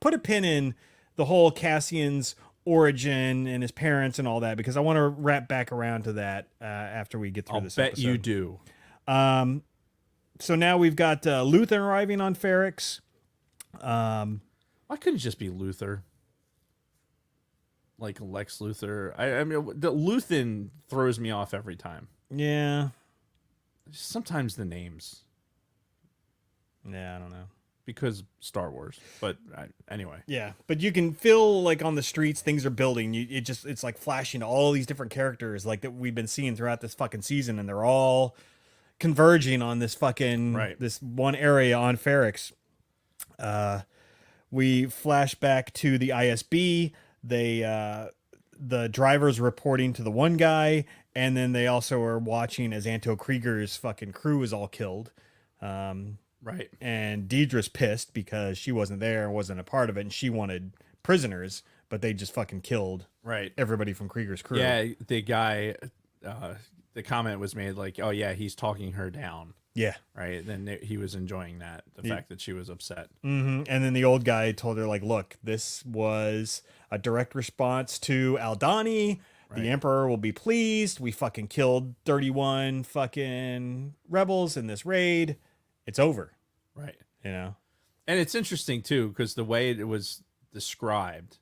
put a pin in the whole Cassian's origin and his parents and all that, because I want to wrap back around to that after we get through I'll this bet episode. you do. So now we've got Luthen arriving on Ferrix. Why couldn't it just be Luther? Like Lex Luthor. I mean, the Luthen throws me off every time. Yeah, Sometimes the names, I don't know. because Star Wars. But anyway, Yeah, but you can feel like on the streets things are building. It's like flashing to all these different characters like that we've been seeing throughout this fucking season, and they're all converging on this fucking Right. this one area on Ferrix. We flash back to the ISB. The drivers reporting to the one guy, and then they also are watching as Anto Krieger's fucking crew is all killed. right. And Deidre's pissed because she wasn't there and wasn't a part of it, and she wanted prisoners, but they just fucking killed Right. everybody from Krieger's crew. Yeah, the guy, the comment was made like, oh, yeah, he's talking her down. Yeah. Right. Then he was enjoying that, the fact that she was upset. And then the old guy told her, like, look, this was a direct response to Aldani. Right. The Emperor will be pleased. We fucking killed 31 fucking rebels in this raid. It's over, Right. you know? And it's interesting, too, because the way it was described,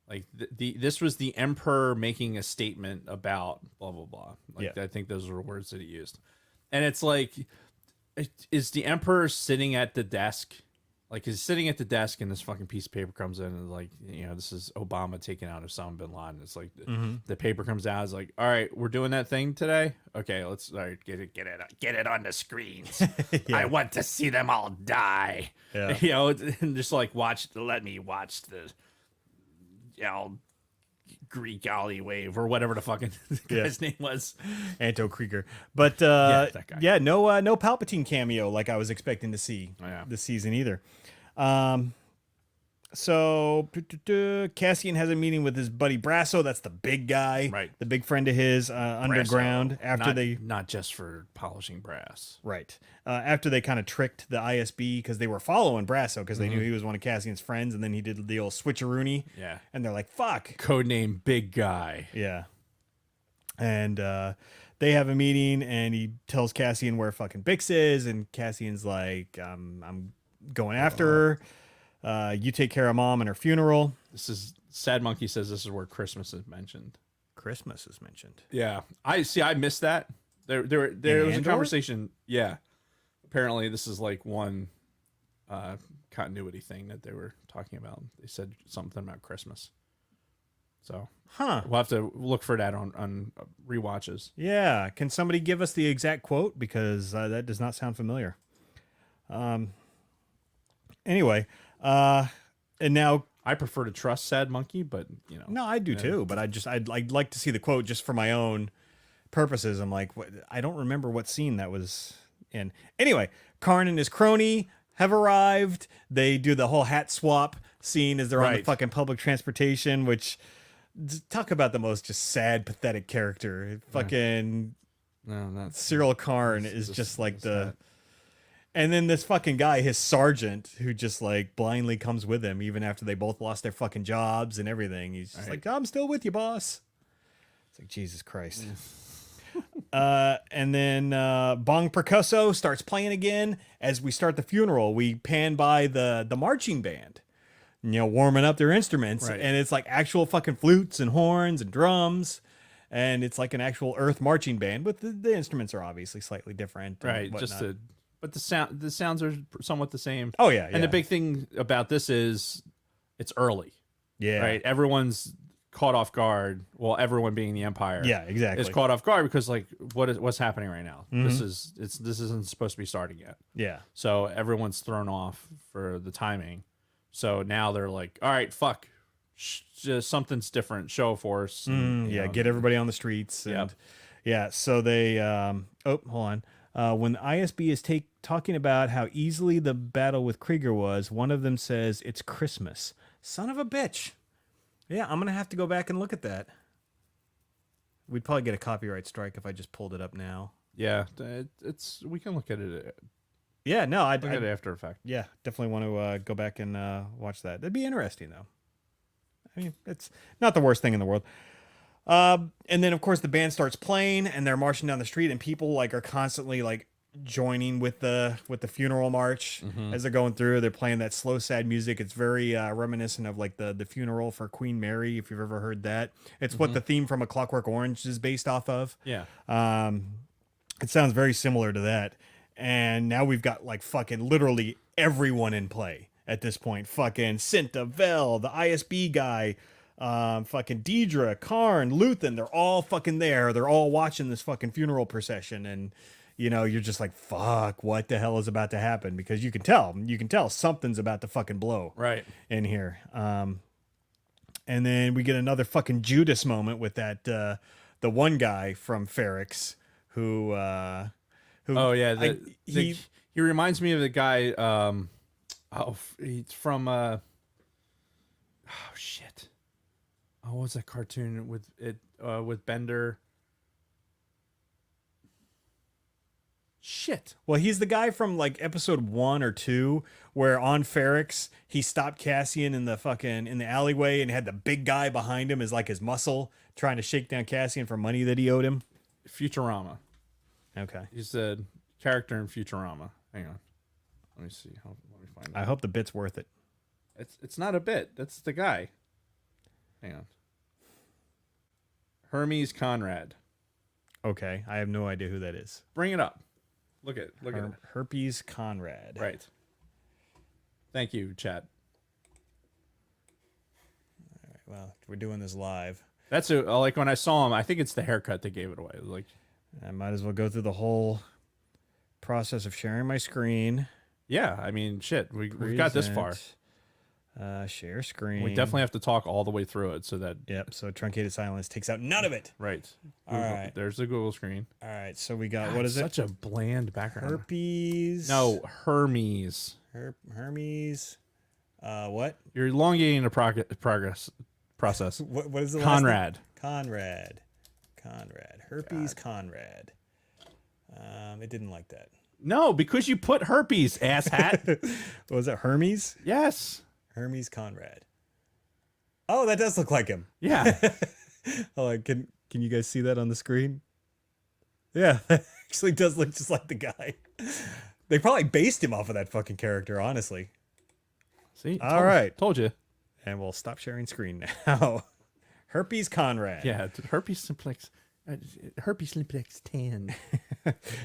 like this was the Emperor making a statement about blah, blah, blah. Like, Yeah. I think those were words that he used. And it's like, is the Emperor sitting at the desk? Like, he's sitting at the desk and this fucking piece of paper comes in and is like, this is Obama taking out Osama bin Laden. It's like the paper comes out. It's like, all right, we're doing that thing today. Okay, all right, Get it on the screens. I want to see them all die. Yeah. and just like Let me watch the Greek alley wave or whatever the fucking Yeah. guy's name was. Anto Krieger. But that guy. yeah, no Palpatine cameo like I was expecting to see Yeah. this season either. So Cassian has a meeting with his buddy Brasso. That's the big guy, Right. the big friend of his underground. After not just for polishing brass. right, after they kind of tricked the ISB because they were following Brasso because they knew he was one of Cassian's friends, and then he did the old switcheroony. Yeah. And they're like, "Fuck." Codename Big Guy. Yeah. And they have a meeting, and he tells Cassian where fucking Bix is, and Cassian's like, I'm going after her. You take care of Mom and her funeral. This is Sad Monkey says this is where Christmas is mentioned. Christmas is mentioned. Yeah. I missed that. There was a Andor? conversation. Yeah. Apparently this is like one continuity thing that they were talking about. They said something about Christmas. So Huh. we'll have to look for that on rewatches. Yeah. Can somebody give us the exact quote? Because that does not sound familiar. Anyway, and now, I prefer to trust Sad Monkey, but you know. no, I do too, but I'd like to see the quote just for my own purposes. I'm like, I don't remember what scene that was in. Anyway, Karn and his crony have arrived. They do the whole hat swap scene as they're on the Right. fucking public transportation, which talk about the most just sad, pathetic character. Fucking No, that's Cyril Karn is just like the. And then this fucking guy, his sergeant, who just like blindly comes with him even after they both lost their fucking jobs and everything. He's just like, I'm still with you, boss. It's like, Jesus Christ. And then Bong Percusso starts playing again. As we start the funeral, we pan by the marching band, you know, warming up their instruments. Right. And it's like actual fucking flutes and horns and drums. And it's like an actual Earth marching band, but the instruments are obviously slightly different. and right. whatnot. But the sounds are somewhat the same. Oh, yeah. And the big thing about this is it's early. yeah. Right? Everyone's caught off guard. Well, everyone being the Empire. Yeah, exactly. Is caught off guard because like what's happening right now? Mm-hmm. This isn't supposed to be starting yet. Yeah. So everyone's thrown off for the timing. So now they're like, all right, fuck. Just something's different. Show of force. and, you Yeah, know, get everybody on the streets. And Yep. yeah, so they hold on. When the ISB is talking about how easily the battle with Krieger was, one of them says it's Christmas. Son of a bitch. Yeah, I'm gonna have to go back and look at that. We'd probably get a copyright strike if I just pulled it up now. Yeah, it's we can look at it. Yeah, no, Look at it after effect. yeah, definitely want to go back and watch that. That'd be interesting, though. I mean, it's not the worst thing in the world. And then, of course, the band starts playing, and they're marching down the street, and people like are constantly like joining with the funeral march as they're going through. They're playing that slow, sad music. It's very reminiscent of like the funeral for Queen Mary, if you've ever heard that. It's what the theme from A Clockwork Orange is based off of. Yeah. It sounds very similar to that. And now we've got like fucking literally everyone in play at this point. Fucking Cinta, Vel, the ISB guy, fucking Deidre, Karn, Luthen, they're all fucking there. They're all watching this fucking funeral procession. And, you know, you're just like, fuck, what the hell is about to happen? Because you can tell something's about to fucking blow Right. in here. And then we get another fucking Judas moment with that, the one guy from Ferrix who Oh yeah, he reminds me of the guy. He's from. Oh shit! Oh, what was that cartoon with it? With Bender. Shit. well, he's the guy from like episode 1 or 2 where on Ferrix he stopped Cassian in the alleyway and had the big guy behind him as like his muscle trying to shake down Cassian for money that he owed him. Futurama. Okay. He's a character in Futurama. Hang on. Let me see. Let me find it. I hope the bit's worth it. It's not a bit. That's the guy. Hang on. Hermes Conrad. Okay. I have no idea who that is. Bring it up. Look at it. Herpes Conrad. Right. Thank you, chat. Well, we're doing this live. That's like when I saw him. I think it's the haircut that gave it away. Like, I might as well go through the whole process of sharing my screen. yeah. I mean, shit. We've got this far. Share screen. We definitely have to talk all the way through it so that. Yep. So truncated silence takes out none of it. Right. All Google- right. There's the Google screen. All right. So we got God, what is it? Such a bland background. Herpes. No, Hermes. Hermes. What? You're elongating the progress process. What is the Conrad. last name? Conrad. Herpes Conrad. It didn't like that. No, because you put herpes, asshat. What was it? Hermes? Yes. Hermes Conrad. Oh, that does look like him. Yeah. Oh, can you guys see that on the screen? Yeah, that actually does look just like the guy. They probably based him off of that fucking character, honestly. See? All right. Told you. And we'll stop sharing screen now. Herpes Conrad. Yeah, herpes simplex. Herpes simplex 10.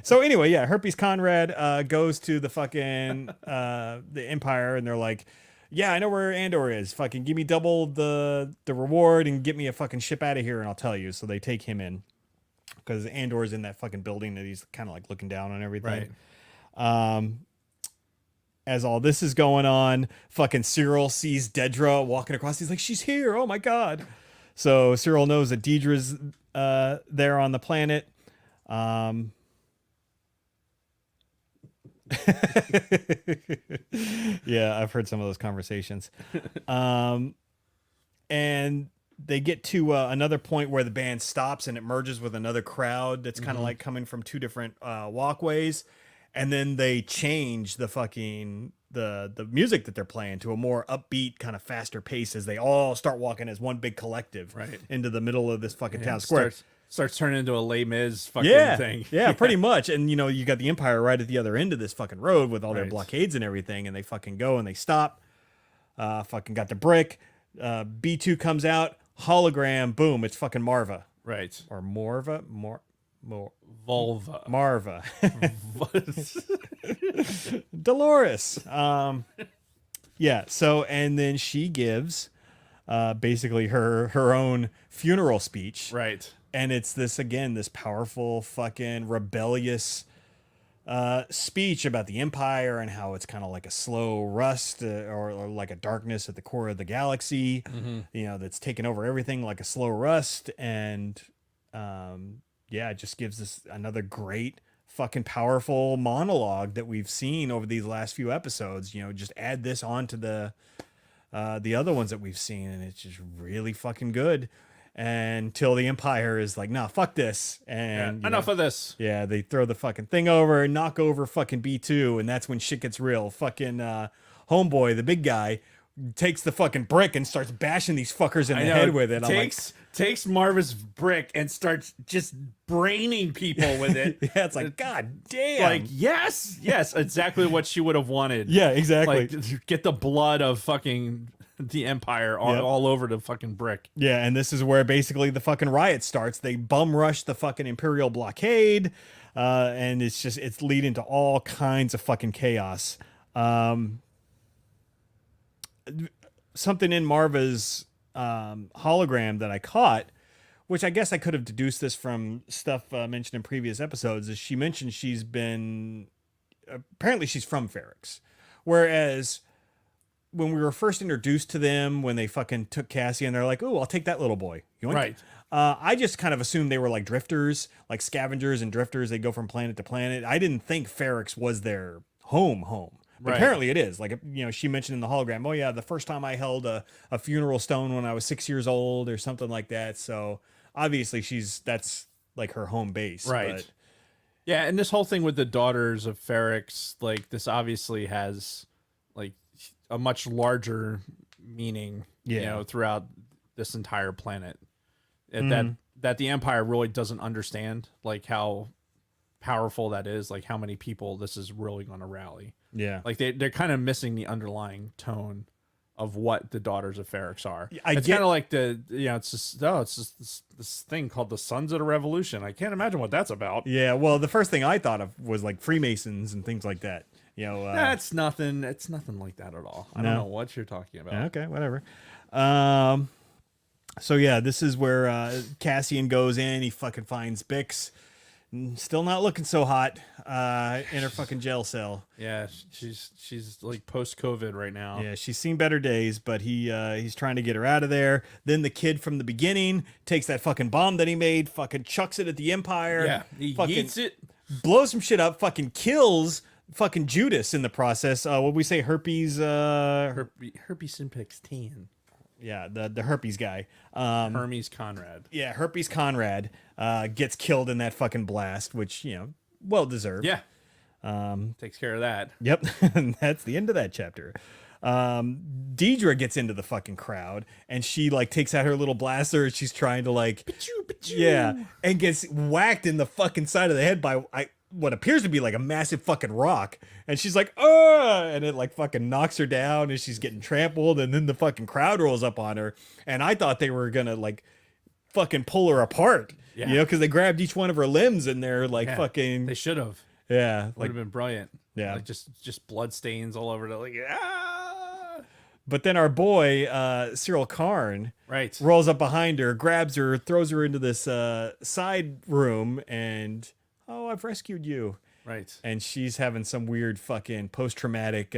So anyway, yeah, Herpes Conrad goes to the fucking the Empire, and they're like, yeah, I know where Andor is. Fucking give me double the reward and get me a fucking ship out of here, and I'll tell you. So they take him in because Andor's in that fucking building that he's kind of like looking down on everything. Right. As all this is going on, fucking Cyril sees Dedra walking across. He's like, she's here. Oh my God. So Cyril knows that Deidre's there on the planet. Yeah, I've heard some of those conversations. And they get to another point where the band stops and it merges with another crowd that's kind of like coming from two different walkways. And then they change the fucking the music that they're playing to a more upbeat, kind of faster pace as they all start walking as one big collective into the middle of this fucking town square. Starts turning into a Les Mis fucking thing. Yeah, pretty much. And, you know, you got the Empire right at the other end of this fucking road with all their blockades and everything. And they fucking go and they stop. Fucking got the brick. B2 comes out. Hologram. Boom. It's fucking Marva. Right. Or Morva. Vulva. Marva. Dolores. Yeah. So, and then she gives basically her own funeral speech. Right. And it's this powerful fucking rebellious speech about the Empire and how it's kind of like a slow rust or like a darkness at the core of the galaxy, you know, that's taken over everything like a slow rust. And yeah, it just gives us another great fucking powerful monologue that we've seen over these last few episodes. You know, just add this on to the other ones that we've seen, and it's just really fucking good. Until the Empire is like, nah, fuck this. And enough of this. Yeah, they throw the fucking thing over and knock over fucking B2, and that's when shit gets real. Fucking homeboy, the big guy, takes the fucking brick and starts bashing these fuckers in the head with it. Takes Marva's brick and starts just braining people with it. Yeah, it's like, God damn. Like, yes, exactly what she would have wanted. Yeah, exactly. Like, get the blood of fucking the Empire all over the fucking brick. Yeah, and this is where basically the fucking riot starts. They bum rush the fucking Imperial blockade, and it's leading to all kinds of fucking chaos. Something in Marva's hologram that I caught, which I guess I could have deduced this from stuff mentioned in previous episodes, is she mentioned apparently she's from Ferrix, whereas when we were first introduced to them, when they fucking took Cassie and they're like, oh, I'll take that little boy. Yoink. Right. I just kind of assumed they were like drifters, like scavengers and drifters. They go from planet to planet. I didn't think Ferrix was their home. But apparently it is. Like, you know, she mentioned in the hologram, oh yeah, the first time I held a funeral stone when I was 6 years old or something like that. So obviously that's like her home base. Right. But yeah, and this whole thing with the daughters of Ferrix, like, this obviously has like a much larger meaning, you know, throughout this entire planet. That the Empire really doesn't understand, like, how powerful that is, like how many people this is really going to rally. Yeah. Like they're kind of missing the underlying tone of what the daughters of Ferrix are. It's get kind of like it's just this thing called the Sons of the Revolution. I can't imagine what that's about. Yeah, well, the first thing I thought of was like Freemasons and things like that. You know, that's nothing. It's nothing like that at all. I don't know what you're talking about. Okay, whatever. So yeah, this is where Cassian goes in. He fucking finds Bix. Still not looking so hot in her fucking jail cell. Yeah, she's like post-COVID right now. Yeah, she's seen better days, but he's trying to get her out of there. Then the kid from the beginning takes that fucking bomb that he made, fucking chucks it at the Empire. Yeah, he fucking yeets it. blows some shit up, fucking kills fucking Judas in the process. What we say, herpes. Herpes simplex tan. Yeah, the herpes guy. Hermes Conrad. Yeah, herpes Conrad gets killed in that fucking blast, which well deserved. Yeah. Takes care of that. Yep, and that's the end of that chapter. Deidre gets into the fucking crowd and she like takes out her little blaster and she's trying to like yeah, and gets whacked in the fucking side of the head by what appears to be like a massive fucking rock, and she's like and it like fucking knocks her down and she's getting trampled, and then the fucking crowd rolls up on her, and I thought they were gonna like fucking pull her apart, because they grabbed each one of her limbs and they're like fucking They should have. yeah, Would like have been brilliant. Yeah. Like just blood stains all over the like But then our boy, Cyril Karn, Right. rolls up behind her, grabs her, throws her into this side room, and, I've rescued you. Right. And she's having some weird fucking post-traumatic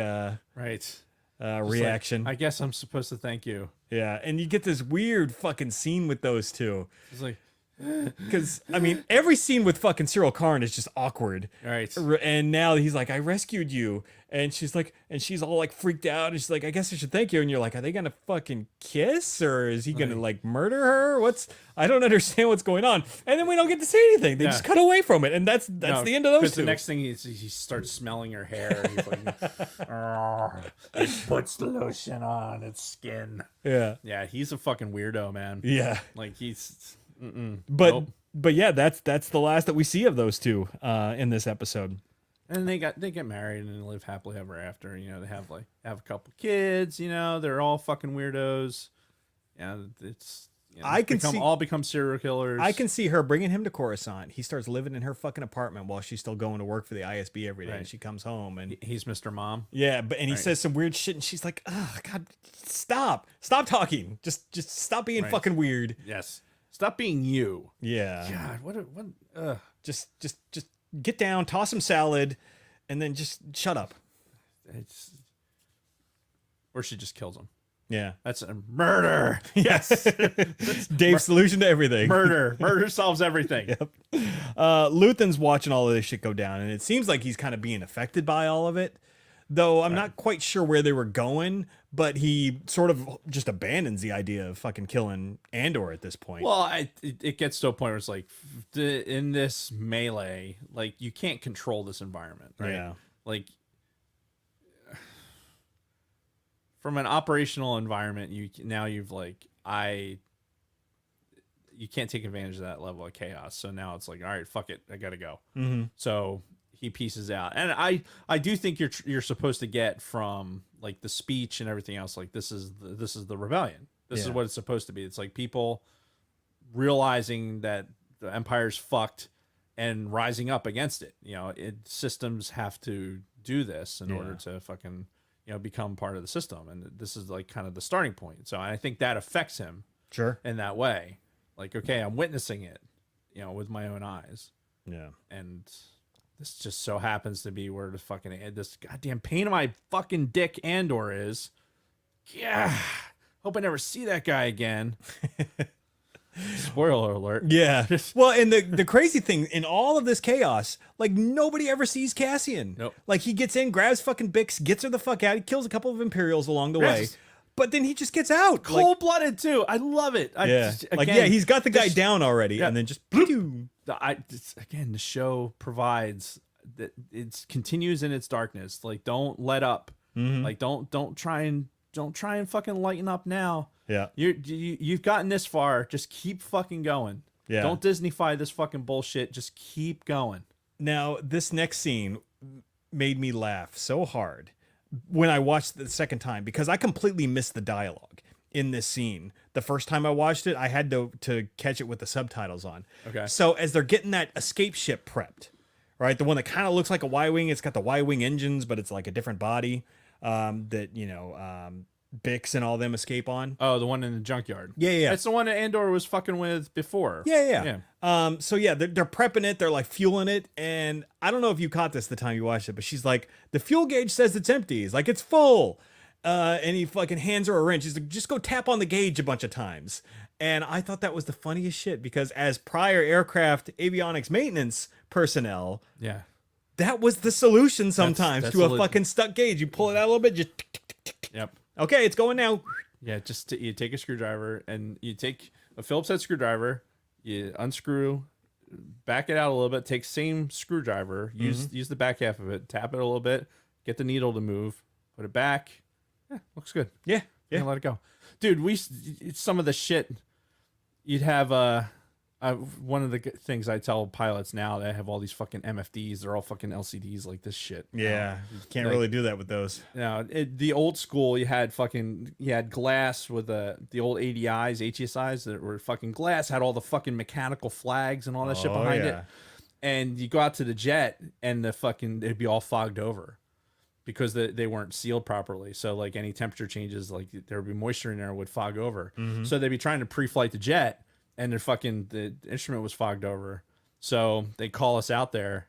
Right. reaction. Like, I guess I'm supposed to thank you. Yeah, and you get this weird fucking scene with those two. It's like, Because, I mean, every scene with fucking Cyril Karn is just awkward. right. And now he's like, I rescued you. And she's like, and she's all like freaked out. And she's like, I guess I should thank you. And you're like, are they going to fucking kiss? Or is he going to like murder her? I don't understand what's going on. And then we don't get to see anything. They just cut away from it. And that's No, the end of those Because two. the next thing he starts smelling her hair. He's like, He puts the lotion on its skin. Yeah. yeah, he's a fucking weirdo, man. Yeah. Like he's. But, Nope. but yeah, that's the last that we see of those two in this episode. And they get married and live happily ever after. You know, they have a couple kids. You know, they're all fucking weirdos. Yeah, it's. I can see- all become serial killers. I can see her bringing him to Coruscant. He starts living in her fucking apartment while she's still going to work for the ISB every day. And Right. she comes home and He's Mr. Mom. yeah, but he says some weird shit, and she's like, "Oh God, stop talking. Just stop being Right. fucking weird." Yes. Stop being you. Yeah, God, what? just get down, toss some salad, and then just shut up. It's. Or she just kills him. Yeah, That's a murder. yes. Dave's solution to everything. Murder. Murder solves everything. Luthen's watching all of this shit go down, and it seems like he's kind of being affected by all of it. Though I'm not quite sure where they were going, but he sort of just abandons the idea of fucking killing Andor at this point. Well, it gets to a point where it's like, in this melee, like you can't control this environment, right? Yeah. Like, from an operational environment, you can't take advantage of that level of chaos. So now it's like, all right, fuck it, I gotta go. Mm-hmm. So he pieces out, and I do think you're supposed to get from like the speech and everything else, like this is the rebellion. This is Yeah. what it's supposed to be. It's like people realizing that the empire's fucked and rising up against it. You know, systems have to do this in order to fucking become part of the system, and this is like kind of the starting point. So I think that affects him Sure. in that way. Like, okay, I'm witnessing it, with my own eyes. Yeah. And this just so happens to be where this goddamn pain in my fucking dick Andor is. Yeah. Hope I never see that guy again. Spoiler alert. Yeah. Well, and the crazy thing in all of this chaos, like nobody ever sees Cassian. Nope. Like he gets in, grabs fucking Bix, gets her the fuck out. He kills a couple of Imperials along the way, Yes. but then he just gets out. Cold blooded too. I love it. He's got the guy this- down already, yeah. and then just Again, the show provides that it continues in its darkness. Like, don't let up. Mm-hmm. Like, don't try and fucking lighten up now. yeah. You've gotten this far. Just keep fucking going. Yeah. Don't Disneyfy this fucking bullshit. Just keep going. Now, this next scene made me laugh so hard when I watched it the second time because I completely missed the dialogue in this scene. The first time I watched it, I had to catch it with the subtitles on. Okay. So as they're getting that escape ship prepped, right? The one that kind of looks like a Y-Wing, it's got the Y-Wing engines, but it's like a different body that, Bix and all them escape on. Oh, the one in the junkyard. Yeah. That's the one that Andor was fucking with before. Yeah. So yeah, they're prepping it. They're like fueling it, and I don't know if you caught this the time you watched it, but she's like, the fuel gauge says it's empty. It's like it's full, and he fucking hands her a wrench. He's like, just go tap on the gauge a bunch of times. And I thought that was the funniest shit because as prior aircraft avionics maintenance personnel, Yeah. that was the solution sometimes that's to a the fucking stuck gauge. You pull it out a little bit, just tick, tick, tick, tick. Yep. Okay, it's going now. Yeah, you take a screwdriver and you take a Phillips head screwdriver, you unscrew, back it out a little bit, take same screwdriver, use the back half of it, tap it a little bit, get the needle to move, put it back. Yeah, looks good. Yeah, Yeah, let it go. Dude, it's some of the shit you'd have one of the things I tell pilots now that have all these fucking MFDs, they're all fucking LCDs like this shit. Yeah, you can't Like- really do that with those. Now, the old school, you had glass with the old ADIs, HSIs that were fucking glass, had all the fucking mechanical flags and all that shit behind it. And you go out to the jet and it'd be all fogged over because they weren't sealed properly. So like any temperature changes, like there would be moisture in there, it would fog over. So they'd be trying to pre-flight the jet and the instrument was fogged over. So they call us out there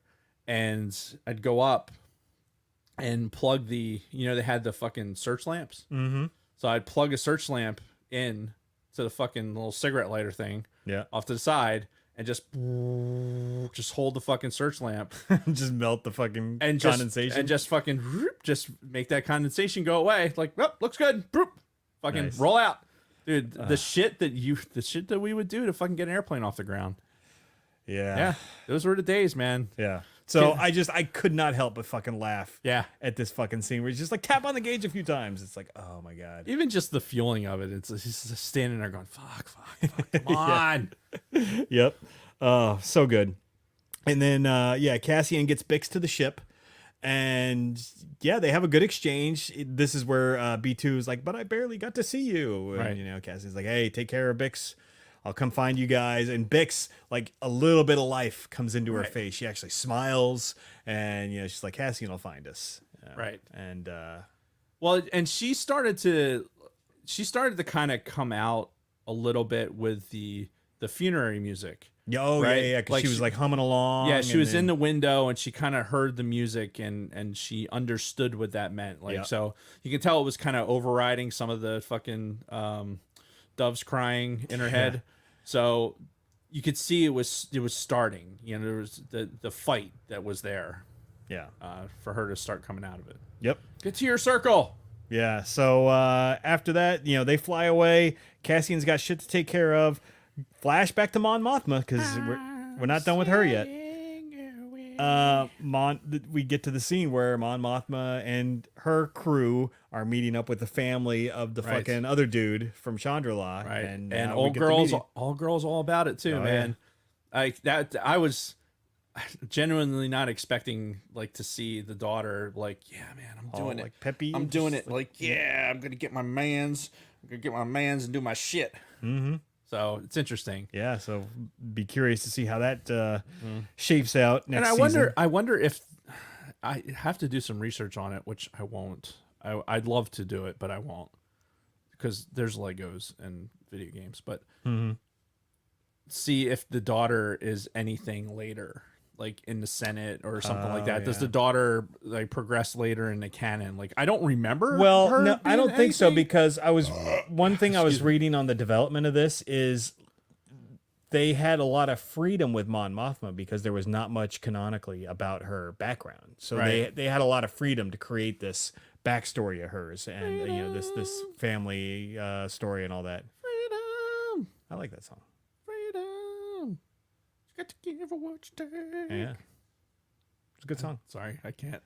and I'd go up and plug they had the fucking search lamps. Mm-hmm. So I'd plug a search lamp in to the fucking little cigarette lighter thing Yeah. off to the side and just hold the fucking search lamp Just melt the fucking and condensation. and just fucking just make that condensation go away. Like, oh, looks good. Boop. Fucking Nice. roll out. Dude, the shit that we would do to fucking get an airplane off the ground. Yeah. Those were the days, man. Yeah. So I could not help but fucking laugh. Yeah. At this fucking scene where he's just like tap on the gauge a few times. It's like, oh my god. Even just the fueling of it, it's just standing there going, fuck, come on. Yep. Oh, so good. And then Cassian gets Bix to the ship. And yeah, they have a good exchange. This is where B2 is like, but I barely got to see you. Right. And Cassian's like, hey, take care of Bix. I'll come find you guys. And Bix, like a little bit of life comes into her face. She actually smiles and she's like, Cassian will find us. Right. And Well, and she started to kind of come out a little bit with the funerary music. Right? yeah, because Like she was she- like humming along. Yeah, she and was then- in the window and she kind of heard the music and she understood what that meant. Like, Yeah. so you can tell it was kind of overriding some of the fucking doves crying in her head. So you could see it was starting. There was the fight that was there Yeah. for her to start coming out of it. Yep. Get to your circle. Yeah. So after that, they fly away. Cassian's got shit to take care of. Flashback to Mon Mothma because we're not done with her yet. We get to the scene where Mon Mothma and her crew are meeting up with the family of the Right. fucking other dude from Chandrila, Right. And, And we old get the girls, meeting. all girls, all about it too, Oh, man. I was genuinely not expecting to see the daughter man, I'm All, doing it. like peppy. I'm and doing just it. I'm gonna get my mans. I'm gonna get my mans and do my shit. Mm-hmm. So it's interesting. Yeah. So be curious to see how that shapes out next And season. I wonder if I have to do some research on it, which I won't. I'd love to do it, but I won't because there's Legos and video games. But see if the daughter is anything later, like in the Senate or something like that. Does yeah. the daughter progress later in the canon? Like I don't remember. Well, her no, I being don't think so anything. because one thing I was reading on the development of this is they had a lot of freedom with Mon Mothma because there was not much canonically about her background. So Right. they had a lot of freedom to create this backstory of hers and this family story and all that. Freedom, I like that song. freedom. You got to give her what you take. Yeah. It's a good song. Sorry, I can't.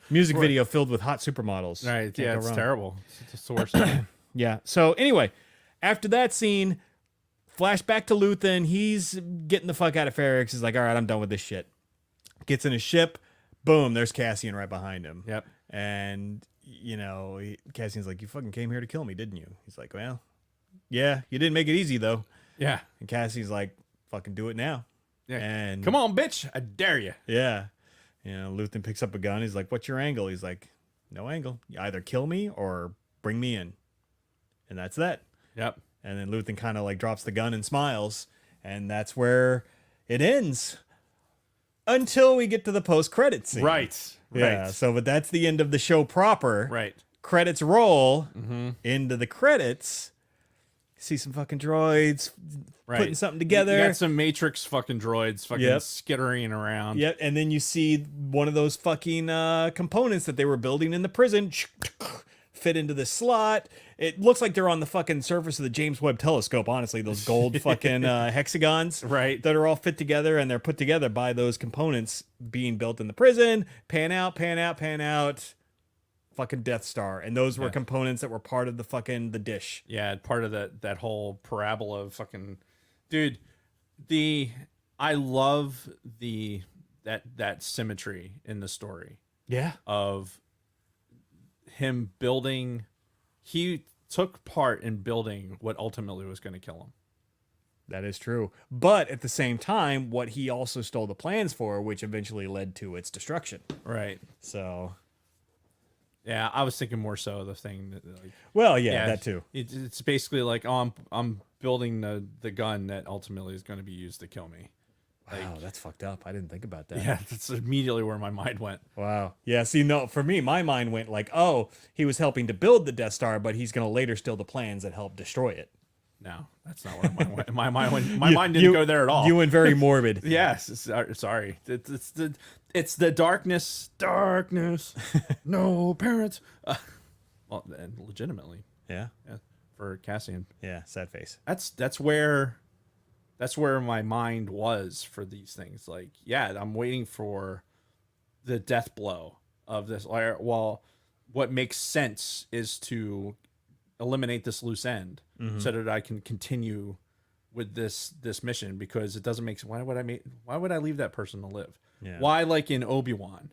Music video filled with hot supermodels. Right? Can't Yeah, go it's wrong. terrible. It's the worst. thing. Yeah. So anyway, after that scene, flashback to Luthen. He's getting the fuck out of Ferrix. He's like, all right, I'm done with this shit. Gets in his ship. Boom, there's Cassian right behind him. Yep. And, Cassian's like, you fucking came here to kill me, didn't you? He's like, well, yeah, you didn't make it easy, though. Yeah. And Cassian's like, fucking do it now. Yeah. And Come on, bitch! I dare you. yeah. Luthen picks up a gun. He's like, what's your angle? He's like, no angle. You either kill me or bring me in. And that's that. Yep. And then Luthen kind of drops the gun and smiles. And that's where it ends. Until we get to the post-credit scene. Right. Yeah. Right. So, but that's the end of the show proper. Right. Credits roll into the credits. see some fucking droids putting something You together. got some Matrix fucking droids fucking skittering around. Yep, and then you see one of those fucking components that they were building in the prison fit into the slot. It looks like they're on the fucking surface of the James Webb Telescope, honestly, those gold fucking hexagons Right. that are all fit together, and they're put together by those components being built in the prison. Pan out, pan out, pan out. Fucking Death Star. And those were components that were part of the fucking the dish. Yeah, part of that whole parabola of fucking dude. I love that symmetry in the story Yeah. of him building. He took part in building what ultimately was going to kill him. That is true. But at the same time, what he also stole the plans for, which eventually led to its destruction. Right. So, Yeah, I was thinking more so the thing that like, well, yeah, that too. It's basically like, oh, I'm building the gun that ultimately is going to be used to kill me. Wow, that's fucked up. I didn't think about that. Yeah, that's immediately where my mind went. Wow. Yeah, see, no, for me, my mind went like, oh, he was helping to build the Death Star, but he's going to later steal the plans that help destroy it. No, that's not where my mind went. My mind didn't go there at all. You went very morbid. Yes, sorry. It's the darkness. Darkness. No parents. Well, and legitimately, Yeah. yeah, for Cassian. Yeah, sad face. That's where my mind was for these things. Like, yeah, I'm waiting for the death blow of this. Well, what makes sense is to eliminate this loose end so that I can continue with this mission, because it doesn't make sense. Why would I leave that person to live? Yeah. Why, like in Obi-Wan,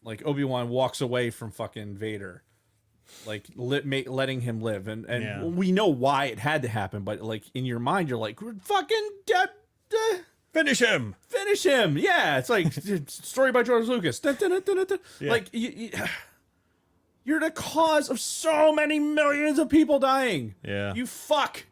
like Obi-Wan walks away from fucking Vader, like letting him live, and Yeah. we know why it had to happen, but like in your mind you're like, fucking Finish him. finish him. Yeah, it's like story by George Lucas. Dun, dun, dun, dun, dun. Yeah. Like you're the cause of so many millions of people dying. Yeah. You fuck.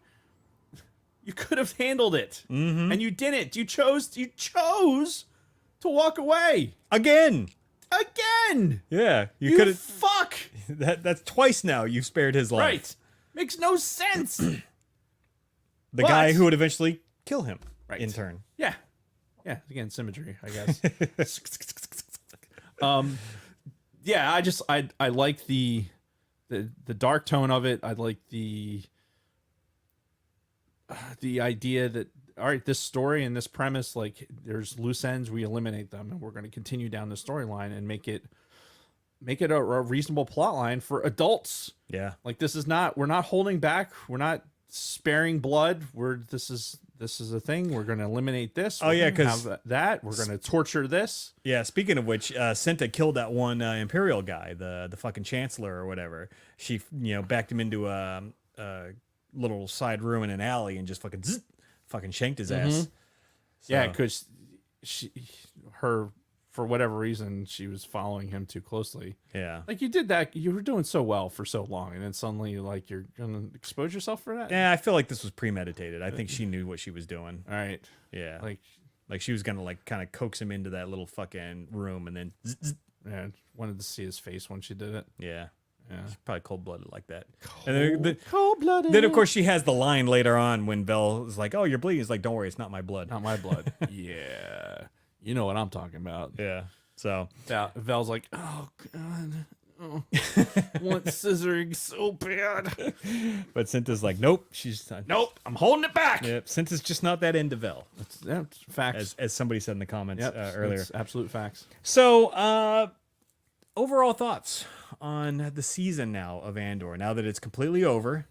You could have handled it, and you didn't. You chose to walk away Again. again. Yeah. You You could have. fuck. That's twice now you've spared his life. Right. Makes no sense. The guy But- who would eventually kill him Right. in turn. Yeah. Yeah. Again, symmetry, I guess. Yeah, I like the dark tone of it. I like the idea that, all right, this story and this premise, like there's loose ends, we eliminate them, and we're going to continue down the storyline and make it a reasonable plot line for adults. Yeah. Like we're not holding back. We're not sparing blood. This is a thing. We're going to eliminate this. Oh, We're yeah, gonna 'cause- have that. We're going to torture this. Yeah, speaking of which, Cinta killed that one Imperial guy, the fucking Chancellor or whatever. She, backed him into a little side room in an alley and just fucking shanked his ass. Yeah, So- because her, for whatever reason, she was following him too closely. Yeah. Like, you did that. You were doing so well for so long, and then suddenly, like, you're going to expose yourself for that? Yeah, I feel like this was premeditated. I think she knew what she was doing. All right. Yeah. Like, She was gonna kind of coax him into that little fucking room and then yeah, wanted to see his face when she did it. yeah. Yeah. She's probably cold-blooded like that. And then, Cold-blooded. then, of course, she has the line later on when Vel is like, "Oh, you're bleeding." He's like, "Don't worry, it's not my blood." Not my blood. Yeah. You know what I'm talking about. Yeah. So Val's like, oh, God. Oh, want scissoring so bad. but Cinta's like, "Nope, she's not." Nope, I'm holding it back. Yep, Cinta's just not that into Vel, That's facts. as somebody said in the comments earlier. That's absolute facts. So, overall thoughts on the season now of Andor, now that it's completely over.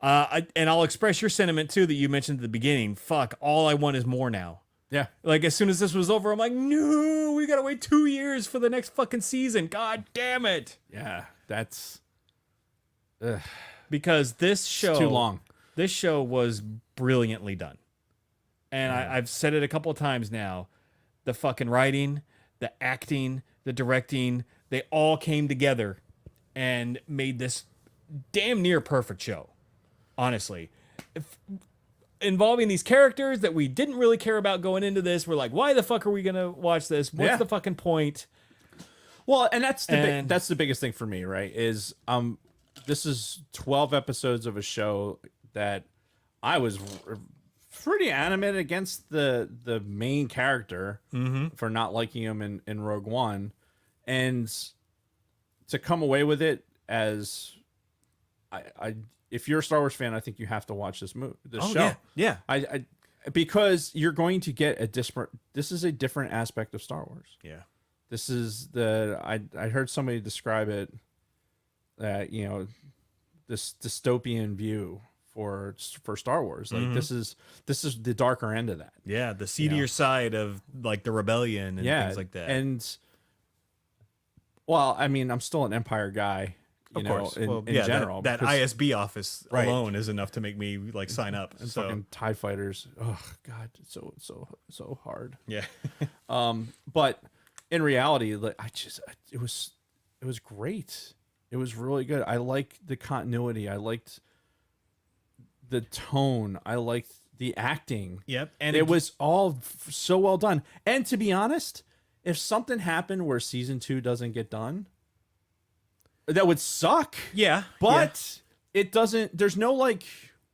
And I'll express your sentiment too that you mentioned at the beginning. Fuck, all I want is more now. Yeah. Like, as soon as this was over, I'm like, no, we gotta wait 2 years for the next fucking season. God damn it. Yeah. That's Because this show too long. This show was brilliantly done. And I've said it a couple of times now. The fucking writing, the acting, the directing, they all came together and made this damn near perfect show. Honestly. Involving these characters that we didn't really care about going into this. We're like, why the fuck are we gonna watch this? What's Yeah. the fucking point? Well, and that's And- that's the biggest thing for me, right? Is this is 12 episodes of a show that I was pretty animated against the main character for not liking him in Rogue One, and to come away with it as I if you're a Star Wars fan, I think you have to watch this show. Yeah. I because you're going to get this is a different aspect of Star Wars. Yeah. This is I heard somebody describe it that, this dystopian view for Star Wars. Like this is the darker end of that. Yeah, the seedier side of like the rebellion and things like that. And well, I mean, I'm still an Empire guy, of course. in yeah, general. That because- ISB office Right. alone is enough to make me like sign up. and So fucking TIE fighters. Oh God, it's so hard. yeah. But in reality, like it was great. It was really good. I liked the continuity. I liked the tone. I liked the acting. Yep. And it was all so well done. And to be honest, if something happened where season 2 doesn't get done, that would suck. Yeah. But it doesn't. There's no like.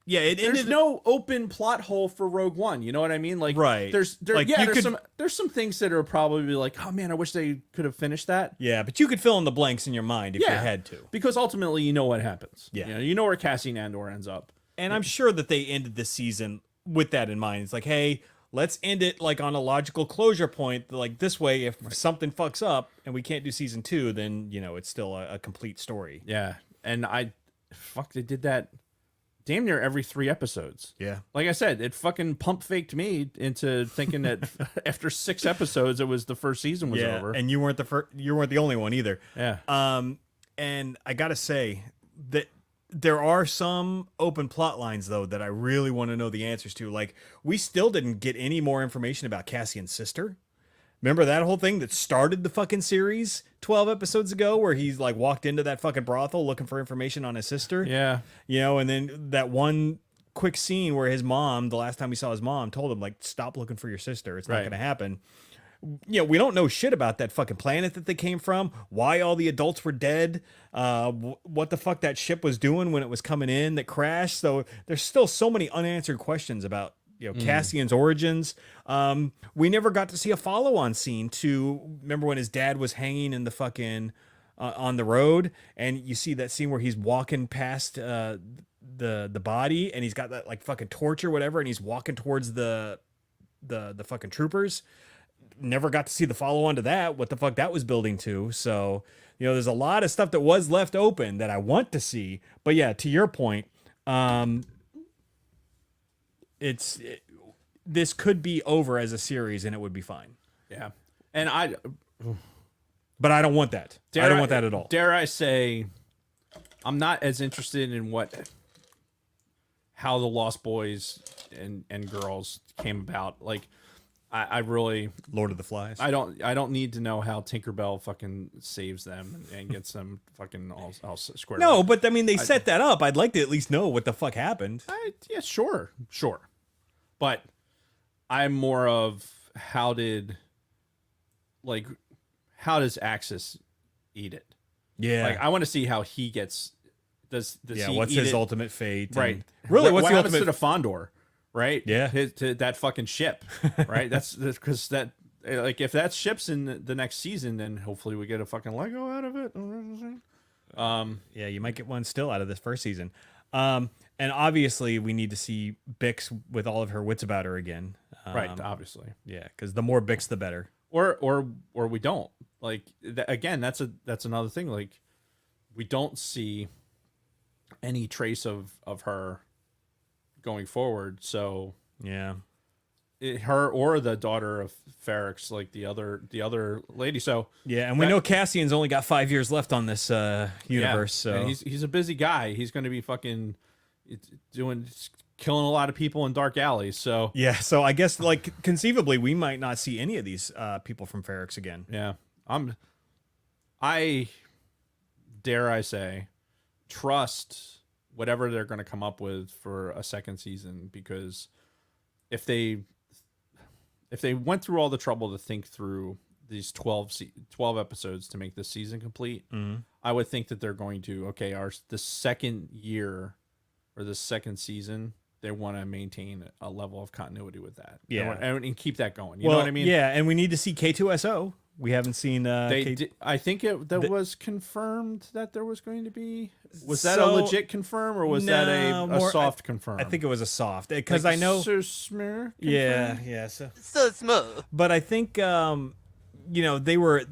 yeah, it There's ended no open plot hole for Rogue One. You know what I mean? Like, Right. There's Like, you could- there's some things that are probably like, oh man, I wish they could have finished that. Yeah, but you could fill in the blanks in your mind if you had to. Because ultimately, you know what happens. Yeah. You know where Cassian Andor ends up. And I'm sure that they ended this season with that in mind. It's like, hey, let's end it like on a logical closure point. Like this way, if something fucks up and we can't do season 2, then it's still a complete story. Yeah, and they did that damn near every 3 episodes. Yeah. Like I said, it fucking pump faked me into thinking that after 6 episodes, it was the first season was over. And you weren't the only one either. Yeah. And I gotta say that there are some open plot lines though that I really want to know the answers to. Like, we still didn't get any more information about Cassian's sister. Remember that whole thing that started the fucking series 12 episodes ago where he's like walked into that fucking brothel looking for information on his sister? Yeah. And then that one quick scene where his mom, the last time he saw his mom, told him like, stop looking for your sister. It's not Right. going to happen. We don't know shit about that fucking planet that they came from, why all the adults were dead, what the fuck that ship was doing when it was coming in that crashed. So there's still so many unanswered questions about Cassian's origins. We never got to see a follow-on scene to remember when his dad was hanging in the fucking on the road, and you see that scene where he's walking past the body, and he's got that like fucking torch or whatever, and he's walking towards the fucking troopers. Never got to see the follow-on to that, what the fuck that was building to. So there's a lot of stuff that was left open that I want to see. But yeah, to your point, this could be over as a series and it would be fine. Yeah. And But I don't want that. I don't want that at all. Dare I say, I'm not as interested in how the Lost Boys and girls came about. Like, I really Lord of the Flies. I don't need to know how Tinkerbell fucking saves them and gets them fucking all squared No, up. but I mean, they set that up. I'd like to at least know what the fuck happened. Yeah, sure. But I'm more of how does Axis eat it? Yeah. Like, I want to see how he gets. Does yeah. he What's eat his it? ultimate fate? Right. And really, what's what the happens ultimate? to the Fondor? Right. Yeah. To that fucking ship. Right. That's because that. Like, if that ship's in the next season, then hopefully we get a fucking Lego out of it. Yeah, you might get one still out of this first season. And obviously, we need to see Bix with all of her wits about her again. Right. Obviously. Yeah, because the more Bix, the better. Or we don't. Like, again, that's another thing. Like, we don't see any trace of her going forward. So Yeah. her or the daughter of Ferrex, like the other lady. So Yeah, and we know Cassian's only got 5 years left on this universe. So and he's a busy guy. He's going to be fucking killing a lot of people in dark alleys. So yeah, so I guess like conceivably we might not see any of these people from Ferrex again. yeah, I dare I say, trust whatever they're going to come up with for a second season, because if they went through all the trouble to think through these 12 episodes to make this season complete, I would think that they're going to, the second year or the second season, they want to maintain a level of continuity with that. Yeah. And keep that going. You know what I mean? Yeah, and we need to see K2SO. We haven't seen. I think that was confirmed that there was going to be. Was that a legit confirm or was that a soft confirm? I think it was a soft because I know. So smear. Yeah. So smooth. But I think they were.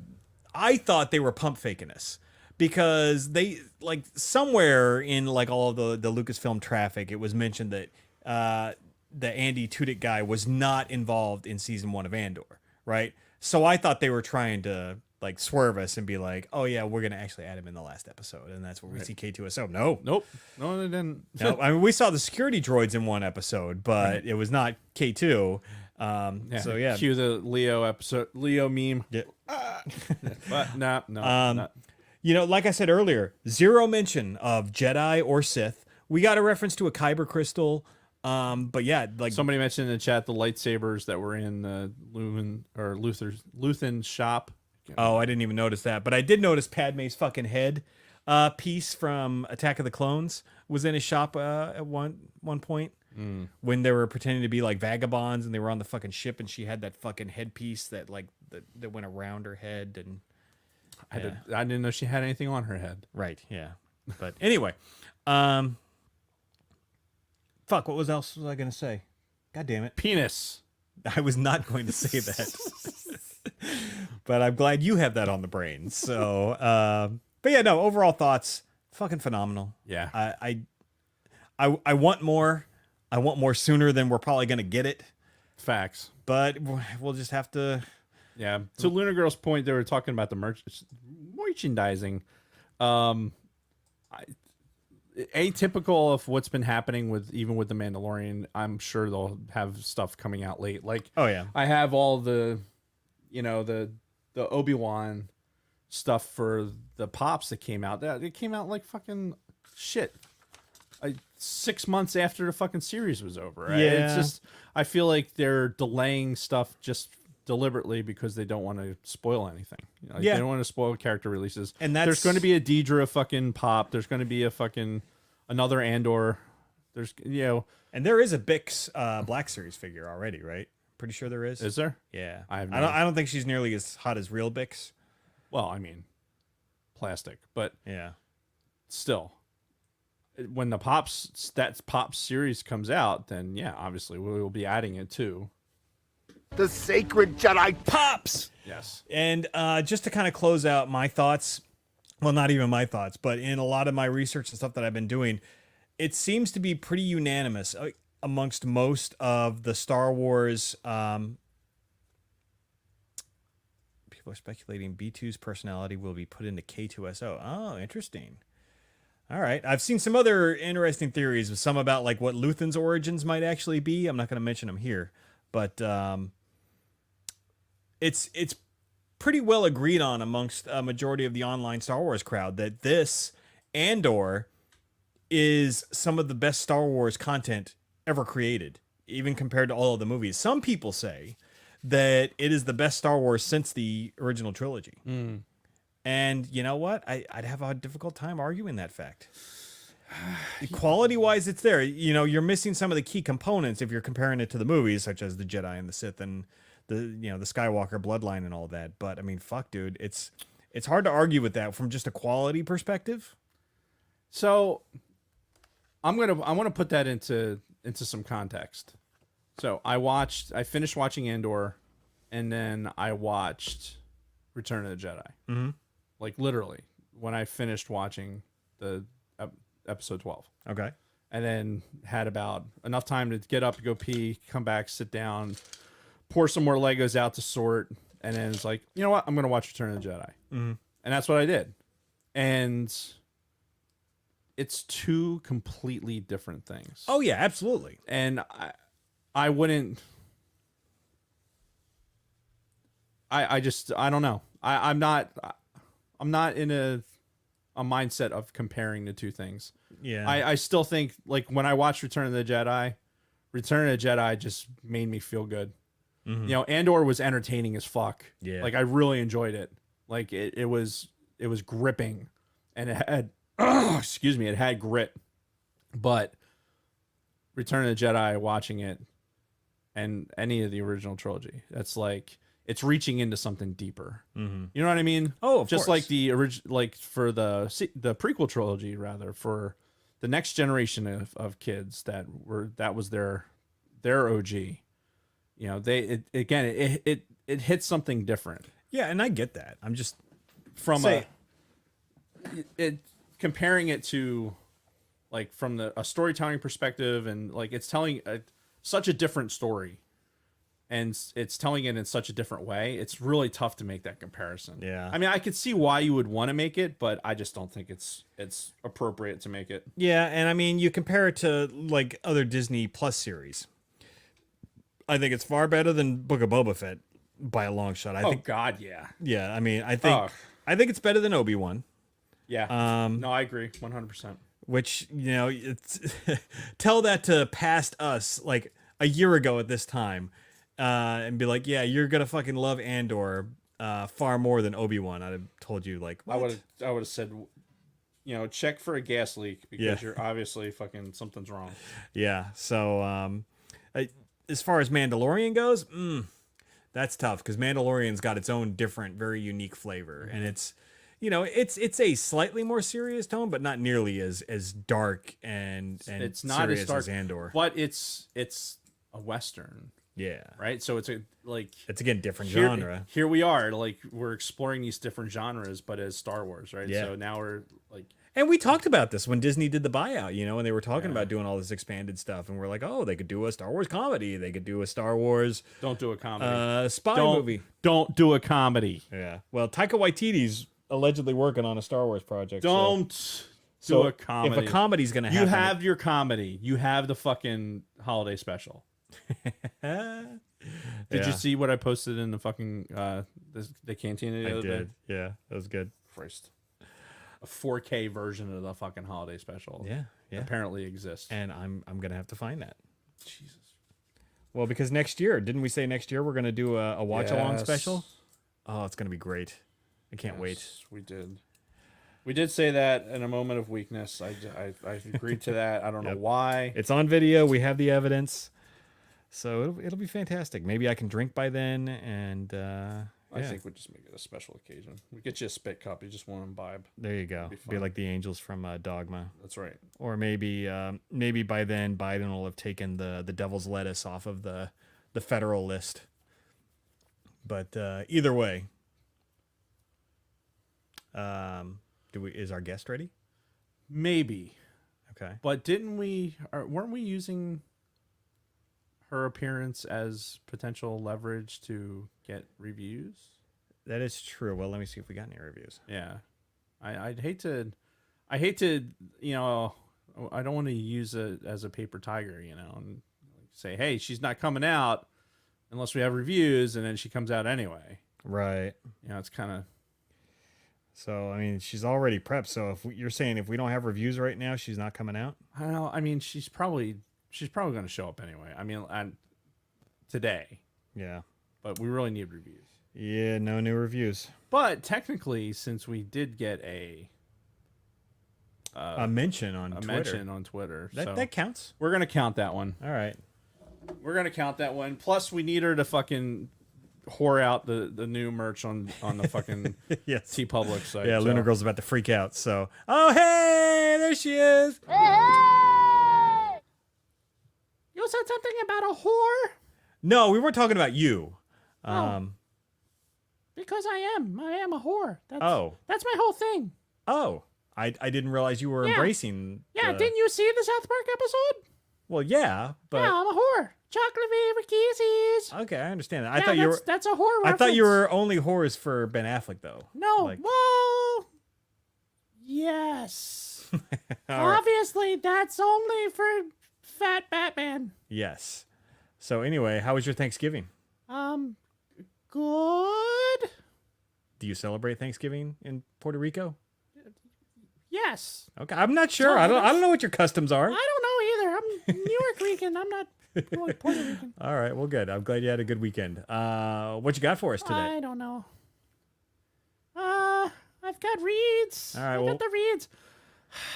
I thought they were pump faking us because they like somewhere in like all of the Lucasfilm traffic, it was mentioned that the Andy Tudyk guy was not involved in season 1 of Andor, right? So I thought they were trying to like swerve us and be like, oh yeah, we're gonna actually add him in the last episode, and that's where we see K2SO. Nope, no, they didn't. No, I mean we saw the security droids in one episode, but it was not K2. So yeah, cue the Leo meme. Yeah. But no. Like I said earlier, zero mention of Jedi or Sith. We got a reference to a Kyber crystal. But yeah, like somebody mentioned in the chat the lightsabers that were in Luthen's shop. Oh, I didn't even notice that, but I did notice Padme's fucking head piece from Attack of the Clones was in his shop at one point when they were pretending to be like vagabonds and they were on the fucking ship and she had that fucking headpiece that like that went around her head and I didn't know she had anything on her head. Right, yeah. But anyway, fuck, what else was I going to say? God damn it. Penis. I was not going to say that. But I'm glad you have that on the brain. So, but yeah, no, overall thoughts, fucking phenomenal. Yeah. I want more. I want more sooner than we're probably going to get it. Facts. But we'll just have to. Yeah. To Lunar Girl's point, they were talking about the merchandising. Atypical of what's been happening with the Mandalorian. I'm sure they'll have stuff coming out late. Like, oh yeah, I have all the Obi-Wan stuff for the pops that came out. It came out like fucking shit. 6 months after the fucking series was over. Right? Yeah. It's just, I feel like they're delaying stuff just deliberately because they don't want to spoil anything. They don't want to spoil character releases. And there's going to be a Deidre fucking pop. There's going to be a fucking another Andor. There's and there is a Bix Black Series figure already, right? Pretty sure there is. Is there? Yeah, I don't think she's nearly as hot as real Bix. Well, I mean, plastic, but yeah, still. When the Pops series comes out, then yeah, obviously we will be adding it too. The sacred Jedi pops. Yes. And just to kind of close out my thoughts, well, not even my thoughts, but in a lot of my research and stuff that I've been doing, it seems to be pretty unanimous amongst most of the Star Wars. People are speculating B2's personality will be put into K2SO. Oh, interesting. All right. I've seen some other interesting theories, some about like what Luthen's origins might actually be. I'm not going to mention them here, but it's pretty well agreed on amongst a majority of the online Star Wars crowd that this Andor is some of the best Star Wars content ever created, even compared to all of the movies. Some people say that it is the best Star Wars since the original trilogy. And you know what? I'd have a difficult time arguing that fact. Quality-wise, it's there. You're missing some of the key components if you're comparing it to the movies, such as the Jedi and the Sith and the Skywalker bloodline and all that. But I mean, fuck, dude, it's hard to argue with that from just a quality perspective. So I want to put that into some context. So I finished watching Andor, and then I watched Return of the Jedi. Mm-hmm. Like literally, when I finished watching the episode 12. Okay. And then had about enough time to get up, go pee, come back, sit down, pour some more Legos out to sort, and then it's like, you know what? I'm going to watch Return of the Jedi. Mm-hmm. And that's what I did. And it's two completely different things. Oh, yeah, absolutely. And I wouldn't... I don't know. I'm not in a mindset of comparing the two things. Yeah. I still think, like, when I watched Return of the Jedi just made me feel good. Mm-hmm. Andor was entertaining as fuck. Yeah. Like, I really enjoyed it. Like, it was gripping, and it had, it had grit. But Return of the Jedi, watching it, and any of the original trilogy, that's like it's reaching into something deeper. Mm-hmm. You know what I mean? Oh, of just course. like the like for the prequel trilogy, rather, for the next generation of kids that was their OG. You know, it hits something different. Yeah, and I get that. I'm just From Say- comparing it to like from a storytelling perspective, and like it's telling such a different story, and it's telling it in such a different way. It's really tough to make that comparison. Yeah. I mean, I could see why you would want to make it, but I just don't think it's appropriate to make it. Yeah, and I mean, you compare it to like other Disney Plus series. I think it's far better than Book of Boba Fett by a long shot. I think. God, yeah, Yeah, I mean, I think it's better than Obi-Wan. yeah. No, I agree, 100%. Which, you know, it's tell that to past us like a year ago at this time, and be like, yeah, you're gonna fucking love Andor far more than Obi-Wan. I'd have told you like, what? I would have said, you know, check for a gas leak because Yeah. you're obviously fucking something's wrong. Yeah. So as far as Mandalorian goes, that's tough because Mandalorian's got its own different, very unique flavor, and it's, you know, it's a slightly more serious tone, but not nearly as dark and It's not serious as dark as Andor. but it's a Western, Yeah. right? So it's It's again different here, genre. Here we are, like we're exploring these different genres, but as Star Wars, right? Yeah. So now we're like, And we talked about this when Disney did the buyout, you know, and they were talking about doing all this expanded stuff, and we're like, oh, they could do a Star Wars comedy, they could do a Star Wars don't do a comedy. spy don't, movie. Don't do a comedy. Yeah. Well, Taika Waititi's allegedly working on a Star Wars project. Don't so do a comedy. If a comedy's gonna happen, you have your comedy. You have the fucking holiday special. Did you see what I posted in the fucking the cantina the I other day? did. Yeah, that was good. Christ. A 4K version of the fucking holiday special. Yeah, yeah. Apparently exists. And I'm gonna have to find that. Jesus. Well, because next year, didn't we say next year we're gonna do a watch along Yes. special? Oh, it's gonna be great. I can't wait. Yes, we did. We did say that in a moment of weakness. I agreed to that. I don't know why. It's on video. We have the evidence, so it'll be fantastic. Maybe I can drink by then, and I think we just make it a special occasion. We get you a spit cup. You just want to imbibe. there you go. be Be fun. like the angels from Dogma, That's right. or maybe by then Biden will have taken the devil's lettuce off of the federal list. But either way, is our guest ready? Maybe. Okay. But weren't we using her appearance as potential leverage to get reviews? That is true. Well, let me see if we got any reviews. Yeah. I'd hate to, you know, I don't want to use it as a paper tiger, you know, and say, hey, she's not coming out unless we have reviews, and then she comes out anyway. Right. You know, it's kind of, So, I mean, she's already prepped. So, you're saying if we don't have reviews right now, she's not coming out? I don't know. I mean, she's probably going to show up anyway. I mean, today, Yeah. but we really need reviews. Yeah, no new reviews. But technically, since we did get a mention on Twitter. mention on Twitter, so That counts. we're gonna count that one. All right. We're gonna count that one. Plus, we need her to fucking whore out the new merch on the fucking Yes. T Public site. Yeah, so. Lunar Girl's about to freak out. So, oh, hey, there she is. You said something about a whore? No, we weren't talking about you. Because I am a whore. Oh. That's my whole thing. Oh, I didn't realize you were embracing. Didn't you see the South Park episode? Well, yeah, but I'm a whore. Chocolate favorite kisses. okay, I understand that. I thought you were. That's a whore. I thought you were only whores for Ben Affleck, though. No. Like- Well, yes. All right. Obviously, that's only for Fat Batman. Yes. So anyway, how was your Thanksgiving? Good. Do you celebrate Thanksgiving in Puerto Rico? Yes. Okay, I'm not sure. I don't know what your customs are. I don't know either. I'm New York Rican. I'm not really Puerto Rican. All right, well, good. I'm glad you had a good weekend. What you got for us today? I don't know. I've got reads. All right, I well- got the reads.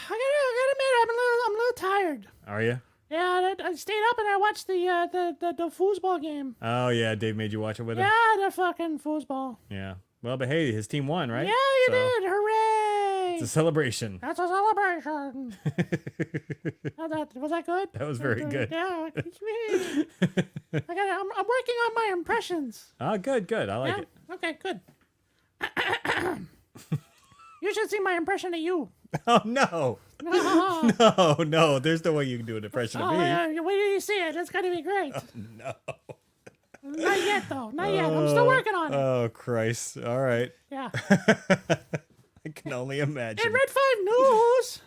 I gotta admit, I'm a little tired. Are you? Yeah, I stayed up and I watched the foosball game. Oh yeah, Dave made you watch it with him. Yeah, the fucking foosball. Yeah. Well, but hey, his team won, right? Yeah, you So, did. Hooray! It's a celebration. That's a celebration. Was that good? That was very good. Yeah. I'm working on my impressions. Oh, good. I like Yeah? it. Okay, good. You should see my impression of you. Oh no. Oh, No. There's no way you can do an impression of me. yeah, wait till you see it. It's going to be great. No. Not yet, though. Not yet. I'm still working on it. Oh Christ. All right. Yeah. I can only imagine. In Red 5 News,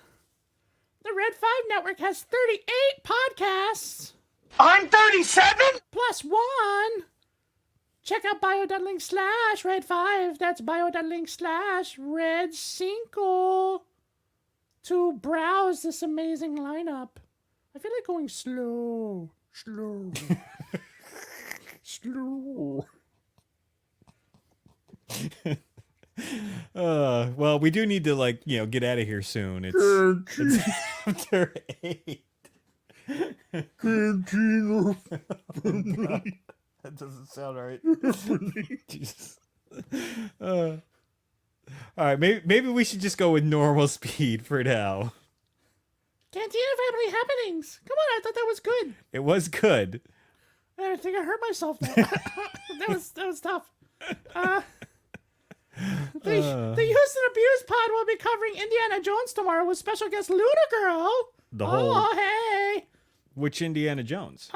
the Red 5 Network has 38 podcasts. I'm 37? Plus one. Check out bio.link/Red5. That's bio.link/Red5 to browse this amazing lineup. I feel like going slow. Slow. Well, we do need to get out of here soon. It's after 8. That doesn't sound right. Jesus. All right, maybe we should just go with normal speed for now. Cantina Family Happenings. Come on, I thought that was good. It was good. I think I hurt myself though. that was tough. The Houston Abuse Pod will be covering Indiana Jones tomorrow with special guest Luna Girl. Hey. Which Indiana Jones?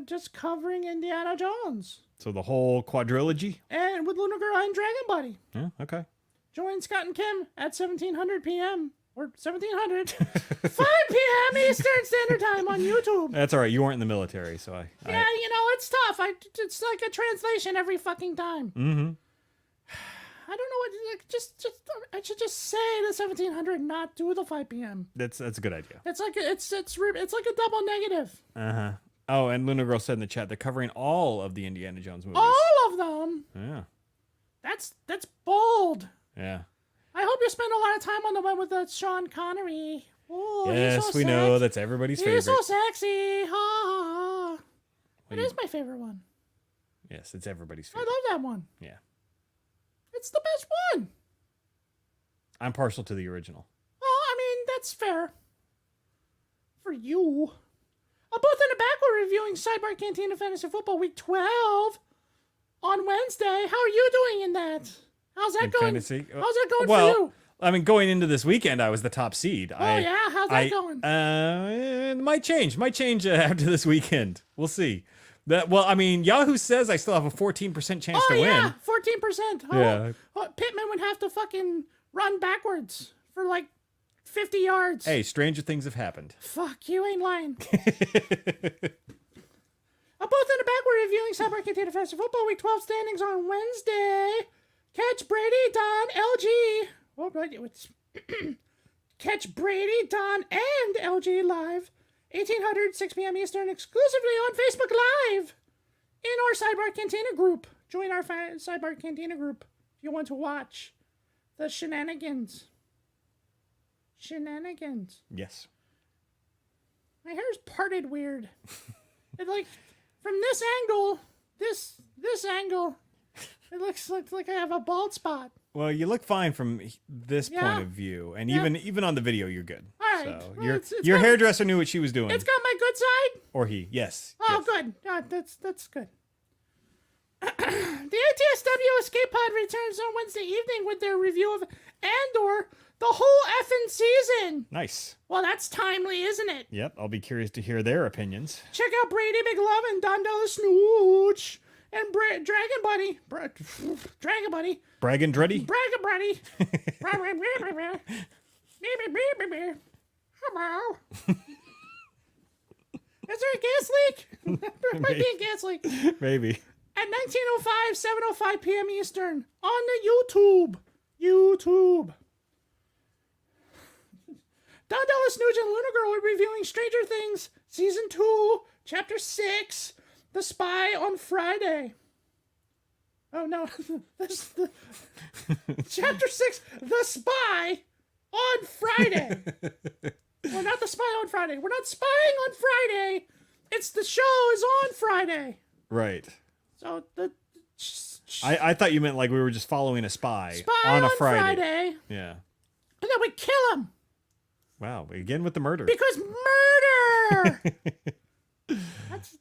Just covering Indiana Jones. So the whole quadrilogy? And with Luna Girl and Dragon Buddy. Yeah, okay. Join Scott and Kim at 1700 p.m. or 1700, 5 p.m. Eastern Standard Time on YouTube. That's all right. You weren't in the military, so I Yeah, it's tough. It's like a translation every fucking time. Mm-hmm. I don't know what. I should just say the 1700, not do the 5 p.m. That's a good idea. It's like it's like a double negative. Uh-huh. Oh, and Luna Girl said in the chat they're covering all of the Indiana Jones movies. All of them. Yeah. That's bold. Yeah. I hope you spend a lot of time on the one with Sean Connery. Oh, Yes, he's so we know sexy. that's everybody's He's favorite. so sexy. Ha, ha. It you- is my favorite one. Yes, it's everybody's I favorite. love that one. Yeah. It's the best one. I'm partial to the original. Well, I mean, that's fair. For you. Both in the back, we're reviewing Sidebar Cantina Fantasy Football Week 12 on Wednesday. How are you doing in that? How's that In going? fantasy? How's that going Well, for you? I mean, going into this weekend, I was the top seed. Oh, yeah? How's that going? It might change. after this weekend. We'll see. Yahoo says I still have a 14% chance to yeah, win. 14%. Oh, Yeah. Pittman would have to fucking run backwards for like 50 yards. Hey, stranger things have happened. Fuck, you ain't lying. Both in the back, we're reviewing Sidebar Cantina Fantasy Football Week 12 standings on Wednesday. Catch Brady, Don, LG. Oh, right, it's catch Brady, Don, and LG live, 1800, 6 p.m. Eastern, exclusively on Facebook Live in our Sidebar Cantina group. Join our Sidebar Cantina group if you want to watch the shenanigans. Yes. My hair's parted weird. It from this angle, this angle, it looks like I have a bald spot. Well, you look fine from this Yeah. point of view, and Yeah. even on the video, you're good. All right. So Well, your it's your got- hairdresser knew what she was doing, It's got my good side. or he. Yes. Oh, yes. good. That's good. The ATSW Escape Pod returns on Wednesday evening with their review of Andor, the whole effing season. Nice. Well, that's timely, isn't it? Yep. I'll be curious to hear their opinions. Check out Brady Big Love and Don Della Snooch and Dragon Buddy. Dragon Buddy. Braggin' Dreddy. Dragon Buddy. Hello. Is there a gas leak? There might be a gas leak. Maybe. At 19:05, 7:05 p.m. Eastern on the YouTube. Don Della Snooge and Luna Girl are reviewing Stranger Things Season 2, Chapter 6, The Spy on Friday. Oh, no. Chapter 6, The Spy on Friday. Well, not the spy on Friday. We're not spying on Friday. It's the show is on Friday. Right. So the I thought you meant like we were just following a spy, spy on a Friday. Yeah. and then we kill him Wow. Again with the murder. because murder.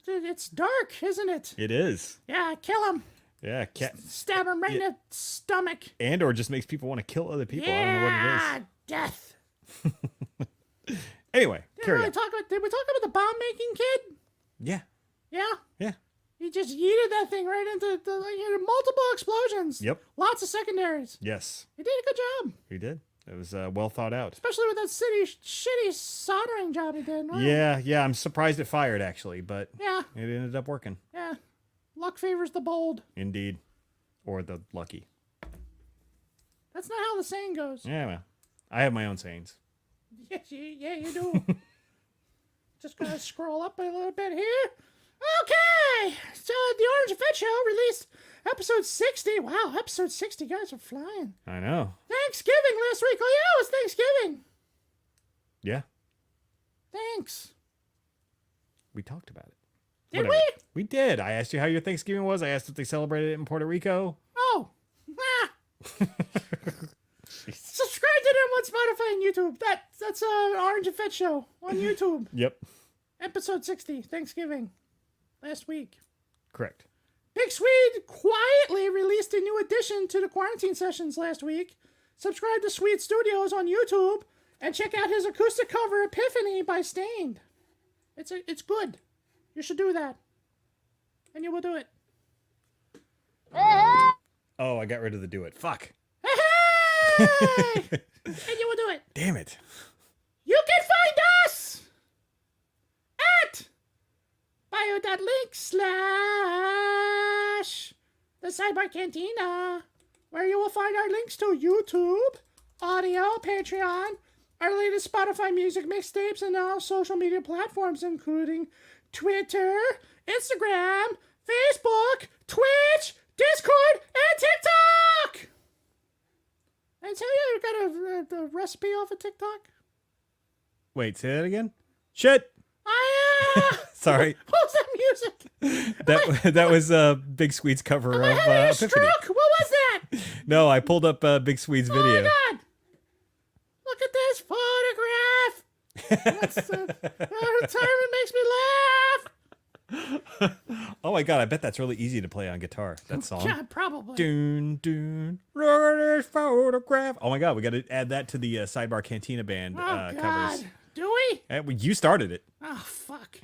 It's dark, isn't it? It is. Yeah, kill him. Yeah. Stab him right in the stomach. Andor just makes people want to kill other people. I don't know what it Yeah, death. is. Anyway, carry on. Did we talk about the bomb making kid? Yeah. Yeah. Yeah. He just yeeted that thing right into multiple explosions. Yep. Lots of secondaries. Yes. He did a good job. He did. It was well thought out. Especially with that shitty soldering job he did. Right? Yeah. I'm surprised it fired actually, but Yeah. it ended up working. Yeah. Luck favors the bold. Indeed. Or the lucky. That's not how the saying goes. Yeah, well, I have my own sayings. Yes, you do. Just gonna scroll up a little bit here. Okay, so the Orange and Fed Show released episode 60. Wow, episode 60, guys are flying. I know. Thanksgiving last week. Oh yeah, it was Thanksgiving. Yeah. Thanks. We talked about it. Did Whatever. We did. I asked you how your Thanksgiving was. I asked if they celebrated it in Puerto Rico. Oh. Ah. Subscribe to them on Spotify and YouTube. That's Orange and Fed Show on YouTube. Yep. Episode 60, Thanksgiving. Last week. Correct. Big Swede quietly released a new addition to the quarantine sessions last week. Subscribe to Swede Studios on YouTube and check out his acoustic cover Epiphany by Stained. It's good. You should do that. And you will do it. Oh, I got rid of the do it. Fuck. Hey! And you will do it. Damn it. You can find us at bio.link/ the Sidebar Cantina, where you will find our links to YouTube, audio, Patreon, our latest Spotify music mixtapes, and our social media platforms, including Twitter, Instagram, Facebook, Twitch, Discord, and TikTok. And tell you, got a recipe off of TikTok. Wait, say that again? Shit. Sorry. What was that music? That was Big Sweet's cover of I had a Epiphany. stroke. What was that? No, I pulled up Big Sweet's Oh video. my god! Look at this photograph. That's every time it makes me laugh. Oh my god, I bet that's really easy to play on guitar. That song. Yeah, probably. Dun, dun, look at this photograph. Oh my god, we got to add that to the Sidebar Cantina band Oh god. covers. Do we? You started it. Oh fuck.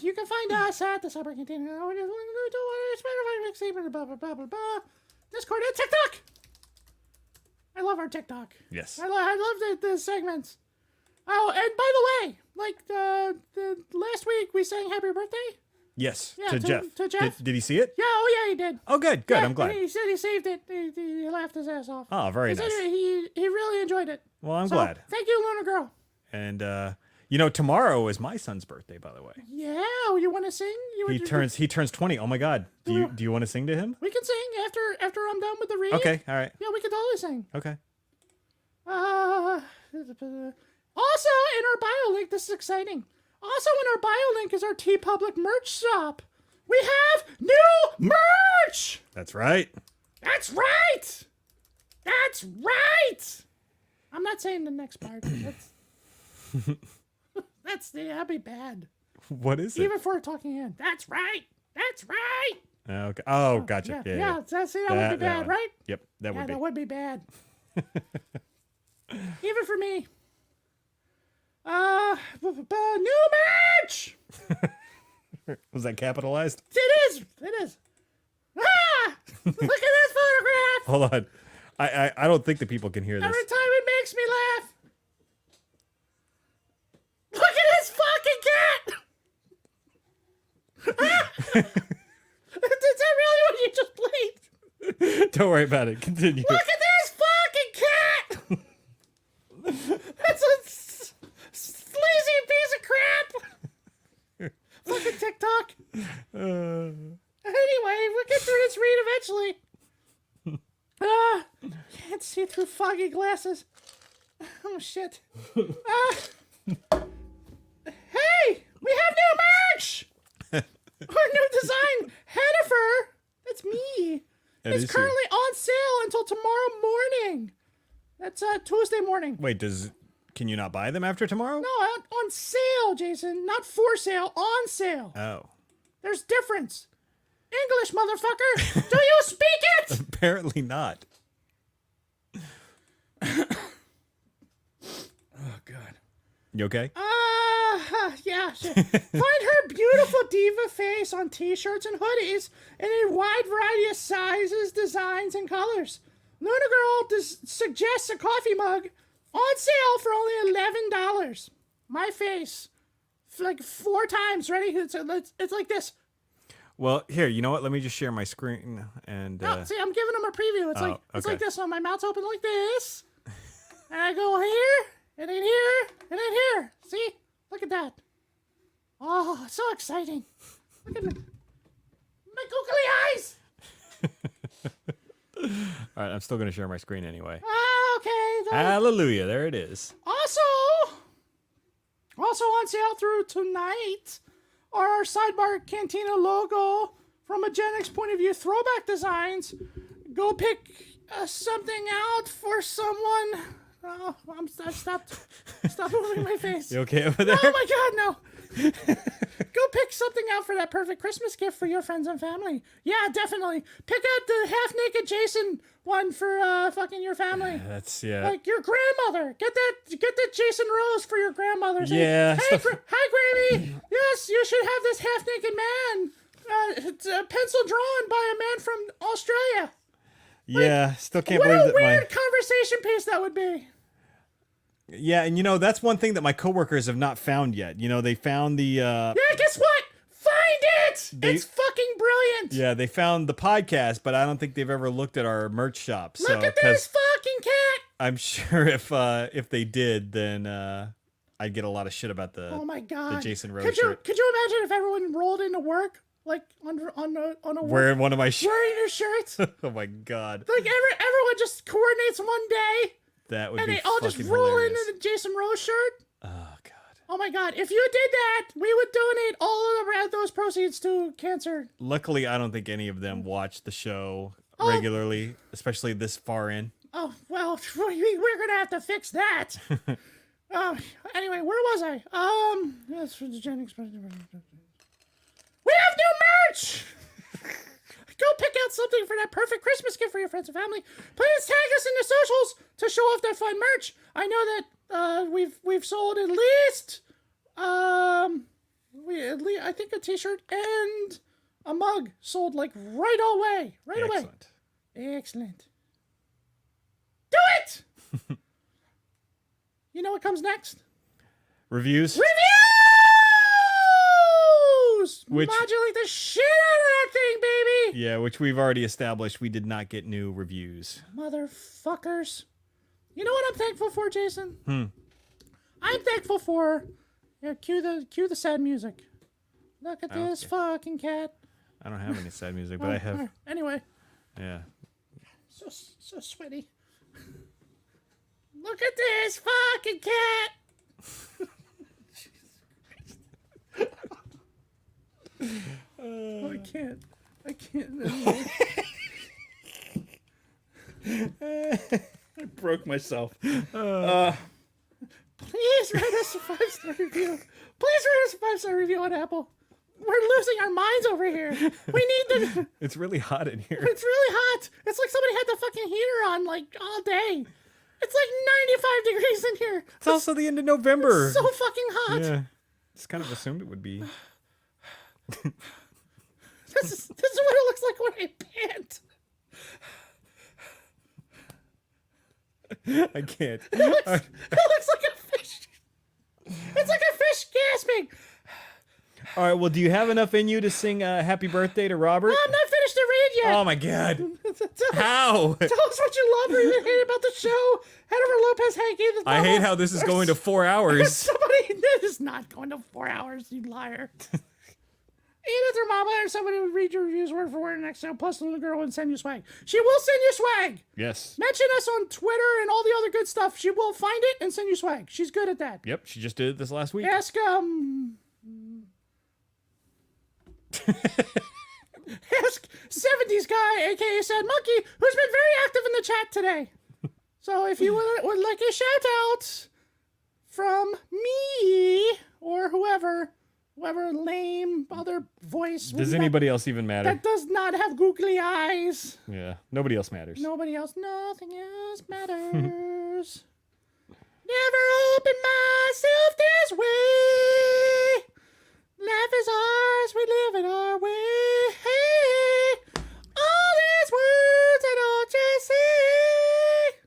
You can find us at the Cyber Cantina. Blah blah blah blah blah. Discord and TikTok. I love our TikTok. Yes. I love the segments. Oh, and by the way, like the last week we sang Happy Birthday. Yes. Yeah, to Jeff. to Jeff. Did he see it? Yeah, oh yeah, he did. Oh, good. Good. Yeah, I'm glad. He said he saved it. He laughed his ass off. Oh, very He said nice. he really enjoyed it. Well, I'm So, glad. Thank you, Luna Girl. And tomorrow is my son's birthday, by the way. Yeah, you want to sing? He turns 20. Oh my god. Do you want to sing to him? We can sing after I'm done with the read. Okay. All right. Yeah, we can totally sing. Okay. Also, in our bio link, this is exciting. Also, in our bio link is our TeePublic merch shop. We have new merch. That's right. That's right. That's right. I'm not saying the next part. That'd be bad. What is it? Even for a talking head. That's right. That's right. Okay. Oh, gotcha. Yeah. See, that would be bad, one. right? Yep. That would be. That would be bad. Even for me. New merch. Was that capitalized? It is. Ah! Look at this photograph. Hold on. I don't think the people can hear this. Every time it makes me laugh. Look at this fucking cat. Is that really what you just played? Don't worry about it. Continue. Look at this fucking cat. That's a sleazy piece of crap. Fucking TikTok. Anyway, we'll get through this read eventually. Can't see through foggy glasses. I'm Oh shit. Hey, we have new merch. Our new design, Hennifer. That's me. That It's is you. currently on sale until tomorrow morning. That's Tuesday morning. Wait, can you not buy them after tomorrow? No, on sale, Jason. Not for sale, on sale. Oh. There's difference. English, motherfucker. Do you speak it? Apparently not. Oh God. You okay? Yeah. Sure. Find her beautiful diva face on t-shirts and hoodies in a wide variety of sizes, designs, and colors. Luna Girl suggests a coffee mug on sale for only $11. My face. Like 4 times. Ready? It's like this. Well, here, you know what? Let me just share my screen and No, see, I'm giving them a preview. It's it's like okay. this. So my mouth's open like this. And I go here, and then here, and then here. See? Look at that. Oh, so exciting. Look at my googly eyes. all right, I'm still going to share my screen anyway. Okay. Hallelujah, there it is. Also on sale through tonight are our Sidebar Cantina logo from a Gen X point of view throwback designs. Go pick something out for someone. Oh, I stopped moving my face. You okay over there? Oh my God, no. Go pick something out for that perfect Christmas gift for your friends and family. Yeah, definitely. Pick out the half-naked Jason one for fucking your family. That's, yeah. Like your grandmother. Get that Jason Rose for your grandmother. Say, Yeah, Hey, stuff- hi, Grammy. Yes, you should have this half-naked man. It's a pencil drawn by a man from Australia. Yeah, still can't What believe a that weird conversation piece that would be. Yeah, and that's one thing that my coworkers have not found yet. They found the Yeah, guess what? Find it. It's fucking brilliant. yeah, they found the podcast, but I don't think they've ever looked at our merch shop. Look at this fucking cat. I'm sure if they did, then I'd get a lot of shit about the Oh my God. the Jason Rose Could shirt. you imagine if everyone rolled into work like on a Wearing one of my shirts. wearing your shirts? Oh my God, Like everyone just coordinates one day that would and be they all fucking just roll hilarious. into the Jason Rose shirt. Oh God. Oh my God. If you did that, we would donate all of those proceeds to cancer. Luckily, I don't think any of them watch the show Oh. regularly, especially this far in. Oh, well, we're going to have to fix that. Anyway, where was I? That's for the Gen X. We have new merch! Go pick out something for that perfect Christmas gift for your friends and family. Please tag us in the socials to show off that fun merch. I know that we've sold at least I think a t-shirt and a mug sold like right away. Excellent. Excellent. Do it! You know what comes next? Reviews. Reviews! Which- Modulate the shit out of that thing, baby! Yeah, which we've already established. We did not get new reviews. Motherfuckers. You know what I'm thankful for, Jason? I'm thankful for... Here, cue the sad music. Look at this fucking cat. I don't have any sad music, but I have. Anyway, Yeah. so sweaty. Look at this fucking cat! Oh, I can't. I broke myself. Please write us a 5-star review. Please write us a 5-star review on Apple. We're losing our minds over here. We need to. It's really hot in here. It's really hot. It's like somebody had the fucking heater on like all day. It's like 95 degrees in here. It's also the end of November. So fucking hot. Yeah. Just kind of assumed it would be. This is what it looks like when I pant. I can't. It looks like a fish. It's like a fish gasping. All right, well, do you have enough in you to sing Happy Birthday to Robert? I'm not finished to read yet. Oh, my God. How? Tell us what you love or you hate about the show. Head over to Lopez Hanky. I hate how this is going to 4 hours. Somebody, this is not going to 4 hours, you liar. Edith or Mama or somebody would read your reviews word for word next time, plus the little girl would send you swag. She will send you swag. Yes. Mention us on Twitter and all the other good stuff. She will find it and send you swag. She's good at that. Yep. She just did it this last week. Ask ask 70s guy, aka Sad Monkey, who's been very active in the chat today. So if you would like a shout out from me or whoever lame other voice Does anybody else even matter? that does not have googly eyes. Yeah. Nobody else matters. Nobody else, nothing else matters. Never open myself this way. Life is ours, we live it our way. All these words I don't just say,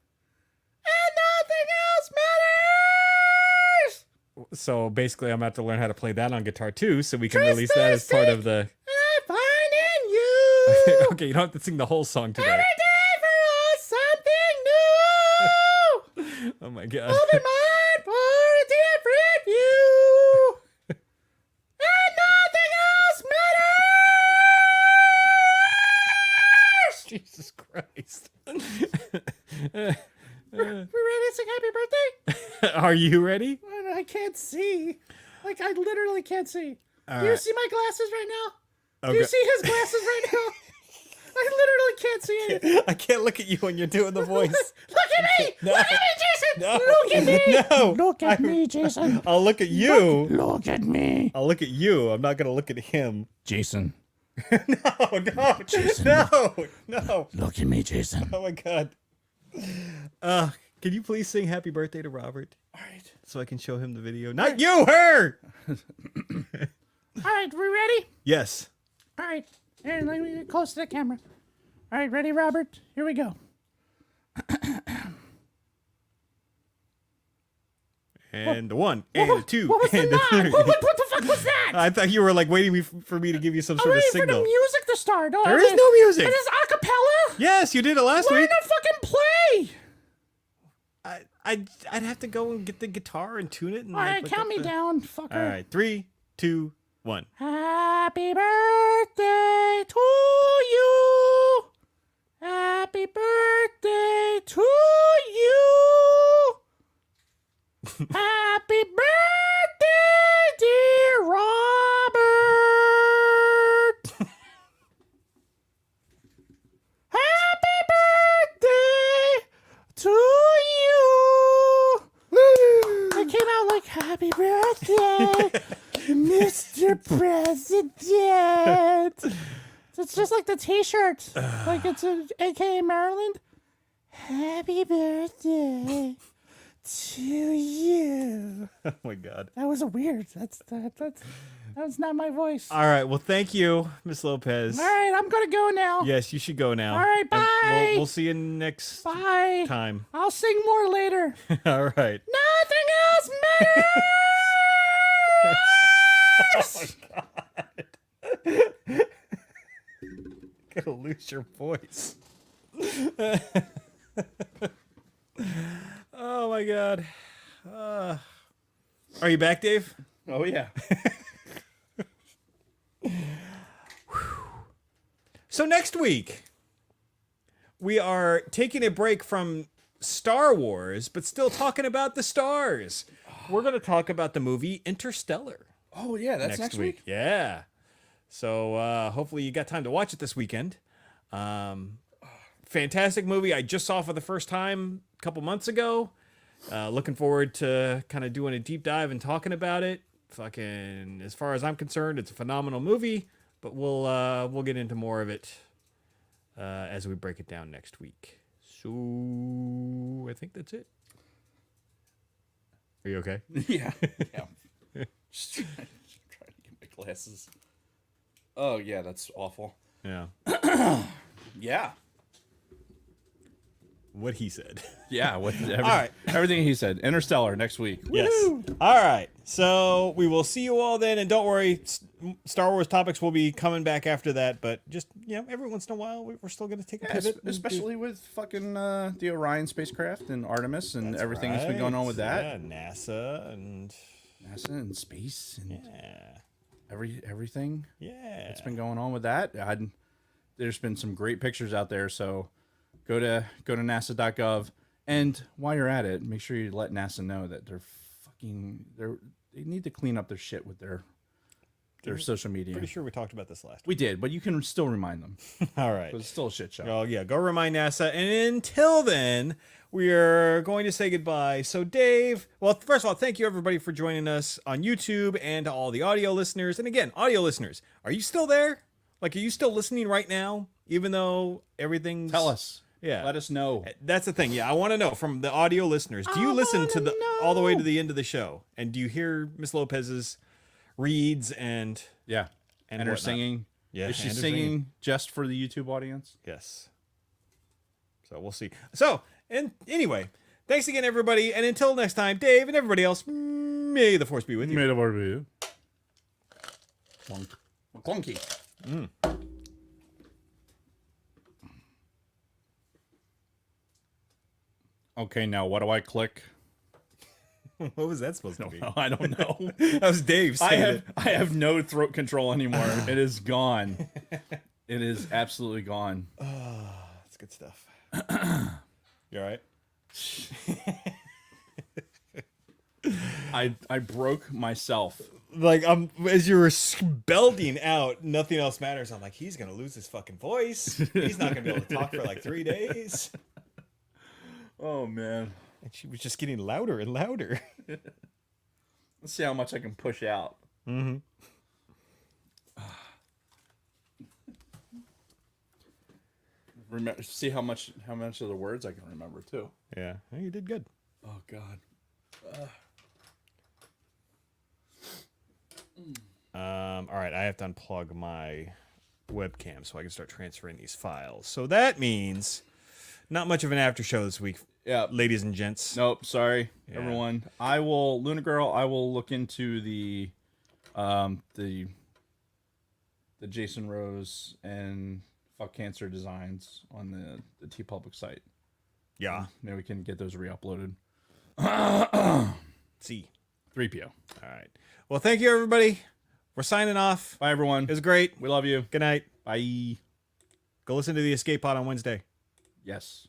and nothing else matters. So basically, I'm about to learn how to play that on guitar too, so we can release that as part of the. And I find in you Okay, you don't have to sing the whole song today. every day for us something new. Oh my god. Open mind for a different view. And nothing else matters. Jesus Christ. We ready to sing happy birthday? Are you ready? I can't see. Like, I literally can't see. All Do you right. see my glasses right now? Do Okay. you see his glasses right now? I literally can't see anything. I can't look at you when you're doing the voice. Look at me! No. Look at me, Jason! No. Look at me! No. Look at me, Jason! I'll look at you. Look at me! I'll look at you. I'm not gonna look at him. Jason. No, no, no. Look at me, Jason. Oh my god. Can you please sing happy birthday to Robert? All right. So I can show him the video. Not you, her! All right, we ready? Yes. All right. Here, let me get close to the camera. All right, ready, Robert? Here we go. And a one, and a two, What was the and a nod? three. What the fuck was that? I thought you were like waiting for me to give you some I'm sort of waiting for the signal. music to start. Oh, There is no music. It is acapella? Yes, you did it last Why week. not fucking play? I'd have to go and get the guitar and tune it. And All right, look count up me the- down, fucker. All right, 3, 2, 1. Happy birthday to you. Happy birthday to you. Happy birthday, dear Robert. Happy birthday to you. It came out like happy birthday, Mr. President. It's just like the T-shirt, like it's a AKA Maryland. Happy birthday to you. Oh my god. That was a weird. That was not my voice. All right, well, thank you, Miss Lopez. All right, I'm gonna go now. Yes, you should go now. All right, And bye. We'll see you next Bye. time. I'll sing more later. All right. Nothing else matters. Gonna lose your voice. Oh my god. Are you back, Dave? Oh yeah. So next week, we are taking a break from Star Wars, but still talking about the stars. We're going to talk about the movie Interstellar Oh yeah. That's next week. Yeah. So hopefully you got time to watch it this weekend. Fantastic movie. I just saw for the first time a couple months ago. Looking forward to kind of doing a deep dive and talking about it. Fucking, as far as I'm concerned, it's a phenomenal movie. But we'll get into more of it as we break it down next week. So I think that's it. Are you okay? Yeah. Yeah. Just trying to get my glasses. Oh yeah, that's awful. Yeah. Yeah. What he said. Yeah. With right. everything he said. Interstellar next week. Yes. All right. So we will see you all then, and don't worry, Star Wars topics will be coming back after that. But just every once in a while, we're still going to take a pivot, and Especially with fucking the Orion spacecraft and Artemis and everything that's been going on with that. Yeah, NASA and NASA and space and yeah. everything Yeah. that's been going on with that. There's been some great pictures out there. So go to nasa.gov, and while you're at it, make sure you let NASA know that they need to clean up their shit with their social media. Pretty sure we talked about this last week. We did, but you can still remind them. All right. But it's still a shit show. Oh, yeah. Go remind NASA. And until then, we are going to say goodbye. So, Dave, well, first of all, thank you, everybody, for joining us on YouTube and to all the audio listeners. And again, audio listeners, are you still there? Like, are you still listening right now? Even though everything's... Tell us. Yeah. Let us know. That's the thing. Yeah, I want to know from the audio listeners. Do you listen to all the way to the end of the show? And do you hear Miss Lopez's reads and... Yeah. And her whatnot? singing. Yeah, Is she and her singing just for the YouTube audience? Yes. So we'll see. So, and anyway, thanks again, everybody. And until next time, Dave and everybody else, may the force be with you. Made of our video. Clunky. Okay, now what do I click? What was that supposed to be? Oh, I don't know. That was Dave saying it. I have no throat control anymore. It is gone. It is absolutely gone. That's good stuff. You all right? I broke myself. Like, as you were belting out, nothing else matters. I'm like, he's going to lose his fucking voice. He's not going to be able to talk for like 3 days. Oh man. And she was just getting louder and louder. Let's see how much I can push out. Mm-hmm. See how much of the words I can remember too. Yeah, you did good. Oh God. All right, I have to unplug my webcam so I can start transferring these files. So that means not much of an after show this week, Yeah. ladies and gents. Nope. Sorry, Yeah. everyone. I will, Luna Girl. I will look into the Jason Rose and Fuck Cancer designs on the TeePublic site. Yeah. Maybe we can get those re-uploaded. See. 3PO. All right. Well, thank you, everybody. We're signing off. Bye, everyone. It was great. We love you. Good night. Bye. Go listen to the Escape Pod on Wednesday. Yes.